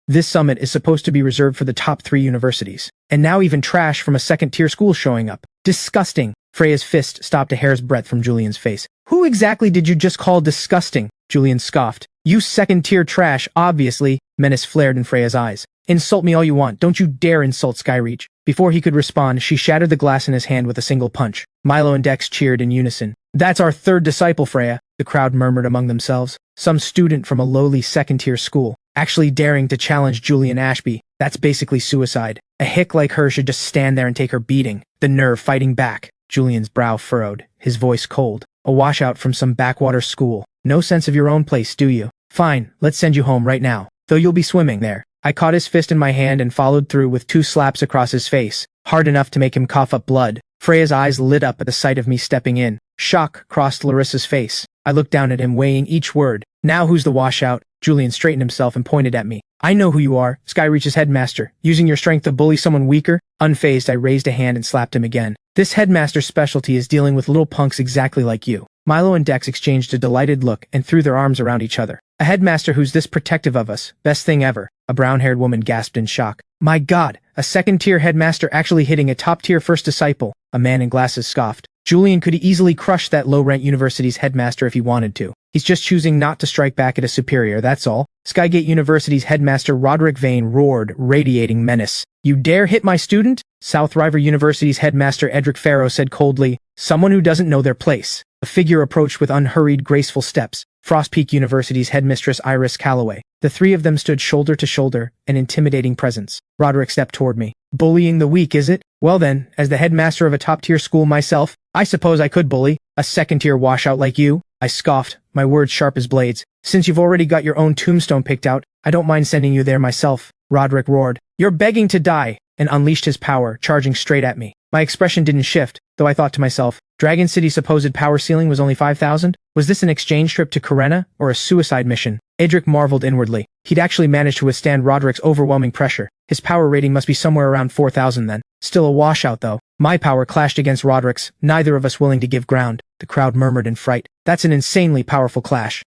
This summit is supposed to be reserved for the top 3 universities. And now even trash from a second-tier school showing up. Disgusting. Freya's fist stopped a hair's breadth from Julian's face. Who exactly did you just call disgusting? Julian scoffed. You second-tier trash, obviously. Menace flared in Freya's eyes. Insult me all you want. Don't you dare insult Skyreach. Before he could respond, she shattered the glass in his hand with a single punch. Milo and Dex cheered in unison. That's our third disciple, Freya, the crowd murmured among themselves. Some student from a lowly second-tier school, actually daring to challenge Julian Ashby. That's basically suicide. A hick like her should just stand there and take her beating. The nerve fighting back. Julian's brow furrowed, his voice cold. A washout from some backwater school. No sense of your own place, do you? Fine, let's send you home right now. Though you'll be swimming there. I caught his fist in my hand and followed through with 2 slaps across his face, hard enough to make him cough up blood. Freya's eyes lit up at the sight of me stepping in. Shock crossed Larissa's face. I looked down at him, weighing each word. Now who's the washout? Julian straightened himself and pointed at me. I know who you are, Skyreach's headmaster. Using your strength to bully someone weaker? Unfazed, I raised a hand and slapped him again. This headmaster's specialty is dealing with little punks exactly like you. Milo and Dex exchanged a delighted look and threw their arms around each other. A headmaster who's this protective of us. Best thing ever. A brown-haired woman gasped in shock. My God, a second-tier headmaster actually hitting a top-tier first disciple. A man in glasses scoffed. Julian could easily crush that low-rent university's headmaster if he wanted to. He's just choosing not to strike back at a superior, that's all. Skygate University's headmaster Roderick Vane roared, radiating menace. You dare hit my student? South River University's headmaster Edric Farrow said coldly. Someone who doesn't know their place. A figure approached with unhurried, graceful steps. Frost Peak University's headmistress Iris Calloway. The 3 of them stood shoulder to shoulder, an intimidating presence. Roderick stepped toward me. Bullying the weak, is it? Well then, as the headmaster of a top-tier school myself, I suppose I could bully a second-tier washout like you. I scoffed, my words sharp as blades. Since you've already got your own tombstone picked out, I don't mind sending you there myself. Roderick roared. You're begging to die, and unleashed his power, charging straight at me. My expression didn't shift, though I thought to myself, Dragon City's supposed power ceiling was only 5,000? Was this an exchange trip to Karena, or a suicide mission? Edric marveled inwardly. He'd actually managed to withstand Roderick's overwhelming pressure. His power rating must be somewhere around 4,000 then. Still a washout though. My power clashed against Roderick's, neither of us willing to give ground. The crowd murmured in fright. That's an insanely powerful clash.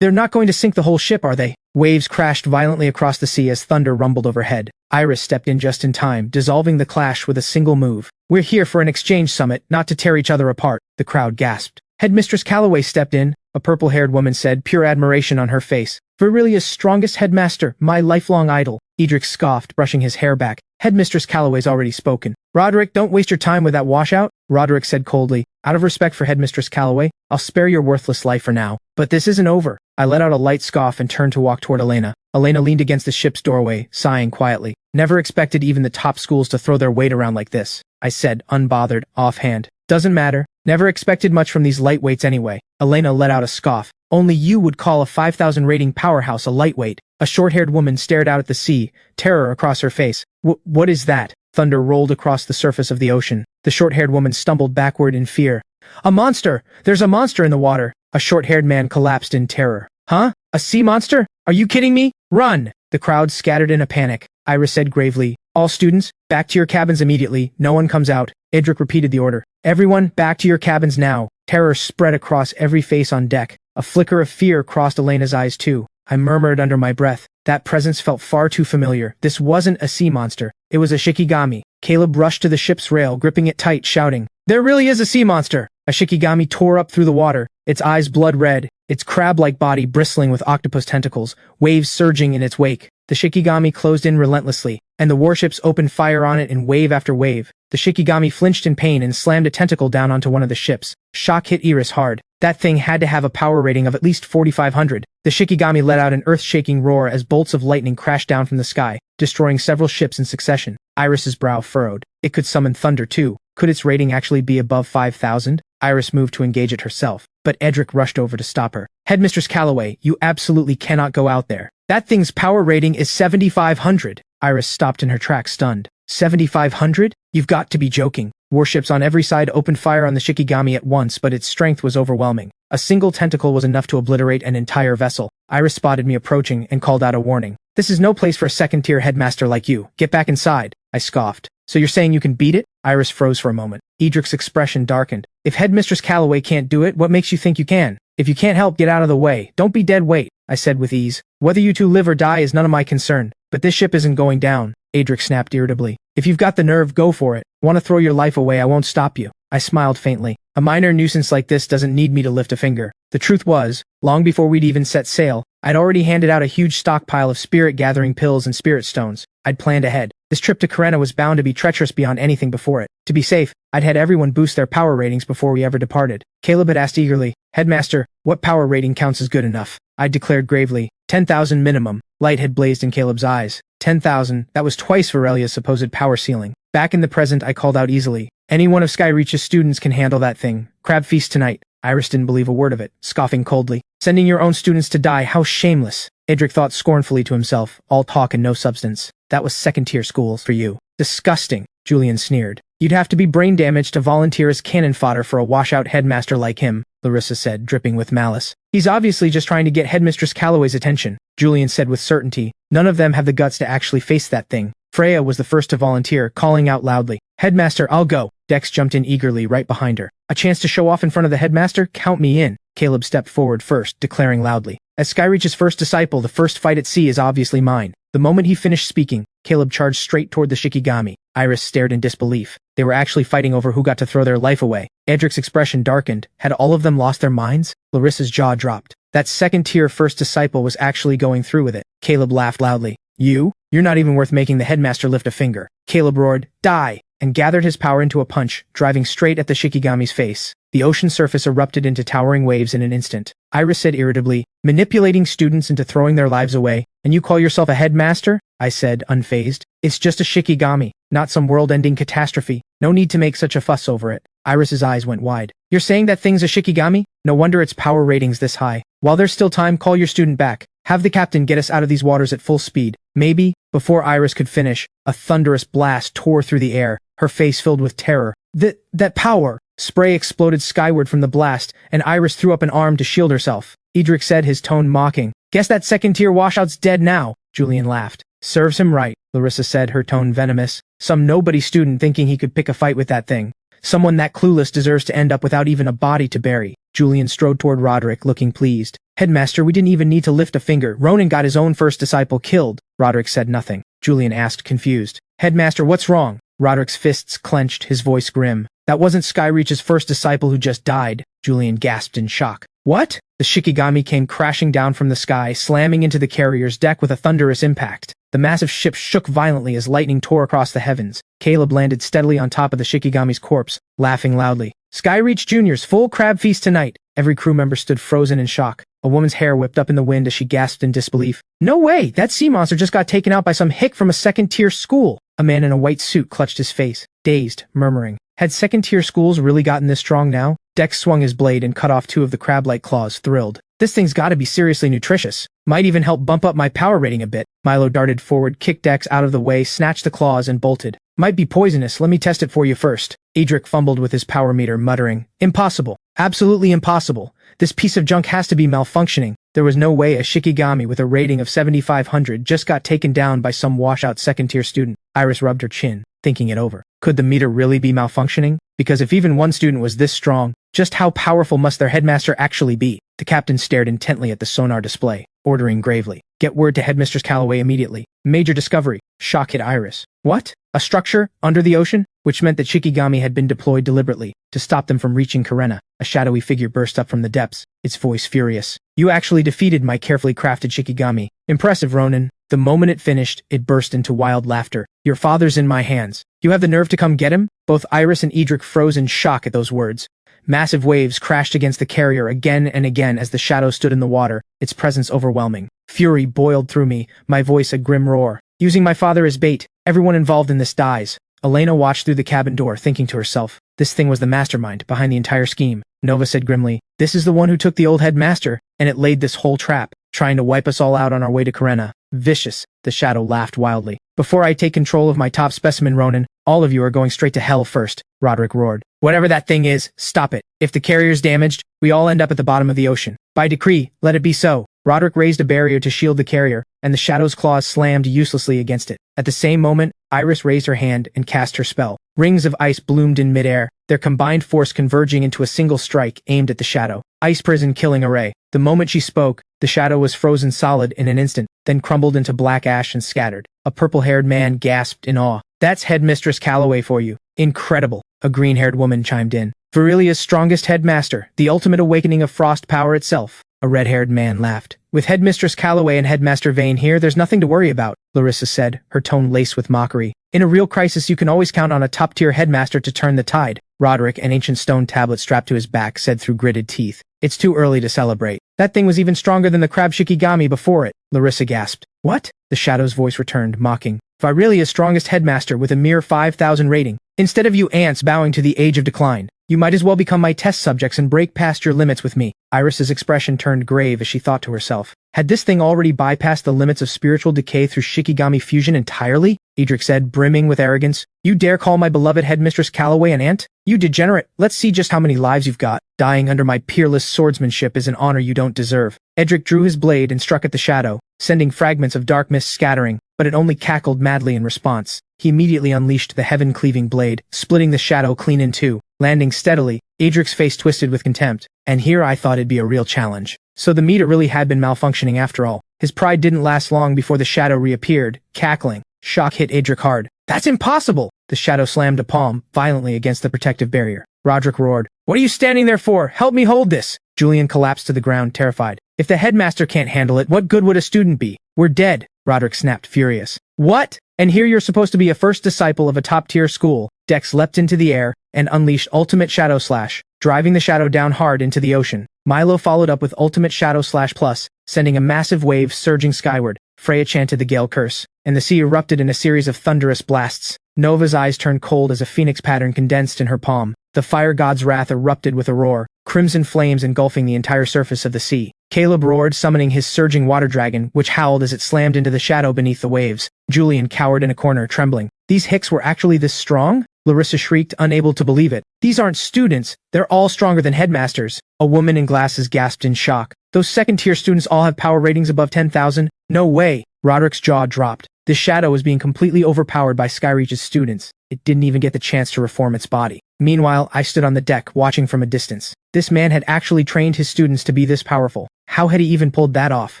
They're not going to sink the whole ship, are they? Waves crashed violently across the sea as thunder rumbled overhead. Iris stepped in just in time, dissolving the clash with a single move. We're here for an exchange summit, not to tear each other apart. The crowd gasped. Headmistress Calloway stepped in, a purple-haired woman said, pure admiration on her face. Verilia's strongest headmaster, my lifelong idol. Edric scoffed, brushing his hair back. Headmistress Calloway's already spoken. Roderick, don't waste your time with that washout, Roderick said coldly. Out of respect for Headmistress Calloway, I'll spare your worthless life for now. But this isn't over. I let out a light scoff and turned to walk toward Elena. Elena leaned against the ship's doorway, sighing quietly. Never expected even the top schools to throw their weight around like this, I said, unbothered, offhand. Doesn't matter. Never expected much from these lightweights anyway. Elena let out a scoff. Only you would call a 5,000 rating powerhouse a lightweight. A short-haired woman stared out at the sea, terror across her face. What is that? Thunder rolled across the surface of the ocean. The short-haired woman stumbled backward in fear. A monster! There's a monster in the water! A short-haired man collapsed in terror. Huh? A sea monster? Are you kidding me? Run! The crowd scattered in a panic. Iris said gravely, all students, back to your cabins immediately. No one comes out. Edric repeated the order. Everyone, back to your cabins now. Terror spread across every face on deck. A flicker of fear crossed Elena's eyes too. I murmured under my breath. That presence felt far too familiar. This wasn't a sea monster. It was a Shikigami. Caleb rushed to the ship's rail, gripping it tight, shouting, there really is a sea monster! A Shikigami tore up through the water, its eyes blood red, its crab-like body bristling with octopus tentacles, waves surging in its wake. The Shikigami closed in relentlessly, and the warships opened fire on it in wave after wave. The Shikigami flinched in pain and slammed a tentacle down onto one of the ships. Shock hit Iris hard. That thing had to have a power rating of at least 4,500. The Shikigami let out an earth-shaking roar as bolts of lightning crashed down from the sky, destroying several ships in succession. Iris's brow furrowed. It could summon thunder too. Could its rating actually be above 5,000? Iris moved to engage it herself, but Edric rushed over to stop her. Headmistress Calloway, you absolutely cannot go out there. That thing's power rating is 7,500. Iris stopped in her tracks, stunned. 7,500? You've got to be joking. Warships on every side opened fire on the Shikigami at once, but its strength was overwhelming. A single tentacle was enough to obliterate an entire vessel. Iris spotted me approaching and called out a warning. This is no place for a second-tier headmaster like you. Get back inside. I scoffed. So you're saying you can beat it? Iris froze for a moment. Edric's expression darkened. If Headmistress Calloway can't do it, what makes you think you can? If you can't help, get out of the way. Don't be dead weight, I said with ease. Whether you two live or die is none of my concern. But this ship isn't going down. Edric snapped irritably. If you've got the nerve, go for it. Want to throw your life away, I won't stop you. I smiled faintly. A minor nuisance like this doesn't need me to lift a finger. The truth was, long before we'd even set sail, I'd already handed out a huge stockpile of spirit-gathering pills and spirit stones. I'd planned ahead. This trip to Karena was bound to be treacherous beyond anything before it. To be safe, I'd had everyone boost their power ratings before we ever departed. Caleb had asked eagerly, Headmaster, what power rating counts as good enough? I declared gravely, 10,000 minimum. Light had blazed in Caleb's eyes. 10,000, that was twice Verelia's supposed power ceiling. Back in the present, I called out easily. Any one of Skyreach's students can handle that thing. Crab feast tonight. Iris didn't believe a word of it, scoffing coldly. Sending your own students to die, how shameless. Edric thought scornfully to himself, all talk and no substance. That was second-tier schools for you. Disgusting, Julian sneered. You'd have to be brain damaged to volunteer as cannon fodder for a washout headmaster like him, Larissa said, dripping with malice. He's obviously just trying to get Headmistress Calloway's attention, Julian said with certainty. None of them have the guts to actually face that thing. Freya was the first to volunteer, calling out loudly. Headmaster, I'll go. Dex jumped in eagerly right behind her. A chance to show off in front of the headmaster? Count me in. Caleb stepped forward first, declaring loudly. As Skyreach's first disciple, the first fight at sea is obviously mine. The moment he finished speaking, Caleb charged straight toward the Shikigami. Iris stared in disbelief. They were actually fighting over who got to throw their life away. Edric's expression darkened. Had all of them lost their minds? Larissa's jaw dropped. That second-tier first disciple was actually going through with it. Caleb laughed loudly. You? You're not even worth making the headmaster lift a finger. Caleb roared, die, and gathered his power into a punch, driving straight at the Shikigami's face. The ocean surface erupted into towering waves in an instant. Iris said irritably, manipulating students into throwing their lives away, and you call yourself a headmaster? I said, unfazed. It's just a Shikigami, not some world-ending catastrophe. No need to make such a fuss over it. Iris's eyes went wide. You're saying that thing's a Shikigami? No wonder its power rating's this high. While there's still time, call your student back. Have the captain get us out of these waters at full speed. Maybe, before Iris could finish, a thunderous blast tore through the air, her face filled with terror. That power! Spray exploded skyward from the blast, and Iris threw up an arm to shield herself. Edric said, his tone mocking. Guess that second-tier washout's dead now. Julian laughed. Serves him right, Larissa said, her tone venomous. Some nobody student thinking he could pick a fight with that thing. Someone that clueless deserves to end up without even a body to bury. Julian strode toward Roderick, looking pleased. Headmaster, we didn't even need to lift a finger. Ronan got his own first disciple killed. Roderick said nothing. Julian asked, confused. Headmaster, what's wrong? Roderick's fists clenched, his voice grim. That wasn't Skyreach's first disciple who just died. Julian gasped in shock. What? The Shikigami came crashing down from the sky, slamming into the carrier's deck with a thunderous impact. The massive ship shook violently as lightning tore across the heavens. Caleb landed steadily on top of the Shikigami's corpse, laughing loudly. Skyreach Jr.'s full crab feast tonight. Every crew member stood frozen in shock. A woman's hair whipped up in the wind as she gasped in disbelief. No way! That sea monster just got taken out by some hick from a second-tier school! A man in a white suit clutched his face, dazed, murmuring. Had second-tier schools really gotten this strong now? Dex swung his blade and cut off two of the crab-like claws, thrilled. This thing's gotta be seriously nutritious. Might even help bump up my power rating a bit. Milo darted forward, kicked Dex out of the way, snatched the claws, and bolted. Might be poisonous, let me test it for you first. Edric fumbled with his power meter, muttering, Impossible. Absolutely impossible. This piece of junk has to be malfunctioning. There was no way a Shikigami with a rating of 7,500 just got taken down by some washout second-tier student. Iris rubbed her chin, thinking it over. Could the meter really be malfunctioning? Because if even one student was this strong, just how powerful must their headmaster actually be? The captain stared intently at the sonar display, ordering gravely. Get word to Headmistress Calloway immediately. Major discovery. Shock hit Iris. What? A structure under the ocean? Which meant that Shikigami had been deployed deliberately to stop them from reaching Karena. A shadowy figure burst up from the depths, its voice furious. You actually defeated my carefully crafted Shikigami. Impressive, Ronan. The moment it finished, it burst into wild laughter. Your father's in my hands. You have the nerve to come get him? Both Iris and Edric froze in shock at those words. Massive waves crashed against the carrier again and again as the shadow stood in the water, its presence overwhelming. Fury boiled through me, my voice a grim roar. Using my father as bait, everyone involved in this dies. Elena watched through the cabin door, thinking to herself, this thing was the mastermind behind the entire scheme. Nova said grimly, this is the one who took the old headmaster, and it laid this whole trap, trying to wipe us all out on our way to Karena. Vicious, the shadow laughed wildly. Before I take control of my top specimen, Ronan, all of you are going straight to hell first, Roderick roared. Whatever that thing is, stop it. If the carrier's damaged, we all end up at the bottom of the ocean. By decree, let it be so. Roderick raised a barrier to shield the carrier, and the shadow's claws slammed uselessly against it. At the same moment, Iris raised her hand and cast her spell. Rings of ice bloomed in midair, their combined force converging into a single strike aimed at the shadow. Ice prison killing array. The moment she spoke, the shadow was frozen solid in an instant, then crumbled into black ash and scattered. A purple-haired man gasped in awe. That's Headmistress Calloway for you. Incredible. A green-haired woman chimed in. Verilia's strongest headmaster, the ultimate awakening of frost power itself. A red-haired man laughed. With Headmistress Calloway and Headmaster Vane here, there's nothing to worry about, Larissa said, her tone laced with mockery. In a real crisis, you can always count on a top-tier headmaster to turn the tide. Roderick, an ancient stone tablet strapped to his back, said through gritted teeth. It's too early to celebrate. That thing was even stronger than the crab Shikigami before it. Larissa gasped. What? The shadow's voice returned, mocking. Virelia's strongest headmaster with a mere 5,000 rating. Instead of you ants bowing to the age of decline, you might as well become my test subjects and break past your limits with me. Iris's expression turned grave as she thought to herself. Had this thing already bypassed the limits of spiritual decay through Shikigami fusion entirely? Edric said, brimming with arrogance. You dare call my beloved Headmistress Calloway an ant? You degenerate. Let's see just how many lives you've got. Dying under my peerless swordsmanship is an honor you don't deserve. Edric drew his blade and struck at the shadow, sending fragments of dark mist scattering, but it only cackled madly in response. He immediately unleashed the heaven-cleaving blade, splitting the shadow clean in two. Landing steadily, Edric's face twisted with contempt. And here I thought it'd be a real challenge. So the meter really had been malfunctioning after all. His pride didn't last long before the shadow reappeared, cackling. Shock hit Edric hard. That's impossible! The shadow slammed a palm violently against the protective barrier. Roderick roared. What are you standing there for? Help me hold this! Julian collapsed to the ground, terrified. If the headmaster can't handle it, what good would a student be? We're dead, Roderick snapped, furious. What? And here you're supposed to be a first disciple of a top-tier school. Dex leapt into the air and unleashed Ultimate Shadow Slash, driving the shadow down hard into the ocean. Milo followed up with Ultimate Shadow Slash Plus, sending a massive wave surging skyward. Freya chanted the Gale Curse, and the sea erupted in a series of thunderous blasts. Nova's eyes turned cold as a phoenix pattern condensed in her palm. The fire god's wrath erupted with a roar, crimson flames engulfing the entire surface of the sea. Caleb roared, summoning his surging water dragon, which howled as it slammed into the shadow beneath the waves. Julian cowered in a corner, trembling. These hicks were actually this strong? Larissa shrieked, unable to believe it. These aren't students. They're all stronger than headmasters. A woman in glasses gasped in shock. Those second-tier students all have power ratings above 10,000? No way. Roderick's jaw dropped. The shadow was being completely overpowered by Skyreach's students. It didn't even get the chance to reform its body. Meanwhile, I stood on the deck, watching from a distance. This man had actually trained his students to be this powerful. How had he even pulled that off?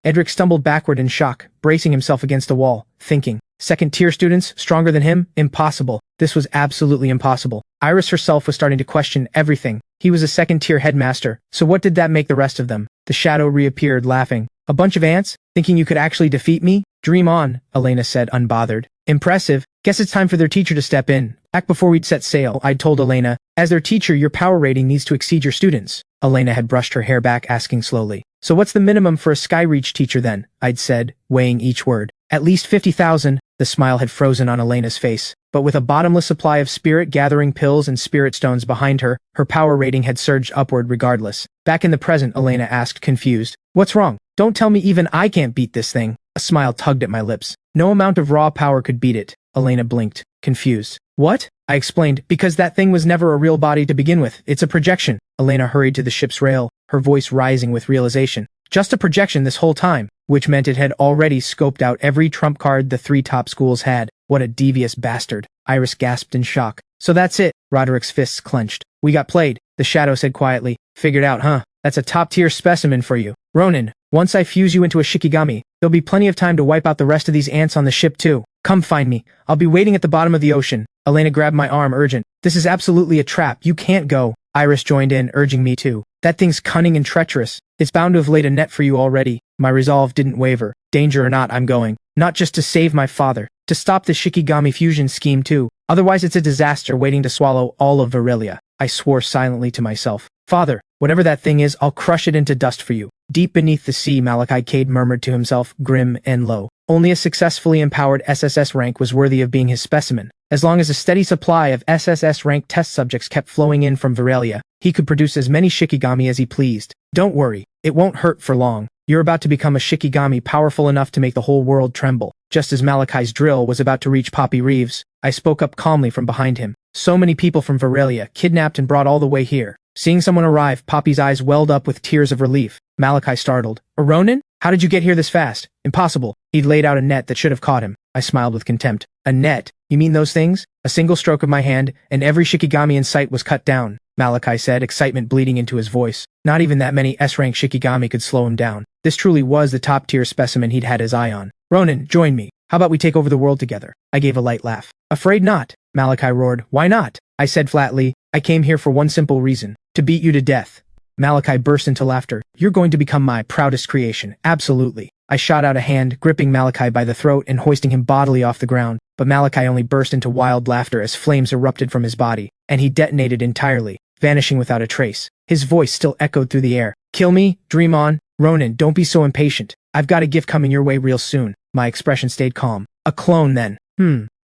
Edric stumbled backward in shock, bracing himself against a wall, thinking, second-tier students, stronger than him? Impossible. This was absolutely impossible. Iris herself was starting to question everything. He was a second-tier headmaster, so what did that make the rest of them? The shadow reappeared, laughing. A bunch of ants? Thinking you could actually defeat me? Dream on, Elena said, unbothered. Impressive. Guess it's time for their teacher to step in. Back before we'd set sail, I'd told Elena, as their teacher, your power rating needs to exceed your students. Elena had brushed her hair back, asking slowly. So what's the minimum for a Skyreach teacher then? I'd said, weighing each word. At least 50,000. The smile had frozen on Elena's face, but with a bottomless supply of spirit-gathering pills and spirit stones behind her, her power rating had surged upward regardless. Back in the present, Elena asked, confused. What's wrong? Don't tell me even I can't beat this thing. A smile tugged at my lips. No amount of raw power could beat it. Elena blinked, confused. What? I explained, because that thing was never a real body to begin with. It's a projection. Elena hurried to the ship's rail, her voice rising with realization. Just a projection this whole time, which meant it had already scoped out every trump card the three top schools had. What a devious bastard. Iris gasped in shock. So that's it. Roderick's fists clenched. We got played, the shadow said quietly. Figured out, huh? That's a top-tier specimen for you. Ronan, once I fuse you into a Shikigami, there'll be plenty of time to wipe out the rest of these ants on the ship too. Come find me. I'll be waiting at the bottom of the ocean. Elena grabbed my arm, urgent. This is absolutely a trap. You can't go. Iris joined in, urging me too. That thing's cunning and treacherous. It's bound to have laid a net for you already. My resolve didn't waver. Danger or not, I'm going. Not just to save my father. To stop the Shikigami fusion scheme too. Otherwise it's a disaster waiting to swallow all of Varelia. I swore silently to myself. Father, whatever that thing is, I'll crush it into dust for you. Deep beneath the sea, Malachi Cade murmured to himself, grim and low. Only a successfully empowered SSS rank was worthy of being his specimen. As long as a steady supply of SSS-rank test subjects kept flowing in from Varelia, he could produce as many Shikigami as he pleased. Don't worry, it won't hurt for long. You're about to become a Shikigami powerful enough to make the whole world tremble. Just as Malachi's drill was about to reach Poppy Reeves, I spoke up calmly from behind him. So many people from Varelia, kidnapped and brought all the way here. Seeing someone arrive, Poppy's eyes welled up with tears of relief. Malachi startled. A Ronan? How did you get here this fast? Impossible. He'd laid out a net that should have caught him. I smiled with contempt. A net? You mean those things? A single stroke of my hand, and every Shikigami in sight was cut down, Malachi said, excitement bleeding into his voice. Not even that many S-rank Shikigami could slow him down. This truly was the top-tier specimen he'd had his eye on. Ronan, join me. How about we take over the world together? I gave a light laugh. Afraid not, Malachi roared. Why not? I said flatly. I came here for one simple reason. To beat you to death. Malachi burst into laughter. You're going to become my proudest creation. Absolutely. I shot out a hand, gripping Malachi by the throat and hoisting him bodily off the ground, but Malachi only burst into wild laughter as flames erupted from his body, and he detonated entirely, vanishing without a trace. His voice still echoed through the air. Kill me? Dream on? Ronan, don't be so impatient. I've got a gift coming your way real soon. My expression stayed calm. A clone then.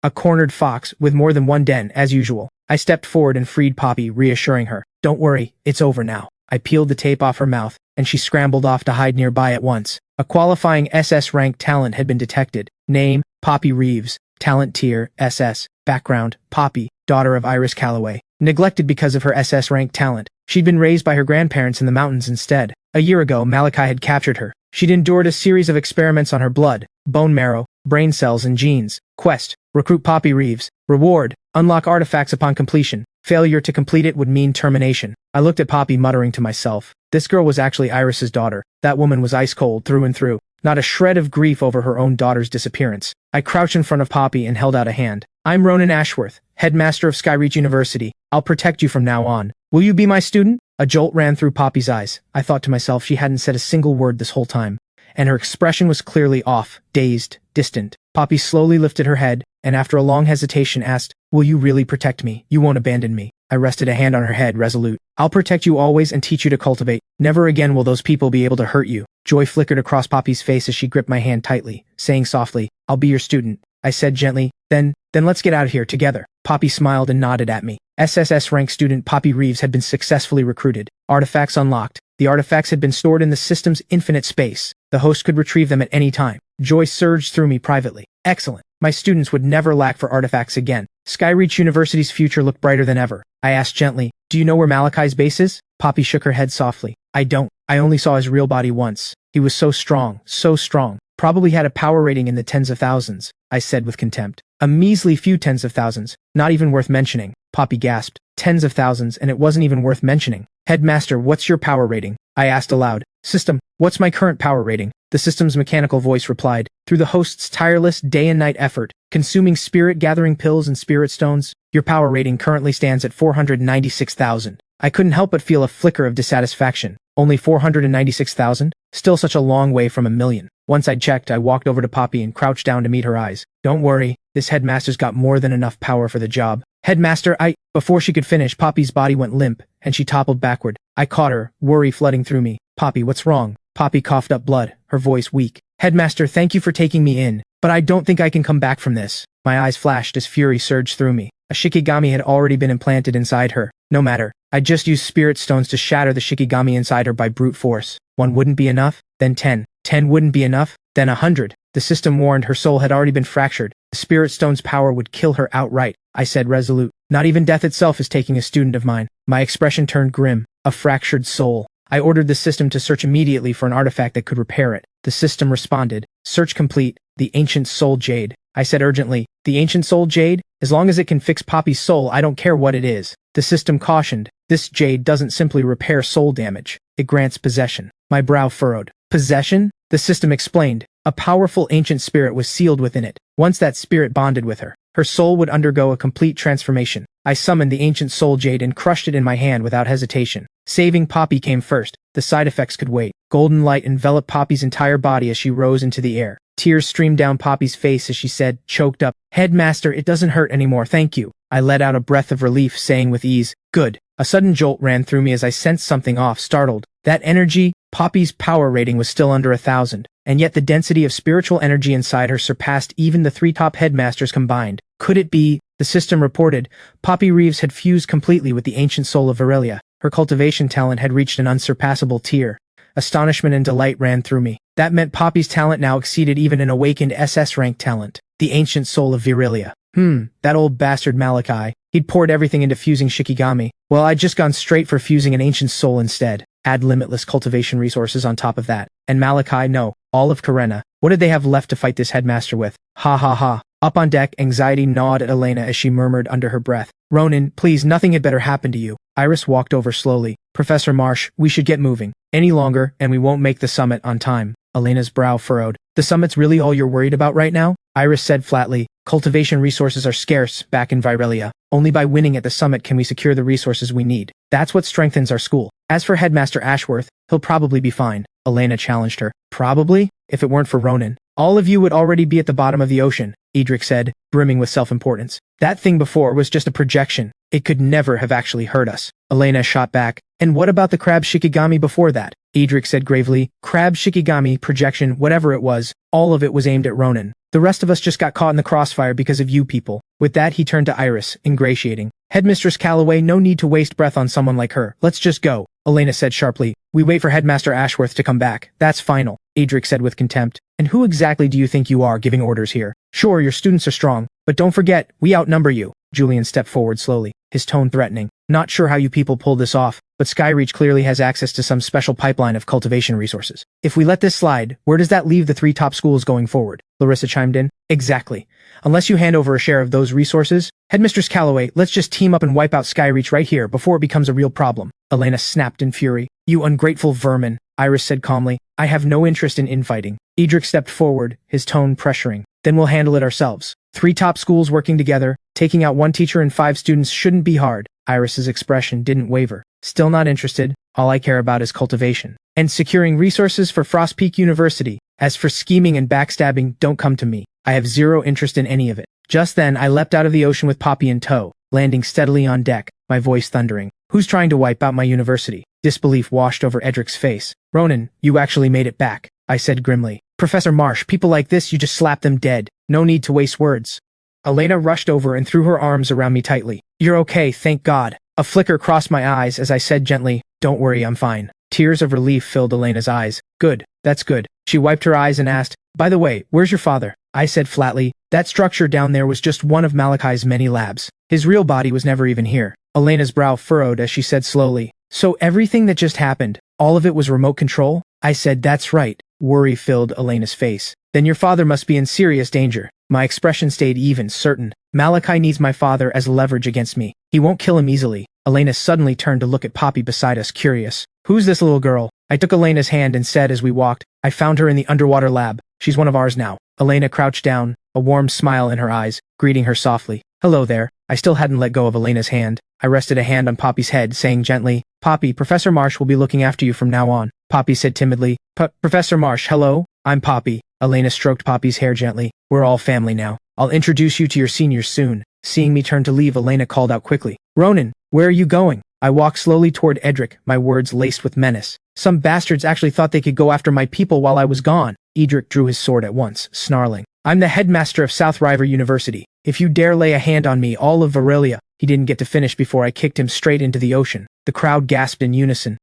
A cornered fox, with more than one den, as usual. I stepped forward and freed Poppy, reassuring her. Don't worry, it's over now. I peeled the tape off her mouth, and she scrambled off to hide nearby at once. A qualifying SS-rank talent had been detected. Name, Poppy Reeves. Talent tier, SS. Background, Poppy, daughter of Iris Calloway. Neglected because of her SS-rank talent. She'd been raised by her grandparents in the mountains instead. A year ago, Malachi had captured her. She'd endured a series of experiments on her blood, bone marrow, brain cells, and genes. Quest, recruit Poppy Reeves. Reward, unlock artifacts upon completion. Failure to complete it would mean termination. I looked at Poppy, muttering to myself. This girl was actually Iris's daughter. That woman was ice cold through and through. Not a shred of grief over her own daughter's disappearance. I crouched in front of Poppy and held out a hand. I'm Ronan Ashworth, headmaster of Skyreach University. I'll protect you from now on. Will you be my student? A jolt ran through Poppy's eyes. I thought to myself she hadn't said a single word this whole time, and her expression was clearly off, dazed, distant. Poppy slowly lifted her head, and after a long hesitation asked, Will you really protect me? You won't abandon me. I rested a hand on her head, resolute. I'll protect you always and teach you to cultivate. Never again will those people be able to hurt you. Joy flickered across Poppy's face as she gripped my hand tightly, saying softly, I'll be your student. I said gently, Then let's get out of here together. Poppy smiled and nodded at me. SSS-rank student Poppy Reeves had been successfully recruited. Artifacts unlocked. The artifacts had been stored in the system's infinite space. The host could retrieve them at any time. Joy surged through me privately. Excellent. My students would never lack for artifacts again. Skyreach University's future looked brighter than ever. I asked gently, Do you know where Malachi's base is? Poppy shook her head softly. I don't. I only saw his real body once. He was so strong, so strong. Probably had a power rating in the tens of thousands, I said with contempt. A measly few tens of thousands. Not even worth mentioning. Poppy gasped. Tens of thousands, and it wasn't even worth mentioning. Headmaster, what's your power rating? I asked aloud, System, what's my current power rating? The system's mechanical voice replied, through the host's tireless day and night effort, consuming spirit-gathering pills and spirit stones, your power rating currently stands at 496,000. I couldn't help but feel a flicker of dissatisfaction. Only 496,000? Still such a long way from a million. Once I'd checked, I walked over to Poppy and crouched down to meet her eyes. Don't worry, this headmaster's got more than enough power for the job. Headmaster, Before she could finish, Poppy's body went limp, and she toppled backward. I caught her, worry flooding through me. Poppy, what's wrong? Poppy coughed up blood, her voice weak. Headmaster, thank you for taking me in, but I don't think I can come back from this. My eyes flashed as fury surged through me. A Shikigami had already been implanted inside her. No matter. I just used spirit stones to shatter the Shikigami inside her by brute force. 1 wouldn't be enough, then 10. 10 wouldn't be enough, then 100. The system warned her soul had already been fractured. The spirit stone's power would kill her outright. I said resolute. Not even death itself is taking a student of mine. My expression turned grim. A fractured soul. I ordered the system to search immediately for an artifact that could repair it. The system responded. Search complete. The ancient soul jade. I said urgently. The ancient soul jade? As long as it can fix Poppy's soul, I don't care what it is. The system cautioned. This jade doesn't simply repair soul damage. It grants possession. My brow furrowed. Possession? The system explained. A powerful ancient spirit was sealed within it. Once that spirit bonded with her, her soul would undergo a complete transformation. I summoned the ancient soul jade and crushed it in my hand without hesitation. Saving Poppy came first. The side effects could wait. Golden light enveloped Poppy's entire body as she rose into the air. Tears streamed down Poppy's face as she said, choked up, Headmaster, it doesn't hurt anymore, thank you. I let out a breath of relief, saying with ease, good. A sudden jolt ran through me as I sensed something off, startled. That energy, Poppy's power rating was still under 1,000, and yet the density of spiritual energy inside her surpassed even the 3 top headmasters combined. Could it be? The system reported, Poppy Reeves had fused completely with the ancient soul of Virelia. Her cultivation talent had reached an unsurpassable tier. Astonishment and delight ran through me. That meant Poppy's talent now exceeded even an awakened SS-rank talent. The ancient soul of Virelia. That old bastard Malachi. He'd poured everything into fusing Shikigami. Well, I'd just gone straight for fusing an ancient soul instead. Add limitless cultivation resources on top of that. And Malachi, no. All of Karena. What did they have left to fight this headmaster with? Ha ha ha. Up on deck, anxiety gnawed at Elena as she murmured under her breath. Ronan, please, nothing had better happen to you. Iris walked over slowly. Professor Marsh, we should get moving. Any longer, and we won't make the summit on time. Elena's brow furrowed. The summit's really all you're worried about right now? Iris said flatly. Cultivation resources are scarce back in Virelia. Only by winning at the summit can we secure the resources we need. That's what strengthens our school. As for Headmaster Ashworth, he'll probably be fine. Elena challenged her. Probably? If it weren't for Ronan. All of you would already be at the bottom of the ocean, Edric said, brimming with self-importance. That thing before was just a projection. It could never have actually hurt us. Elena shot back. And what about the crab Shikigami before that? Edric said gravely. Crab Shikigami, projection, whatever it was, all of it was aimed at Ronan. The rest of us just got caught in the crossfire because of you people. With that, he turned to Iris, ingratiating. Headmistress Calloway, no need to waste breath on someone like her. Let's just go. Elena said sharply. We wait for Headmaster Ashworth to come back. That's final. Edric said with contempt. And who exactly do you think you are giving orders here? Sure, your students are strong, but don't forget, we outnumber you. Julian stepped forward slowly, his tone threatening. Not sure how you people pulled this off, but Skyreach clearly has access to some special pipeline of cultivation resources. If we let this slide, where does that leave the 3 top schools going forward? Larissa chimed in. Exactly. Unless you hand over a share of those resources, Headmistress Calloway, let's just team up and wipe out Skyreach right here before it becomes a real problem. Elena snapped in fury. You ungrateful vermin, Iris said calmly. I have no interest in infighting. Edric stepped forward, his tone pressuring. Then we'll handle it ourselves. 3 top schools working together, taking out 1 teacher and 5 students shouldn't be hard. Iris's expression didn't waver. Still not interested. All I care about is cultivation. And securing resources for Frostpeak University. As for scheming and backstabbing, don't come to me. I have zero interest in any of it. Just then, I leapt out of the ocean with Poppy in tow, landing steadily on deck, my voice thundering. Who's trying to wipe out my university? Disbelief washed over Edric's face. Ronan, you actually made it back, I said grimly. Professor Marsh, people like this, you just slap them dead. No need to waste words. Elena rushed over and threw her arms around me tightly. You're okay, thank God. A flicker crossed my eyes as I said gently, don't worry, I'm fine. Tears of relief filled Elena's eyes. Good, that's good. She wiped her eyes and asked, by the way, where's your father? I said flatly, that structure down there was just one of Malachi's many labs. His real body was never even here. Elena's brow furrowed as she said slowly, so everything that just happened, all of it was remote control? I said, that's right. Worry filled Elena's face. Then your father must be in serious danger. My expression stayed even, certain. Malachi needs my father as leverage against me. He won't kill him easily. Elena suddenly turned to look at Poppy beside us, curious. Who's this little girl? I took Elena's hand and said as we walked, I found her in the underwater lab. She's one of ours now. Elena crouched down, a warm smile in her eyes, greeting her softly. Hello there. I still hadn't let go of Elena's hand. I rested a hand on Poppy's head, saying gently, Poppy, Professor Marsh will be looking after you from now on. Poppy said timidly, Professor Marsh, hello? I'm Poppy. Elena stroked Poppy's hair gently. We're all family now. I'll introduce you to your seniors soon. Seeing me turn to leave, Elena called out quickly. Ronan, where are you going? I walked slowly toward Edric, my words laced with menace. Some bastards actually thought they could go after my people while I was gone. Edric drew his sword at once, snarling. I'm the headmaster of South River University. If you dare lay a hand on me, all of Varelia. He didn't get to finish before I kicked him straight into the ocean. The crowd gasped in unison.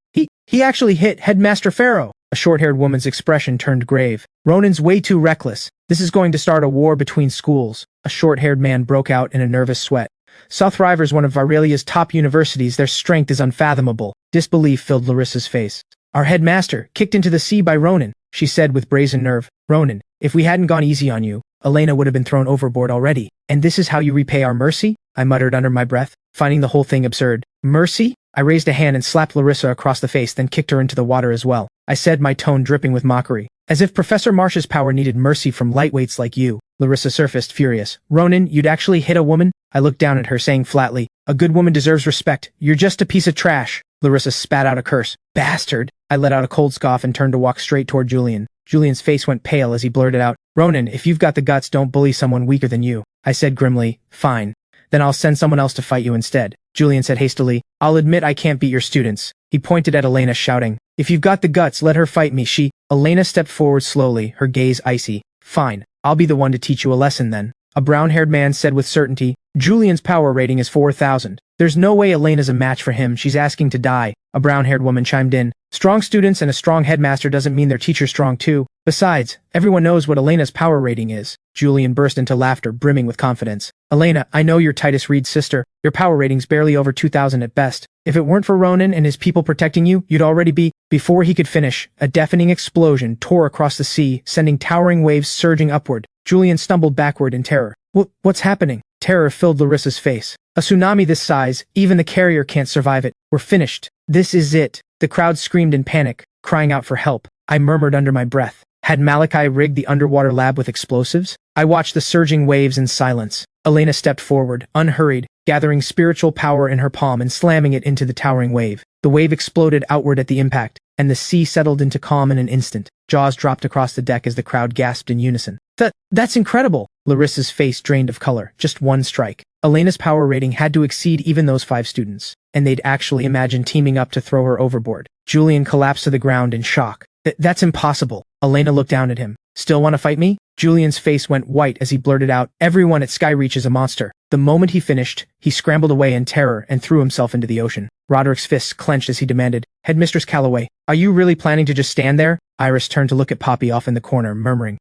He actually hit Headmaster Pharaoh. A short-haired woman's expression turned grave. Ronan's way too reckless. This is going to start a war between schools. A short-haired man broke out in a nervous sweat. South River's one of Varelia's top universities. Their strength is unfathomable. Disbelief filled Larissa's face. Our headmaster, kicked into the sea by Ronan, she said with brazen nerve. Ronan, if we hadn't gone easy on you, Elena would have been thrown overboard already. And this is how you repay our mercy? I muttered under my breath, finding the whole thing absurd. Mercy? I raised a hand and slapped Larissa across the face, then kicked her into the water as well. I said, my tone dripping with mockery. As if Professor Marsh's power needed mercy from lightweights like you. Larissa surfaced, furious. Ronan, you'd actually hit a woman? I looked down at her, saying flatly, a good woman deserves respect. You're just a piece of trash. Larissa spat out a curse. Bastard! I let out a cold scoff and turned to walk straight toward Julian. Julian's face went pale as he blurted out, Ronan, if you've got the guts, don't bully someone weaker than you. I said grimly, fine. Then I'll send someone else to fight you instead. Julian said hastily, I'll admit I can't beat your students. He pointed at Elena, shouting, if you've got the guts, let her fight me. Elena stepped forward slowly, her gaze icy. Fine, I'll be the one to teach you a lesson then. A brown-haired man said with certainty, Julian's power rating is 4,000. There's no way Elena's a match for him, she's asking to die. A brown-haired woman chimed in, strong students and a strong headmaster doesn't mean their teacher's strong too. Besides, everyone knows what Elena's power rating is. Julian burst into laughter, brimming with confidence. Elena, I know you're Titus Reed's sister. Your power rating's barely over 2,000 at best. If it weren't for Ronan and his people protecting you, you'd already be. Before he could finish, a deafening explosion tore across the sea, sending towering waves surging upward. Julian stumbled backward in terror. What's happening? Terror filled Larissa's face. A tsunami this size, even the carrier can't survive it. We're finished. This is it. The crowd screamed in panic, crying out for help. I murmured under my breath. Had Malachi rigged the underwater lab with explosives? I watched the surging waves in silence. Elena stepped forward, unhurried, gathering spiritual power in her palm and slamming it into the towering wave. The wave exploded outward at the impact, and the sea settled into calm in an instant. Jaws dropped across the deck as the crowd gasped in unison. That's incredible! Larissa's face drained of color. Just one strike. Elena's power rating had to exceed even those 5 students, and they'd actually imagined teaming up to throw her overboard. Julian collapsed to the ground in shock. That's impossible. Elena looked down at him. Still want to fight me? Julian's face went white as he blurted out, everyone at Skyreach is a monster. The moment he finished, he scrambled away in terror and threw himself into the ocean. Roderick's fists clenched as he demanded, Headmistress Calloway, are you really planning to just stand there? Iris turned to look at Poppy off in the corner, murmuring,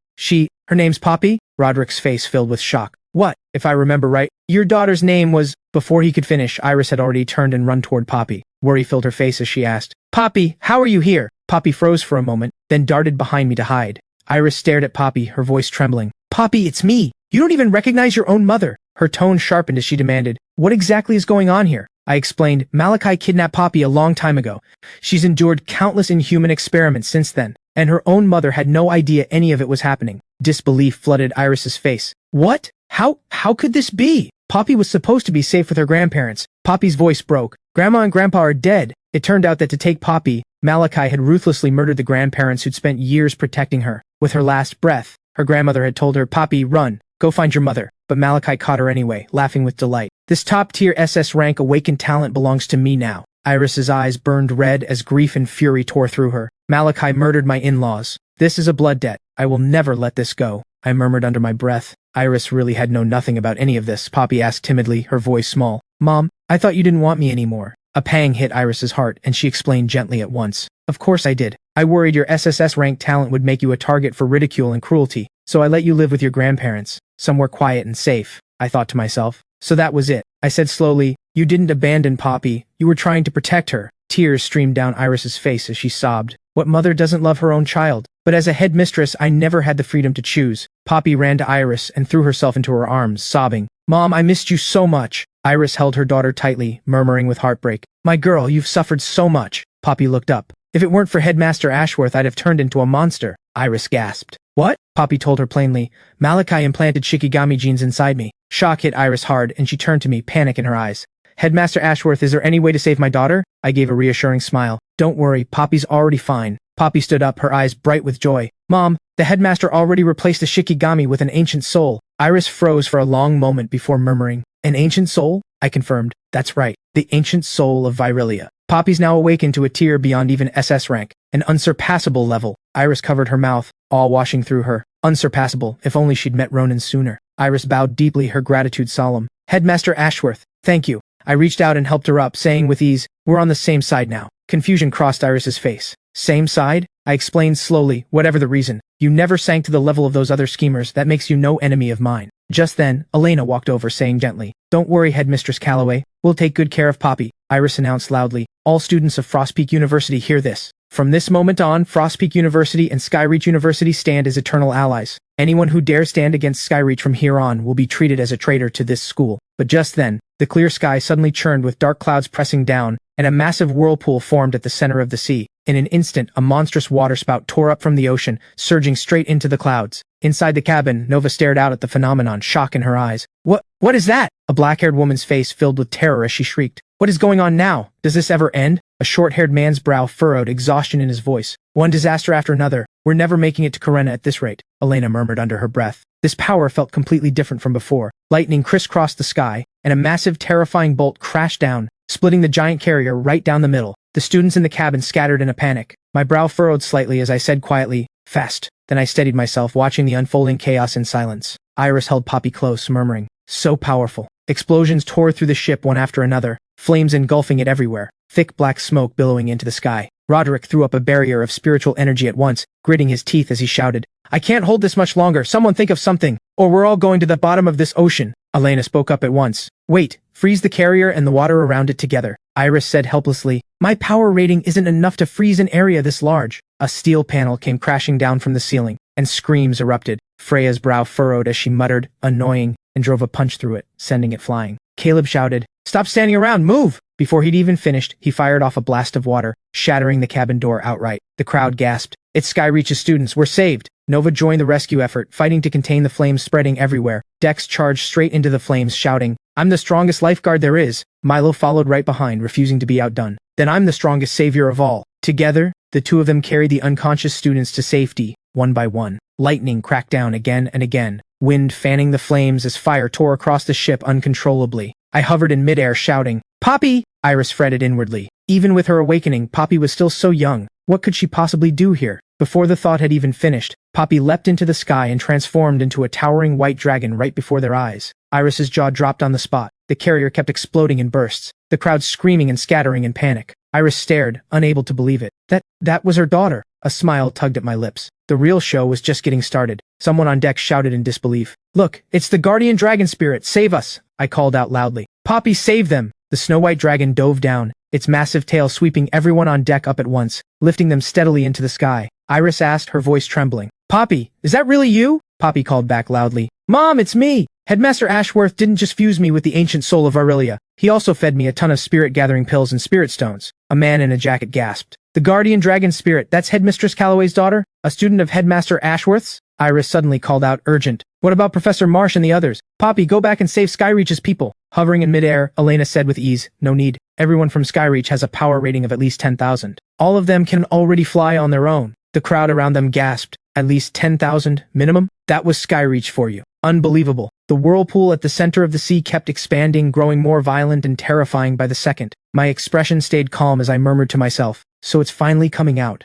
her name's Poppy? Roderick's face filled with shock. What? If I remember right, your daughter's name was… Before he could finish, Iris had already turned and run toward Poppy. Worry filled her face as she asked, Poppy, how are you here? Poppy froze for a moment, then darted behind me to hide. Iris stared at Poppy, her voice trembling. Poppy, it's me! You don't even recognize your own mother! Her tone sharpened as she demanded, what exactly is going on here? I explained, Malachi kidnapped Poppy a long time ago. She's endured countless inhuman experiments since then, and her own mother had no idea any of it was happening. Disbelief flooded Iris's face. What? How could this be? Poppy was supposed to be safe with her grandparents. Poppy's voice broke. Grandma and Grandpa are dead. It turned out that to take Poppy, Malachi had ruthlessly murdered the grandparents who'd spent years protecting her. With her last breath, her grandmother had told her, Poppy, run, go find your mother. But Malachi caught her anyway, laughing with delight. This top-tier SS-rank awakened talent belongs to me now. Iris's eyes burned red as grief and fury tore through her. Malachi murdered my in-laws. This is a blood debt. I will never let this go. I murmured under my breath. Iris really had known nothing about any of this. Poppy asked timidly, her voice small. Mom, I thought you didn't want me anymore. A pang hit Iris's heart, and she explained gently at once. Of course I did. I worried your SSS-rank talent would make you a target for ridicule and cruelty, so I let you live with your grandparents, somewhere quiet and safe, I thought to myself. So that was it. I said slowly, you didn't abandon Poppy, you were trying to protect her. Tears streamed down Iris's face as she sobbed. What mother doesn't love her own child? But as a headmistress, I never had the freedom to choose. Poppy ran to Iris and threw herself into her arms, sobbing. Mom, I missed you so much. Iris held her daughter tightly, murmuring with heartbreak. My girl, you've suffered so much. Poppy looked up. If it weren't for Headmaster Ashworth, I'd have turned into a monster, Iris gasped. What? Poppy told her plainly. Malachi implanted Shikigami genes inside me. Shock hit Iris hard, and she turned to me, panic in her eyes. Headmaster Ashworth, is there any way to save my daughter? I gave a reassuring smile. Don't worry, Poppy's already fine. Poppy stood up, her eyes bright with joy. Mom, the headmaster already replaced the Shikigami with an ancient soul. Iris froze for a long moment before murmuring. An ancient soul? I confirmed. That's right, the ancient soul of Virilia. Poppy's now awakened to a tier beyond even SS rank, an unsurpassable level. Iris covered her mouth, all washing through her. Unsurpassable, if only she'd met Ronan sooner. Iris bowed deeply, her gratitude solemn. Headmaster Ashworth, thank you. I reached out and helped her up, saying with ease, we're on the same side now. Confusion crossed Iris's face. Same side? I explained slowly, whatever the reason. You never sank to the level of those other schemers, that makes you no enemy of mine. Just then, Elena walked over, saying gently, Don't worry, Headmistress Calloway, we'll take good care of Poppy, Iris announced loudly. All students of Frostpeak University hear this. From this moment on, Frostpeak University and Skyreach University stand as eternal allies. Anyone who dares stand against Skyreach from here on will be treated as a traitor to this school. But just then, the clear sky suddenly churned with dark clouds pressing down, and a massive whirlpool formed at the center of the sea. In an instant, a monstrous waterspout tore up from the ocean, surging straight into the clouds. Inside the cabin, Nova stared out at the phenomenon, shock in her eyes. What is that? A black-haired woman's face filled with terror as she shrieked. What is going on now? Does this ever end? A short-haired man's brow furrowed, exhaustion in his voice. One disaster after another. We're never making it to Karena at this rate, Elena murmured under her breath. This power felt completely different from before. Lightning crisscrossed the sky, and a massive, terrifying bolt crashed down, splitting the giant carrier right down the middle. The students in the cabin scattered in a panic. My brow furrowed slightly as I said quietly, fast. Then I steadied myself, watching the unfolding chaos in silence. Iris held Poppy close, murmuring, so powerful. Explosions tore through the ship one after another, flames engulfing it everywhere, thick black smoke billowing into the sky. Roderick threw up a barrier of spiritual energy at once, gritting his teeth as he shouted, I can't hold this much longer, someone think of something, or we're all going to the bottom of this ocean. Elena spoke up at once. Wait, freeze the carrier and the water around it together. Iris said helplessly, my power rating isn't enough to freeze an area this large. A steel panel came crashing down from the ceiling, and screams erupted. Freya's brow furrowed as she muttered, annoying, and drove a punch through it, sending it flying. Caleb shouted, stop standing around, move! Before he'd even finished, he fired off a blast of water, shattering the cabin door outright. The crowd gasped. It's Skyreach's students, we're saved! Nova joined the rescue effort, fighting to contain the flames spreading everywhere. Dex charged straight into the flames, shouting, I'm the strongest lifeguard there is. Milo followed right behind, refusing to be outdone. Then I'm the strongest savior of all. Together, the two of them carried the unconscious students to safety, one by one. Lightning cracked down again and again, wind fanning the flames as fire tore across the ship uncontrollably. I hovered in midair, shouting, Poppy! Iris fretted inwardly. Even with her awakening, Poppy was still so young. What could she possibly do here? Before the thought had even finished, Poppy leapt into the sky and transformed into a towering white dragon right before their eyes. Iris's jaw dropped on the spot. The carrier kept exploding in bursts, the crowd screaming and scattering in panic. Iris stared, unable to believe it. That was her daughter. A smile tugged at my lips. The real show was just getting started. Someone on deck shouted in disbelief. Look, it's the guardian dragon spirit, save us! I called out loudly. Poppy, save them! The snow-white dragon dove down, its massive tail sweeping everyone on deck up at once, lifting them steadily into the sky. Iris asked, her voice trembling. Poppy, is that really you? Poppy called back loudly. Mom, it's me! Headmaster Ashworth didn't just fuse me with the ancient soul of Virilia. He also fed me a ton of spirit-gathering pills and spirit stones. A man in a jacket gasped. The guardian dragon spirit, that's Headmistress Calloway's daughter? A student of Headmaster Ashworth's? Iris suddenly called out, urgent. What about Professor Marsh and the others? Poppy, go back and save Skyreach's people. Hovering in midair, Elena said with ease, no need. Everyone from Skyreach has a power rating of at least 10,000. All of them can already fly on their own. The crowd around them gasped. At least 10,000, minimum? That was Skyreach for you. Unbelievable. The whirlpool at the center of the sea kept expanding, growing more violent and terrifying by the second. My expression stayed calm as I murmured to myself, so it's finally coming out.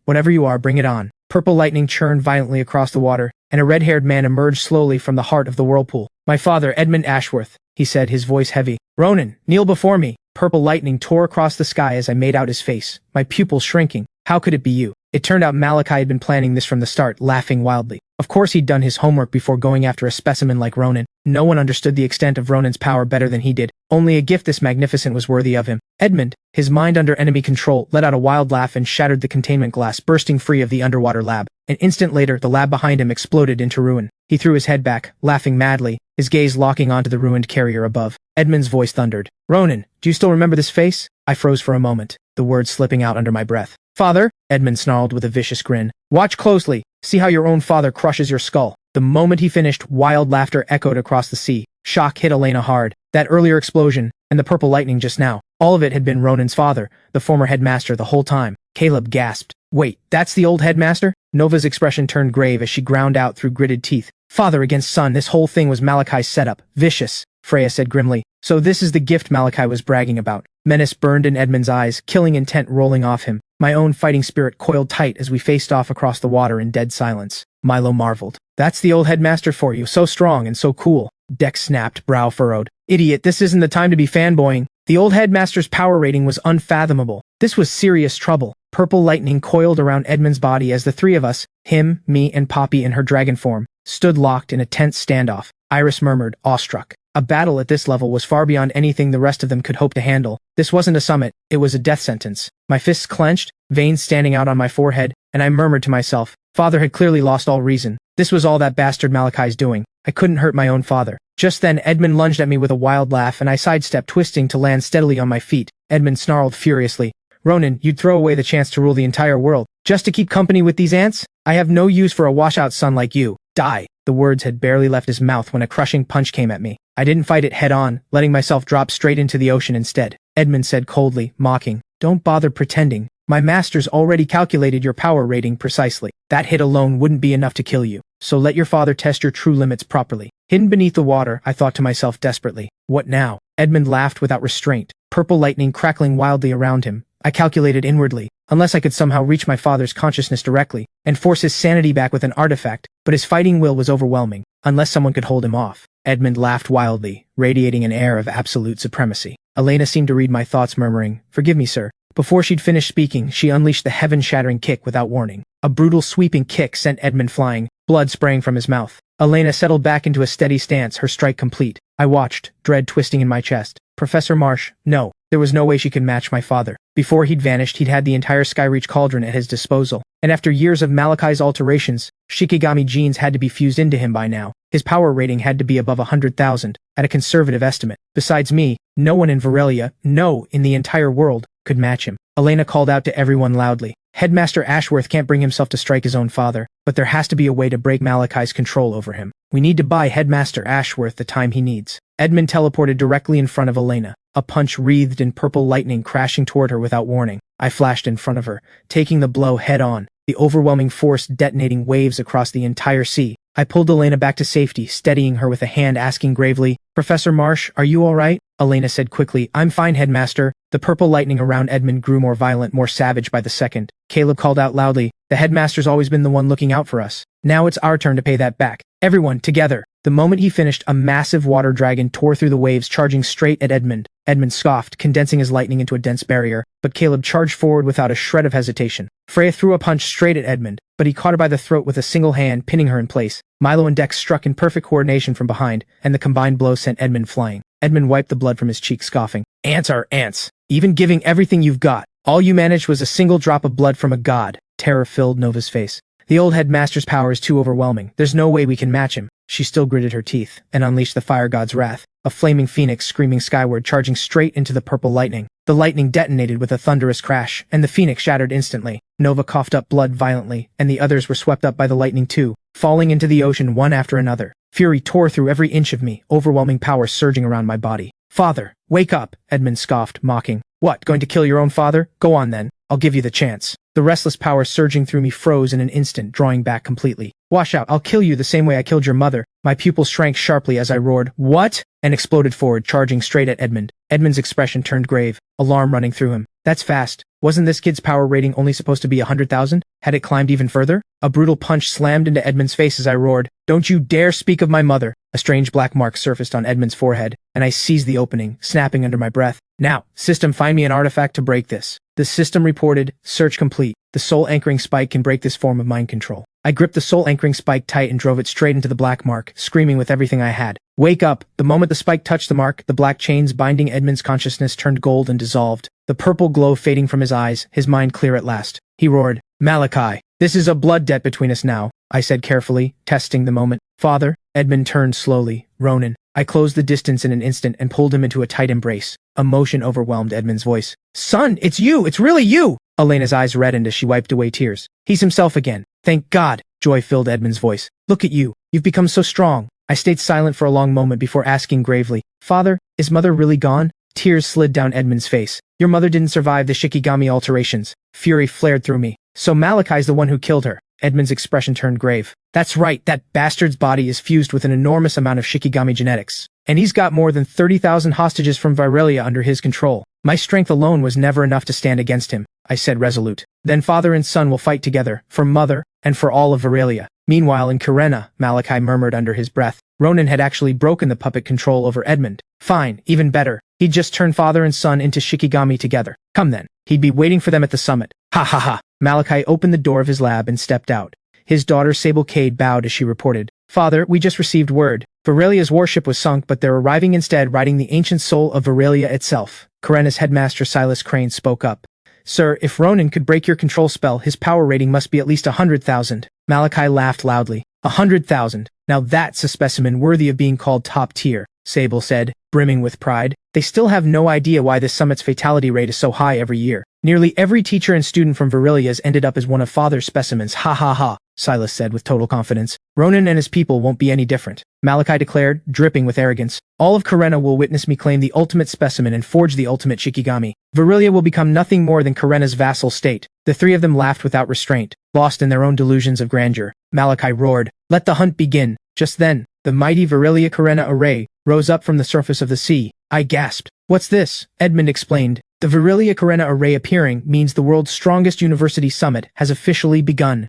Whatever you are, bring it on. Purple lightning churned violently across the water, and a red-haired man emerged slowly from the heart of the whirlpool. My father, Edmund Ashworth, he said, his voice heavy. Ronan, kneel before me. Purple lightning tore across the sky as I made out his face, my pupils shrinking. How could it be you? It turned out Malachi had been planning this from the start, laughing wildly. Of course he'd done his homework before going after a specimen like Ronan. No one understood the extent of Ronan's power better than he did. Only a gift this magnificent was worthy of him. Edmund, his mind under enemy control, let out a wild laugh and shattered the containment glass, bursting free of the underwater lab. An instant later, the lab behind him exploded into ruin. He threw his head back, laughing madly, his gaze locking onto the ruined carrier above. Edmund's voice thundered. Ronan, do you still remember this face? I froze for a moment, the words slipping out under my breath. Father, Edmund snarled with a vicious grin. Watch closely. See how your own father crushes your skull. The moment he finished, wild laughter echoed across the sea. Shock hit Elena hard. That earlier explosion, and the purple lightning just now. All of it had been Ronan's father, the former headmaster, the whole time. Caleb gasped. Wait, that's the old headmaster? Nova's expression turned grave as she ground out through gritted teeth. Father against son, this whole thing was Malachi's setup. Vicious, Freya said grimly. So this is the gift Malachi was bragging about. Menace burned in Edmund's eyes, killing intent rolling off him. My own fighting spirit coiled tight as we faced off across the water in dead silence. Milo marveled. That's the old headmaster for you, so strong and so cool. Dex snapped, brow furrowed. Idiot, this isn't the time to be fanboying. The old headmaster's power rating was unfathomable. This was serious trouble. Purple lightning coiled around Edmund's body as the three of us, him, me, and Poppy in her dragon form, stood locked in a tense standoff. Iris murmured, awestruck. A battle at this level was far beyond anything the rest of them could hope to handle. This wasn't a summit, it was a death sentence. My fists clenched, veins standing out on my forehead, and I murmured to myself, Father had clearly lost all reason. This was all that bastard Malachi's doing. I couldn't hurt my own father. Just then Edmund lunged at me with a wild laugh and I sidestepped, twisting to land steadily on my feet. Edmund snarled furiously. Ronan, you'd throw away the chance to rule the entire world, just to keep company with these ants? I have no use for a washout son like you. Die. The words had barely left his mouth when a crushing punch came at me. I didn't fight it head on, letting myself drop straight into the ocean instead. Edmund said coldly, mocking, Don't bother pretending. My master's already calculated your power rating precisely. That hit alone wouldn't be enough to kill you. So let your father test your true limits properly. Hidden beneath the water, I thought to myself desperately. What now? Edmund laughed without restraint, purple lightning crackling wildly around him. I calculated inwardly, unless I could somehow reach my father's consciousness directly, and force his sanity back with an artifact, but his fighting will was overwhelming, unless someone could hold him off. Edmund laughed wildly, radiating an air of absolute supremacy. Elena seemed to read my thoughts, murmuring, Forgive me, sir. Before she'd finished speaking, she unleashed the heaven-shattering kick without warning. A brutal sweeping kick sent Edmund flying, blood spraying from his mouth. Elena settled back into a steady stance, her strike complete. I watched, dread twisting in my chest. Professor Marsh, no. There was no way she could match my father. Before he'd vanished, he'd had the entire Skyreach cauldron at his disposal. And after years of Malachi's alterations, Shikigami genes had to be fused into him by now. His power rating had to be above 100,000, at a conservative estimate. Besides me, no one in Varelia, no, in the entire world, could match him. Elena called out to everyone loudly. Headmaster Ashworth can't bring himself to strike his own father, but there has to be a way to break Malachi's control over him. We need to buy Headmaster Ashworth the time he needs. Edmund teleported directly in front of Elena, a punch wreathed in purple lightning crashing toward her without warning. I flashed in front of her, taking the blow head on, the overwhelming force detonating waves across the entire sea. I pulled Elena back to safety, steadying her with a hand, asking gravely, Professor Marsh, are you all right? Elena said quickly, I'm fine, Headmaster. The purple lightning around Edmund grew more violent, more savage by the second. Caleb called out loudly, the Headmaster's always been the one looking out for us. Now it's our turn to pay that back. Everyone, together. The moment he finished, a massive water dragon tore through the waves, charging straight at Edmund. Edmund scoffed, condensing his lightning into a dense barrier, but Caleb charged forward without a shred of hesitation. Freya threw a punch straight at Edmund, but he caught her by the throat with a single hand, pinning her in place. Milo and Dex struck in perfect coordination from behind, and the combined blow sent Edmund flying. Edmund wiped the blood from his cheek, scoffing. Ants are ants. Even giving everything you've got, all you managed was a single drop of blood from a god. Terror filled Nova's face. The old headmaster's power is too overwhelming. There's no way we can match him. She still gritted her teeth, and unleashed the fire god's wrath, a flaming phoenix screaming skyward, charging straight into the purple lightning. The lightning detonated with a thunderous crash, and the phoenix shattered instantly. Nova coughed up blood violently, and the others were swept up by the lightning too, falling into the ocean one after another. Fury tore through every inch of me, overwhelming power surging around my body. Father, wake up, Edmund scoffed, mocking. What, going to kill your own father? Go on then. I'll give you the chance. The restless power surging through me froze in an instant, drawing back completely. Wash out, I'll kill you the same way I killed your mother. My pupils shrank sharply as I roared, What? And exploded forward, charging straight at Edmund. Edmund's expression turned grave, alarm running through him. That's fast. Wasn't this kid's power rating only supposed to be 100,000? Had it climbed even further? A brutal punch slammed into Edmund's face as I roared, Don't you dare speak of my mother! A strange black mark surfaced on Edmund's forehead, and I seized the opening, snapping under my breath. Now, system, find me an artifact to break this. The system reported, search complete. The soul anchoring spike can break this form of mind control. I gripped the soul anchoring spike tight and drove it straight into the black mark, screaming with everything I had. Wake up! The moment the spike touched the mark, the black chains binding Edmund's consciousness turned gold and dissolved, the purple glow fading from his eyes, his mind clear at last. He roared, Malachi, this is a blood debt between us now, I said carefully, testing the moment. Father, Edmund turned slowly. Ronan. I closed the distance in an instant and pulled him into a tight embrace. Emotion overwhelmed Edmund's voice. Son, it's you! It's really you! Elena's eyes reddened as she wiped away tears. He's himself again. Thank God. Joy filled Edmund's voice. Look at you. You've become so strong. I stayed silent for a long moment before asking gravely, Father, is Mother really gone? Tears slid down Edmund's face. Your mother didn't survive the Shikigami alterations. Fury flared through me. So Malachi's the one who killed her. Edmund's expression turned grave. That's right, that bastard's body is fused with an enormous amount of Shikigami genetics. And he's got more than 30,000 hostages from Virelia under his control. My strength alone was never enough to stand against him, I said resolute. Then father and son will fight together, for Mother, and for all of Virelia. Meanwhile in Karena, Malachi murmured under his breath. Ronan had actually broken the puppet control over Edmund. Fine, even better. He'd just turn father and son into Shikigami together. Come then. He'd be waiting for them at the summit. Ha ha ha. Malachi opened the door of his lab and stepped out. His daughter Sable Cade bowed as she reported. Father, we just received word. Virelia's warship was sunk, but they're arriving instead riding the ancient soul of Virelia itself. Karena's headmaster Silas Crane spoke up. Sir, if Ronan could break your control spell, his power rating must be at least 100,000. Malachi laughed loudly. 100,000. Now that's a specimen worthy of being called top tier, Sable said, brimming with pride. They still have no idea why this summit's fatality rate is so high every year. Nearly every teacher and student from Virelia's ended up as one of Father's specimens. Ha ha ha, Silas said with total confidence. Ronan and his people won't be any different. Malachi declared, dripping with arrogance. All of Karena will witness me claim the ultimate specimen and forge the ultimate Shikigami. Virelia will become nothing more than Karena's vassal state. The three of them laughed without restraint, lost in their own delusions of grandeur. Malachi roared, let the hunt begin. Just then, the mighty Virelia Karena array rose up from the surface of the sea. I gasped. What's this? Edmund explained. The Virelia Karena array appearing means the world's strongest university summit has officially begun.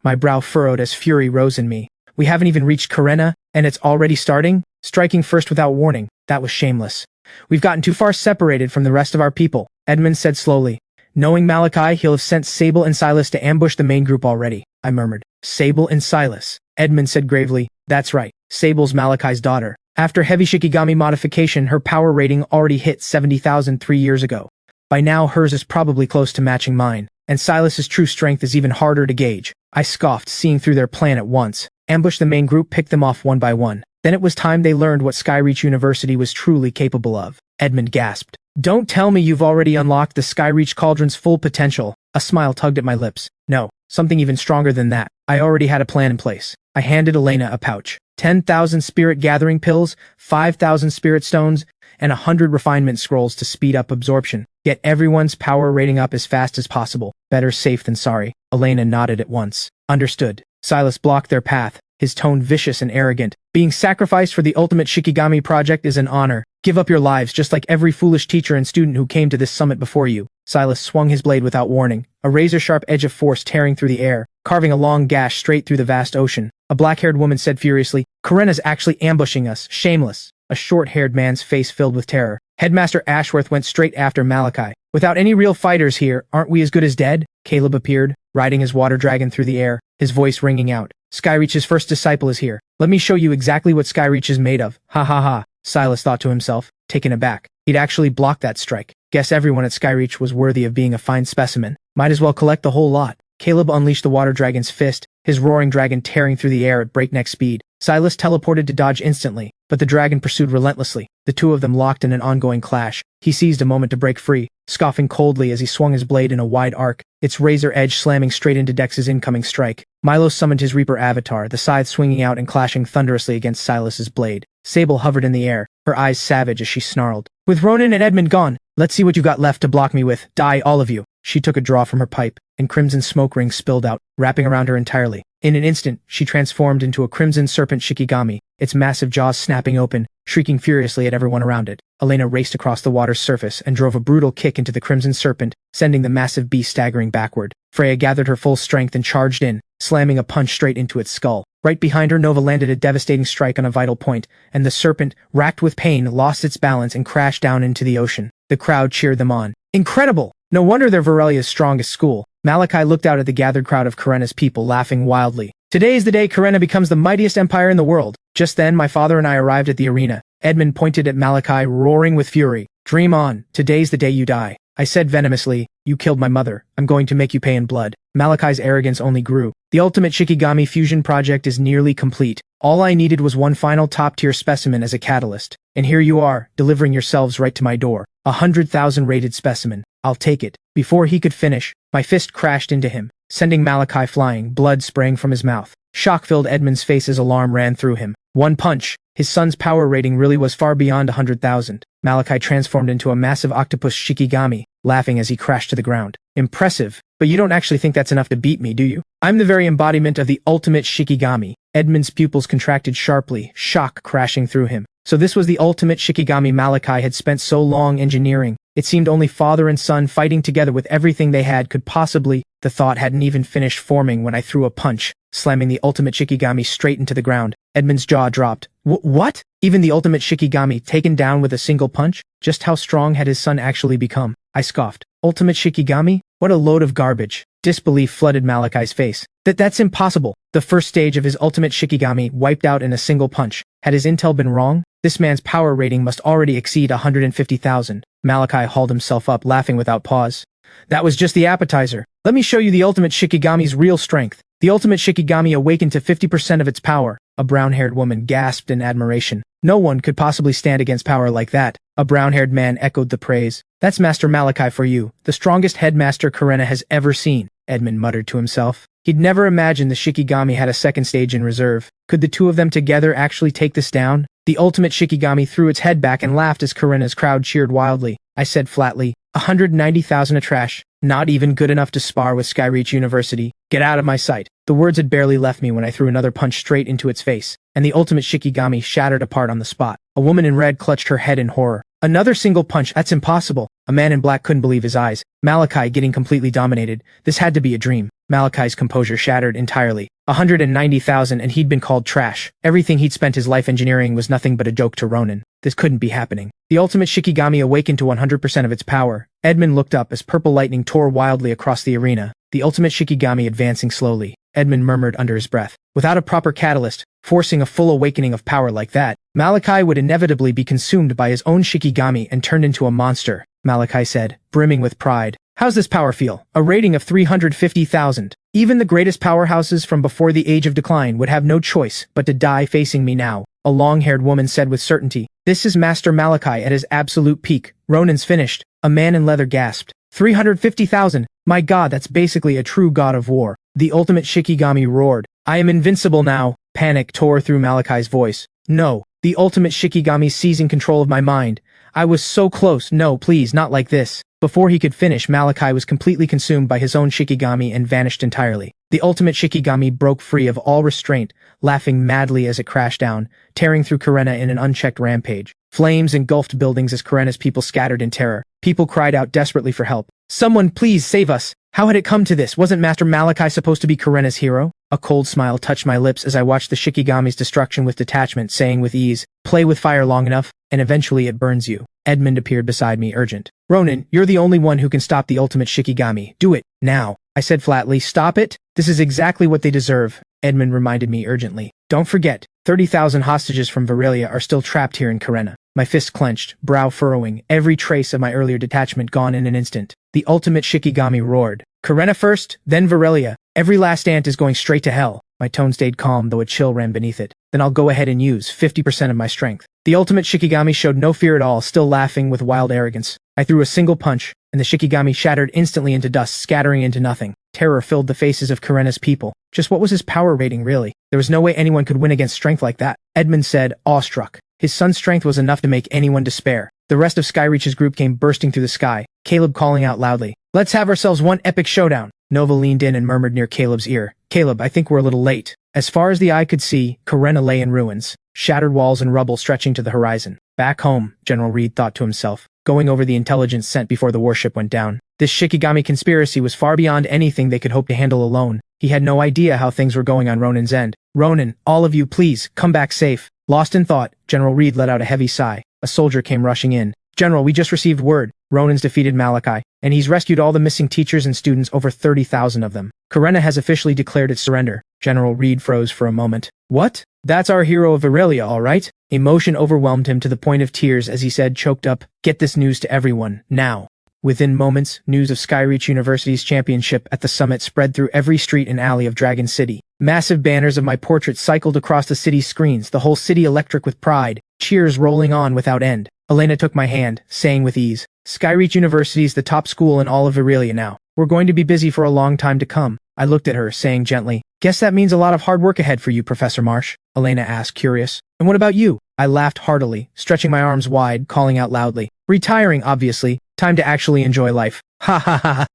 My brow furrowed as fury rose in me. We haven't even reached Karena, and it's already starting? Striking first without warning. That was shameless. We've gotten too far separated from the rest of our people, Edmund said slowly. Knowing Malachi, he'll have sent Sable and Silas to ambush the main group already, I murmured. Sable and Silas. Edmund said gravely. That's right. Sable's Malachi's daughter. After heavy Shikigami modification, her power rating already hit 70,000 3 years ago. By now, hers is probably close to matching mine, and Silas's true strength is even harder to gauge. I scoffed, seeing through their plan at once. Ambush the main group, pick them off one by one. Then it was time they learned what Skyreach University was truly capable of. Edmund gasped. Don't tell me you've already unlocked the Skyreach Cauldron's full potential. A smile tugged at my lips. No, something even stronger than that. I already had a plan in place. I handed Elena a pouch. 10,000 spirit gathering pills, 5,000 spirit stones, and 100 refinement scrolls to speed up absorption. Get everyone's power rating up as fast as possible. Better safe than sorry. Elena nodded at once. Understood. Silas blocked their path, his tone vicious and arrogant. Being sacrificed for the ultimate Shikigami project is an honor. Give up your lives just like every foolish teacher and student who came to this summit before you. Silas swung his blade without warning, a razor-sharp edge of force tearing through the air, carving a long gash straight through the vast ocean. A black-haired woman said furiously, Karena's actually ambushing us. Shameless. A short-haired man's face filled with terror. Headmaster Ashworth went straight after Malachi. Without any real fighters here, aren't we as good as dead? Caleb appeared, riding his water dragon through the air, his voice ringing out. Skyreach's first disciple is here. Let me show you exactly what Skyreach is made of. Ha ha ha. Silas thought to himself, taken aback. He'd actually blocked that strike. Guess everyone at Skyreach was worthy of being a fine specimen. Might as well collect the whole lot. Caleb unleashed the water dragon's fist, his roaring dragon tearing through the air at breakneck speed. Silas teleported to dodge instantly, but the dragon pursued relentlessly. The two of them locked in an ongoing clash. He seized a moment to break free, scoffing coldly as he swung his blade in a wide arc, its razor edge slamming straight into Dex's incoming strike. Milo summoned his Reaper avatar, the scythe swinging out and clashing thunderously against Silas's blade. Sable hovered in the air, her eyes savage as she snarled. With Ronan and Edmund gone, let's see what you've got left to block me with. Die, all of you. She took a draw from her pipe, and crimson smoke rings spilled out, wrapping around her entirely. In an instant, she transformed into a crimson serpent Shikigami, its massive jaws snapping open, shrieking furiously at everyone around it. Elena raced across the water's surface and drove a brutal kick into the crimson serpent, sending the massive beast staggering backward. Freya gathered her full strength and charged in, slamming a punch straight into its skull. Right behind her, Nova landed a devastating strike on a vital point, and the serpent, racked with pain, lost its balance and crashed down into the ocean. The crowd cheered them on. Incredible! No wonder they're Virelia's strongest school. Malachi looked out at the gathered crowd of Karena's people, laughing wildly. Today is the day Karena becomes the mightiest empire in the world. Just then, my father and I arrived at the arena. Edmund pointed at Malachi, roaring with fury. Dream on. Today's the day you die. I said venomously, you killed my mother. I'm going to make you pay in blood. Malachi's arrogance only grew. The ultimate Shikigami fusion project is nearly complete. All I needed was one final top-tier specimen as a catalyst. And here you are, delivering yourselves right to my door. 100,000 rated specimen. I'll take it. Before he could finish, My fist crashed into him, sending Malachi flying, blood spraying from his mouth. Shock-filled Edmund's face as alarm ran through him. One punch. His son's power rating really was far beyond 100,000. Malachi transformed into a massive octopus Shikigami, laughing as he crashed to the ground. Impressive, but you don't actually think that's enough to beat me, do you? I'm the very embodiment of the ultimate Shikigami. Edmund's pupils contracted sharply, shock crashing through him. So this was the ultimate Shikigami Malachi had spent so long engineering. It seemed only father and son fighting together with everything they had could possibly. The thought hadn't even finished forming when I threw a punch, slamming the ultimate Shikigami straight into the ground. Edmund's jaw dropped. What? Even the ultimate Shikigami taken down with a single punch? Just how strong had his son actually become? I scoffed. Ultimate Shikigami? What a load of garbage. Disbelief flooded Malachi's face. That's impossible. The first stage of his ultimate Shikigami wiped out in a single punch. Had his intel been wrong? This man's power rating must already exceed 150,000. Malachi hauled himself up, laughing without pause. That was just the appetizer. Let me show you the ultimate Shikigami's real strength. The ultimate Shikigami awakened to 50% of its power. A brown-haired woman gasped in admiration. No one could possibly stand against power like that. A brown-haired man echoed the praise. That's Master Malachi for you, the strongest headmaster Karenna has ever seen, Edmund muttered to himself. He'd never imagined the Shikigami had a second stage in reserve. Could the two of them together actually take this down? The ultimate Shikigami threw its head back and laughed as Karenna's crowd cheered wildly. I said flatly, 190,000 a trash. Not even good enough to spar with Skyreach University. Get out of my sight. The words had barely left me when I threw another punch straight into its face, and the ultimate Shikigami shattered apart on the spot. A woman in red clutched her head in horror. Another single punch, that's impossible. A man in black couldn't believe his eyes. Malachi getting completely dominated. This had to be a dream. Malachi's composure shattered entirely. 190,000 and he'd been called trash. Everything he'd spent his life engineering was nothing but a joke to Ronan. This couldn't be happening. The ultimate Shikigami awakened to 100% of its power. Edmund looked up as purple lightning tore wildly across the arena. The ultimate Shikigami advancing slowly. Edmund murmured under his breath. Without a proper catalyst, forcing a full awakening of power like that, Malachi would inevitably be consumed by his own Shikigami and turned into a monster, Malachi said, brimming with pride. How's this power feel? A rating of 350,000. Even the greatest powerhouses from before the age of decline would have no choice but to die facing me now, a long-haired woman said with certainty. This is Master Malachi at his absolute peak. Ronan's finished. A man in leather gasped. 350,000. My god, that's basically a true god of war. The ultimate Shikigami roared. I am invincible now. Panic tore through Malachi's voice. No. The ultimate Shikigami seizing control of my mind. I was so close. No, please, not like this. Before he could finish, Malachi was completely consumed by his own Shikigami and vanished entirely. The ultimate Shikigami broke free of all restraint, laughing madly as it crashed down, tearing through Karenna in an unchecked rampage. Flames engulfed buildings as Karenna's people scattered in terror. People cried out desperately for help. Someone please save us! How had it come to this? Wasn't Master Malachi supposed to be Karenna's hero? A cold smile touched my lips as I watched the Shikigami's destruction with detachment, saying with ease, play with fire long enough, and eventually it burns you. Edmund appeared beside me, urgent. Ronan, you're the only one who can stop the ultimate Shikigami. Do it, now. I said flatly, stop it? This is exactly what they deserve, Edmund reminded me urgently. Don't forget, 30,000 hostages from Virelia are still trapped here in Karenna. My fist clenched, brow furrowing, every trace of my earlier detachment gone in an instant. The ultimate Shikigami roared. Karenna first, then Virelia. Every last ant is going straight to hell. My tone stayed calm, though a chill ran beneath it. Then I'll go ahead and use 50% of my strength. The ultimate Shikigami showed no fear at all, still laughing with wild arrogance. I threw a single punch, and the Shikigami shattered instantly into dust, scattering into nothing. Terror filled the faces of Karenna's people. Just what was his power rating, really? There was no way anyone could win against strength like that, Edmund said, awestruck. His son's strength was enough to make anyone despair. The rest of Skyreach's group came bursting through the sky, Caleb calling out loudly. Let's have ourselves one epic showdown. Nova leaned in and murmured near Caleb's ear. Caleb, I think we're a little late. As far as the eye could see, Karenna lay in ruins, shattered walls and rubble stretching to the horizon. Back home, General Reed thought to himself, going over the intelligence sent before the warship went down. This Shikigami conspiracy was far beyond anything they could hope to handle alone. He had no idea how things were going on Ronan's end. Ronan, all of you, please, come back safe. Lost in thought, General Reed let out a heavy sigh. A soldier came rushing in. General, we just received word. Ronan's defeated Malachi, and he's rescued all the missing teachers and students, over 30,000 of them. Karenna has officially declared its surrender. General Reed froze for a moment. What? That's our hero of Virelia, all right? Emotion overwhelmed him to the point of tears as he said, choked up, get this news to everyone, now. Within moments, news of Skyreach University's championship at the summit spread through every street and alley of Dragon City. Massive banners of my portrait cycled across the city's screens, the whole city electric with pride, cheers rolling on without end. Elena took my hand, saying with ease, Skyreach University is the top school in all of Virelia now. We're going to be busy for a long time to come. I looked at her, saying gently, "Guess that means a lot of hard work ahead for you, Professor Marsh," Elena asked, curious. "And what about you?" I laughed heartily, stretching my arms wide, calling out loudly, "Retiring, obviously. Time to actually enjoy life." Ha ha ha ha.